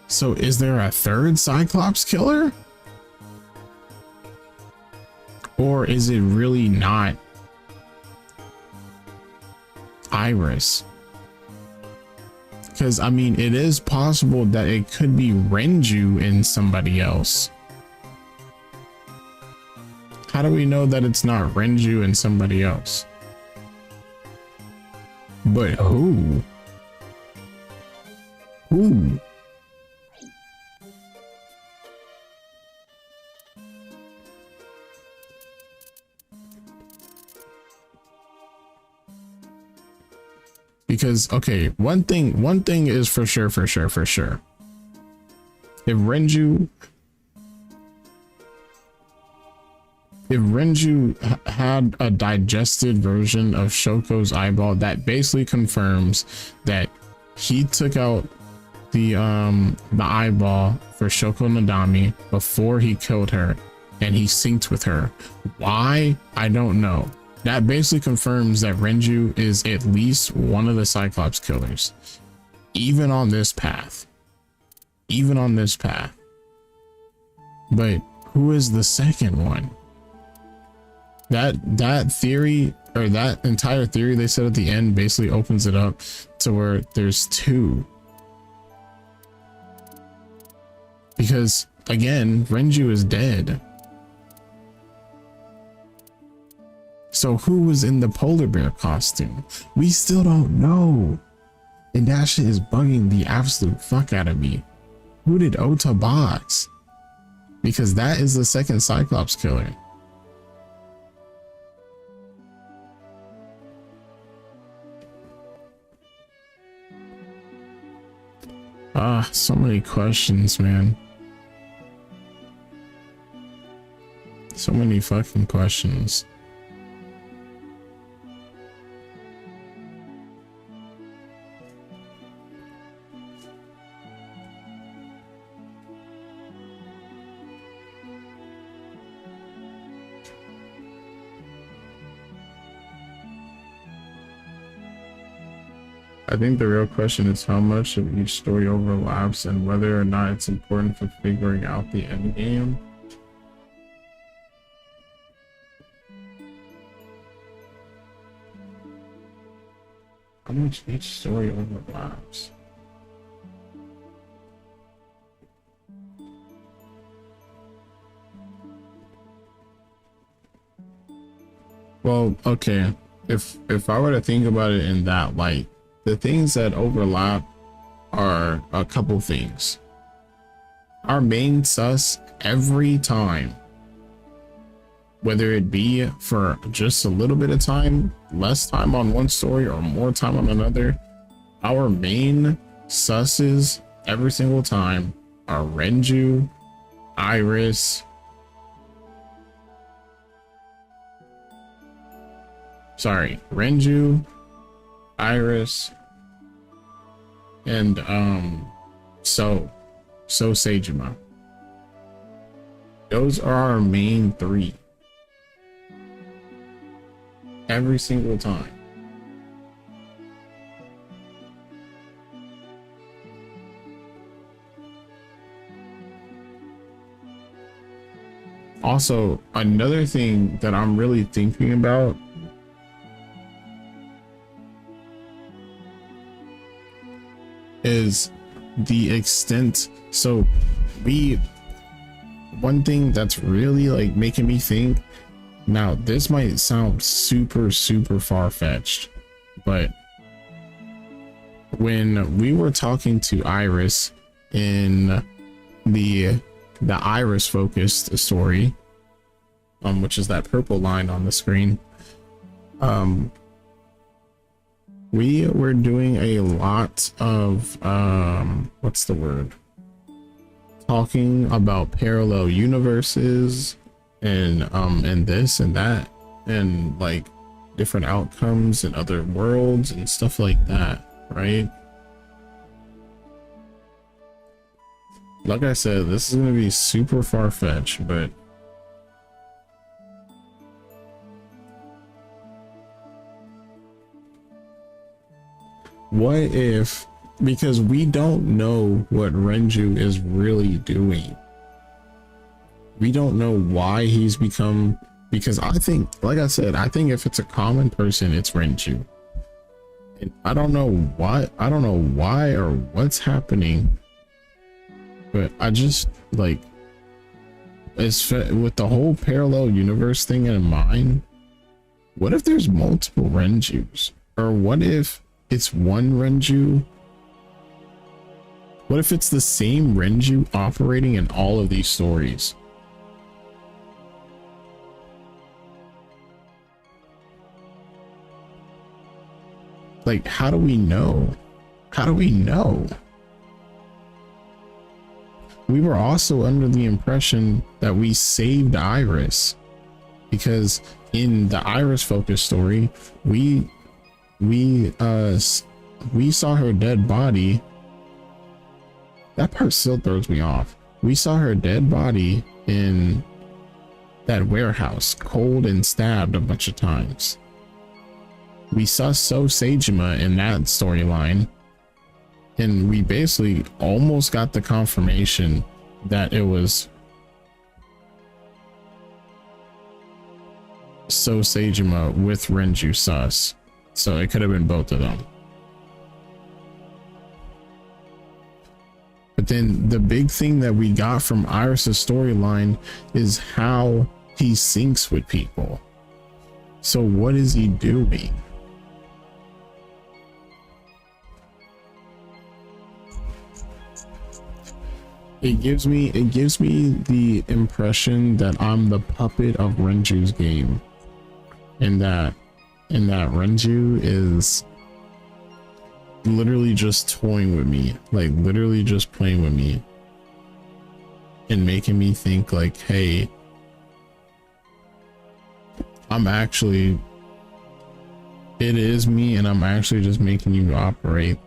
D: So is there a third Cyclops killer? Or is it really not Iris? Because I mean, it is possible that it could be Renju and somebody else. How do we know that it's not Renju and somebody else? But who? Who? Because okay, one thing is for sure. If Renju had a digested version of Shoko's eyeball, that basically confirms that he took out the eyeball for Shoko Nadami before he killed her, and he synced with her. Why? I don't know. That basically confirms that Renju is at least one of the Cyclops killers, even on this path. But who is the second one? That theory, or that entire theory they said at the end, basically opens it up to where there's two. Because again, Renju is dead. So who was in the polar bear costume? We still don't know. And that shit is bugging the absolute fuck out of me. Who did Ota box? Because that is the second Cyclops killer. So many questions, man. So many fucking questions. I think the real question is how much of each story overlaps and whether or not it's important for figuring out the end game. How much each story overlaps? Well, okay. If I were to think about it in that light, the things that overlap are a couple things. Our main sus every time, whether it be for just a little bit of time, less time on one story or more time on another, our main susses every single time are Renju, Iris, Iris, and So Seijima. Those are our main three. Every single time. Also, another thing that I'm really thinking about is the extent. So one thing that's really like making me think, now this might sound super far-fetched, but when we were talking to Iris in the Iris focused story, which is that purple line on the screen, we were doing a lot of what's the word, talking about parallel universes and this and that, and like different outcomes in other worlds and stuff like that, right? like I said, this is gonna be super far-fetched, but what if, because we don't know what Renju is really doing. We don't know why he's become, because I think, like I said, I think if it's a common person, it's Renju. And I don't know why or what's happening, but I just like, with the whole parallel universe thing in mind, what if there's multiple Renjus? Or what if it's one Renju? What if it's the same Renju operating in all of these stories? Like, how do we know? How do we know? We were also under the impression that we saved Iris, because in the Iris focus story, we saw her dead body. That part still throws me off. We saw her dead body in that warehouse, cold and stabbed a bunch of times. We saw So Seijima in that storyline, and we basically almost got the confirmation that it was So Seijima with Renju sus. So it could have been both of them. But then the big thing that we got from Iris's storyline is how he syncs with people. So what is he doing? It gives me the impression that I'm the puppet of Renju's game, and that Renju is literally just toying with me, like literally just playing with me and making me think like, hey, it is me and I'm actually just making you operate.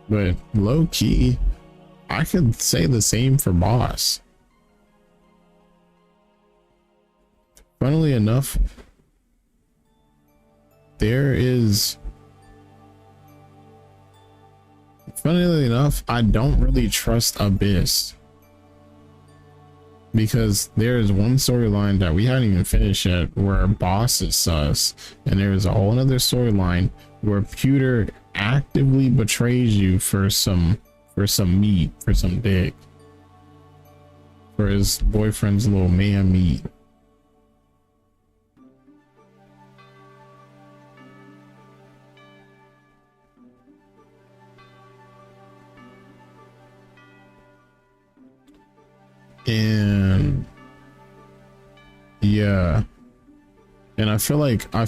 D: But low key, I could say the same for Boss. Funnily enough, I don't really trust Abyss, because there is one storyline that we haven't even finished yet where Boss is sus, and there is a whole other storyline where Pewter actively betrays you for some meat, for some dick, for his boyfriend's little man meat. And yeah, and I feel like I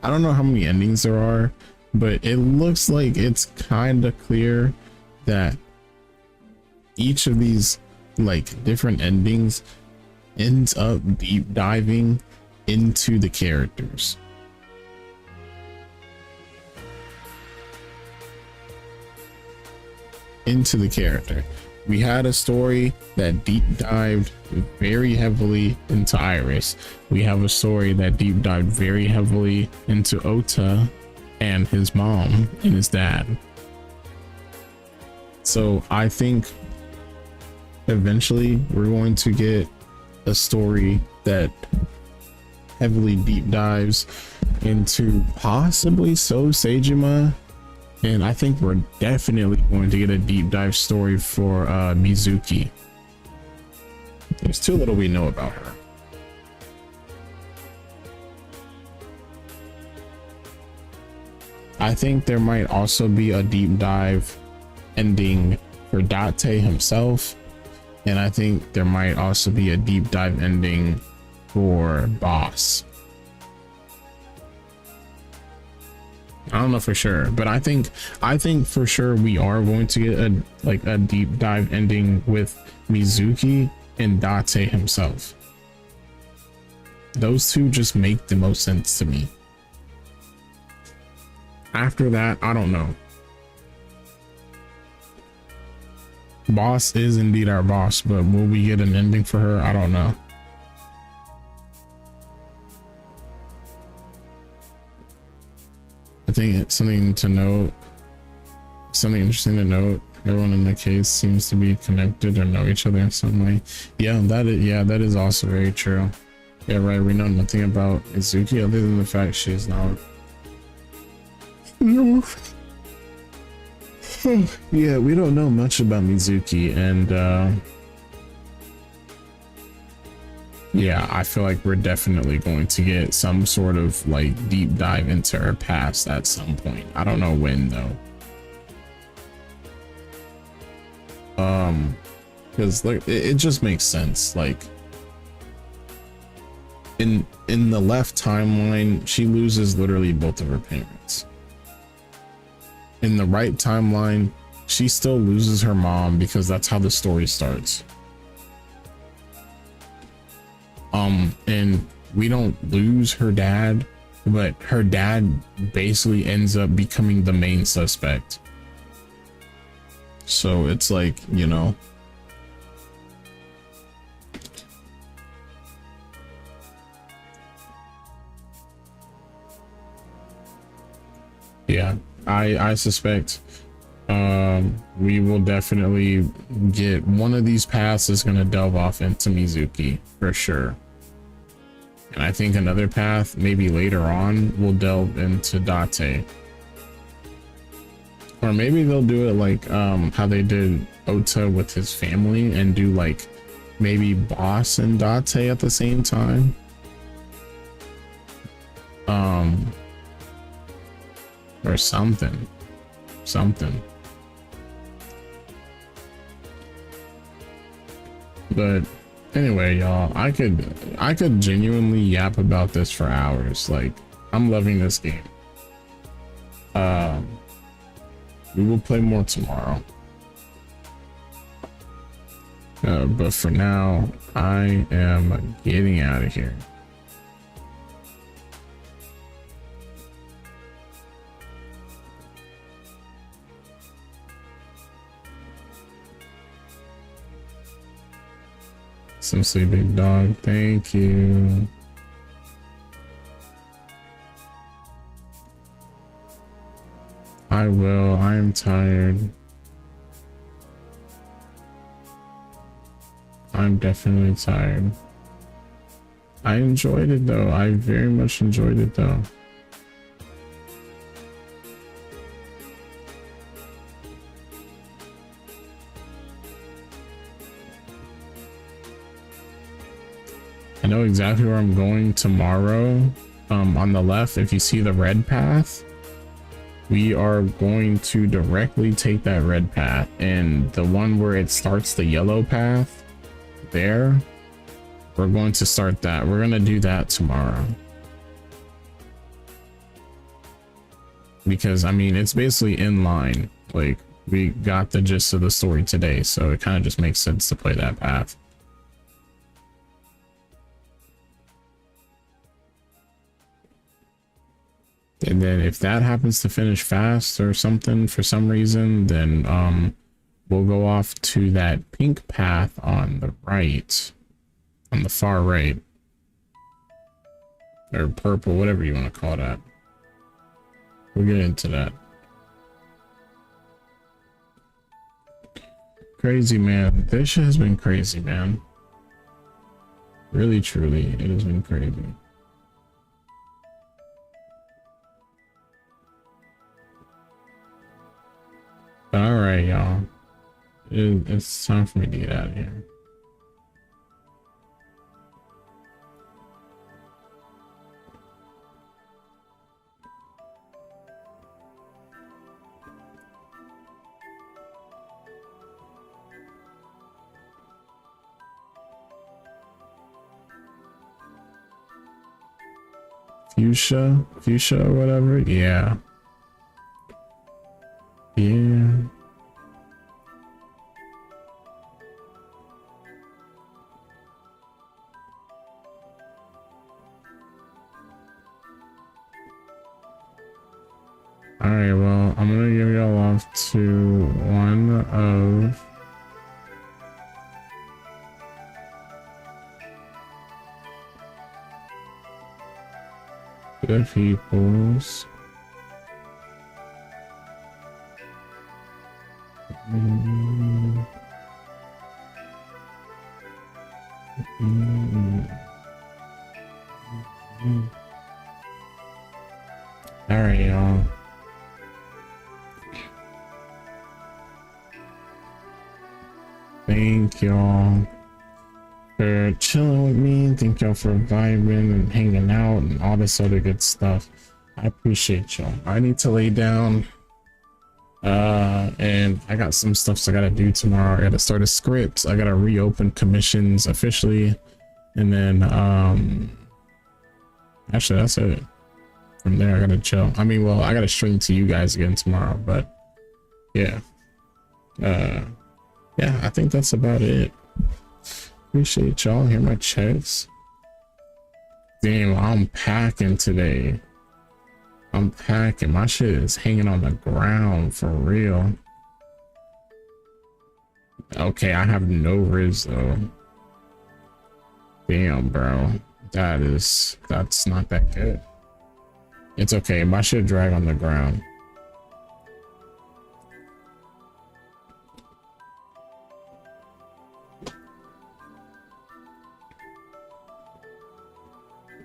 D: don't know how many endings there are, but it looks like it's kind of clear that each of these like different endings ends up deep diving into the characters. We had a story that deep dived very heavily into Iris. We have a story that deep dived very heavily into Ota and his mom and his dad. So I think eventually we're going to get a story that heavily deep dives into possibly So Seijima. And I think we're definitely going to get a deep dive story for Mizuki. There's too little we know about her. I think there might also be a deep dive ending for Date himself. And I think there might also be a deep dive ending for Boss. I don't know for sure, but I think for sure we are going to get a deep dive ending with Mizuki and Date himself. Those two just make the most sense to me. After that, I don't know. Boss is indeed our boss, but will we get an ending for her? I don't know. I think it's something to note, something interesting to note. Everyone in the case seems to be connected or know each other in some way. Yeah, that is also very true. Yeah, right. We know nothing about Izuki other than the fact she is not. No. Yeah, we don't know much about Mizuki, and yeah, I feel like we're definitely going to get some sort of like deep dive into her past at some point. I don't know when though. Because like it just makes sense. Like in the left timeline, she loses literally both of her parents. In the right timeline, she still loses her mom because that's how the story starts. And we don't lose her dad, but her dad basically ends up becoming the main suspect. So it's like, you know, yeah, I suspect we will definitely get one of these paths is going to delve off into Mizuki for sure. And I think another path, maybe later on, will delve into Date. Or maybe they'll do it like how they did Ota with his family and do like maybe Boss and Date at the same time. Or something. But anyway, y'all, I could genuinely yap about this for hours. Like, I'm loving this game. We will play more tomorrow. But for now, I am getting out of here. Some sleep, big dog. Thank you. I will. I am tired. I'm definitely tired. I enjoyed it though. I very much enjoyed it though. I know exactly where I'm going tomorrow. On the left, if you see the red path, we are going to directly take that red path, and the one where it starts the yellow path there, we're going to start that. We're going to do that tomorrow. Because, I mean, it's basically in line. Like, we got the gist of the story today, so it kind of just makes sense to play that path. And then if that happens to finish fast or something for some reason, then we'll go off to that pink path on the right, on the far right, or purple, whatever you want to call that. We'll get into that. Crazy, man. This shit has been crazy, man. Really, truly, it has been crazy. All right, y'all. It's time for me to get out of here. Fuchsia or whatever. Yeah. Yeah. Alright, well, I'm gonna give y'all off to one of The peoples. Alright, y'all. Thank y'all for chilling with me. Thank y'all for vibing and hanging out and all this other good stuff. I appreciate y'all. I need to lay down. And I got some stuff I gotta do tomorrow. I gotta start a script. I gotta reopen commissions officially. And then, actually that's it. From there, I gotta chill. I mean, well, I gotta stream to you guys again tomorrow, but yeah. Yeah, I think that's about it. Appreciate y'all. Hear my checks. Damn, I'm packing today. I'm packing. My shit is hanging on the ground for real. Okay, I have no riz though. Damn, bro. That's not that good. It's okay. My shit drag on the ground.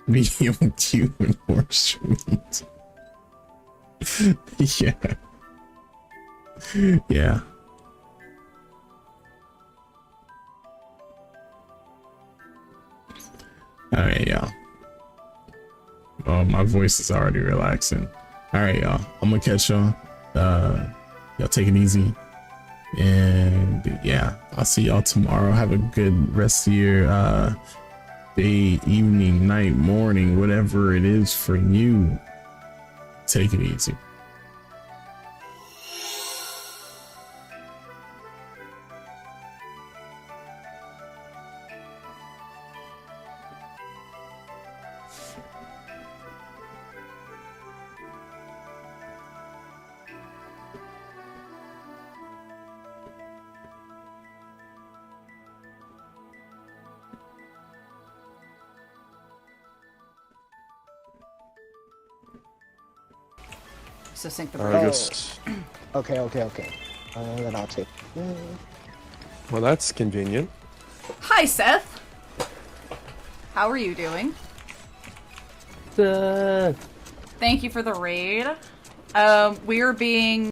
D: Medium Cuban horse meat. Yeah. Yeah. Alright, y'all. Oh, my voice is already relaxing. Alright, y'all. I'm gonna catch y'all. Y'all take it easy. And yeah, I'll see y'all tomorrow. Have a good rest of your day, evening, night, morning, whatever it is for you. Take it easy.
J: So sync the
K: Okay. Then I'll take.
L: Well, that's convenient.
J: Hi, Seth. How are you doing? Thank you for the raid. We are being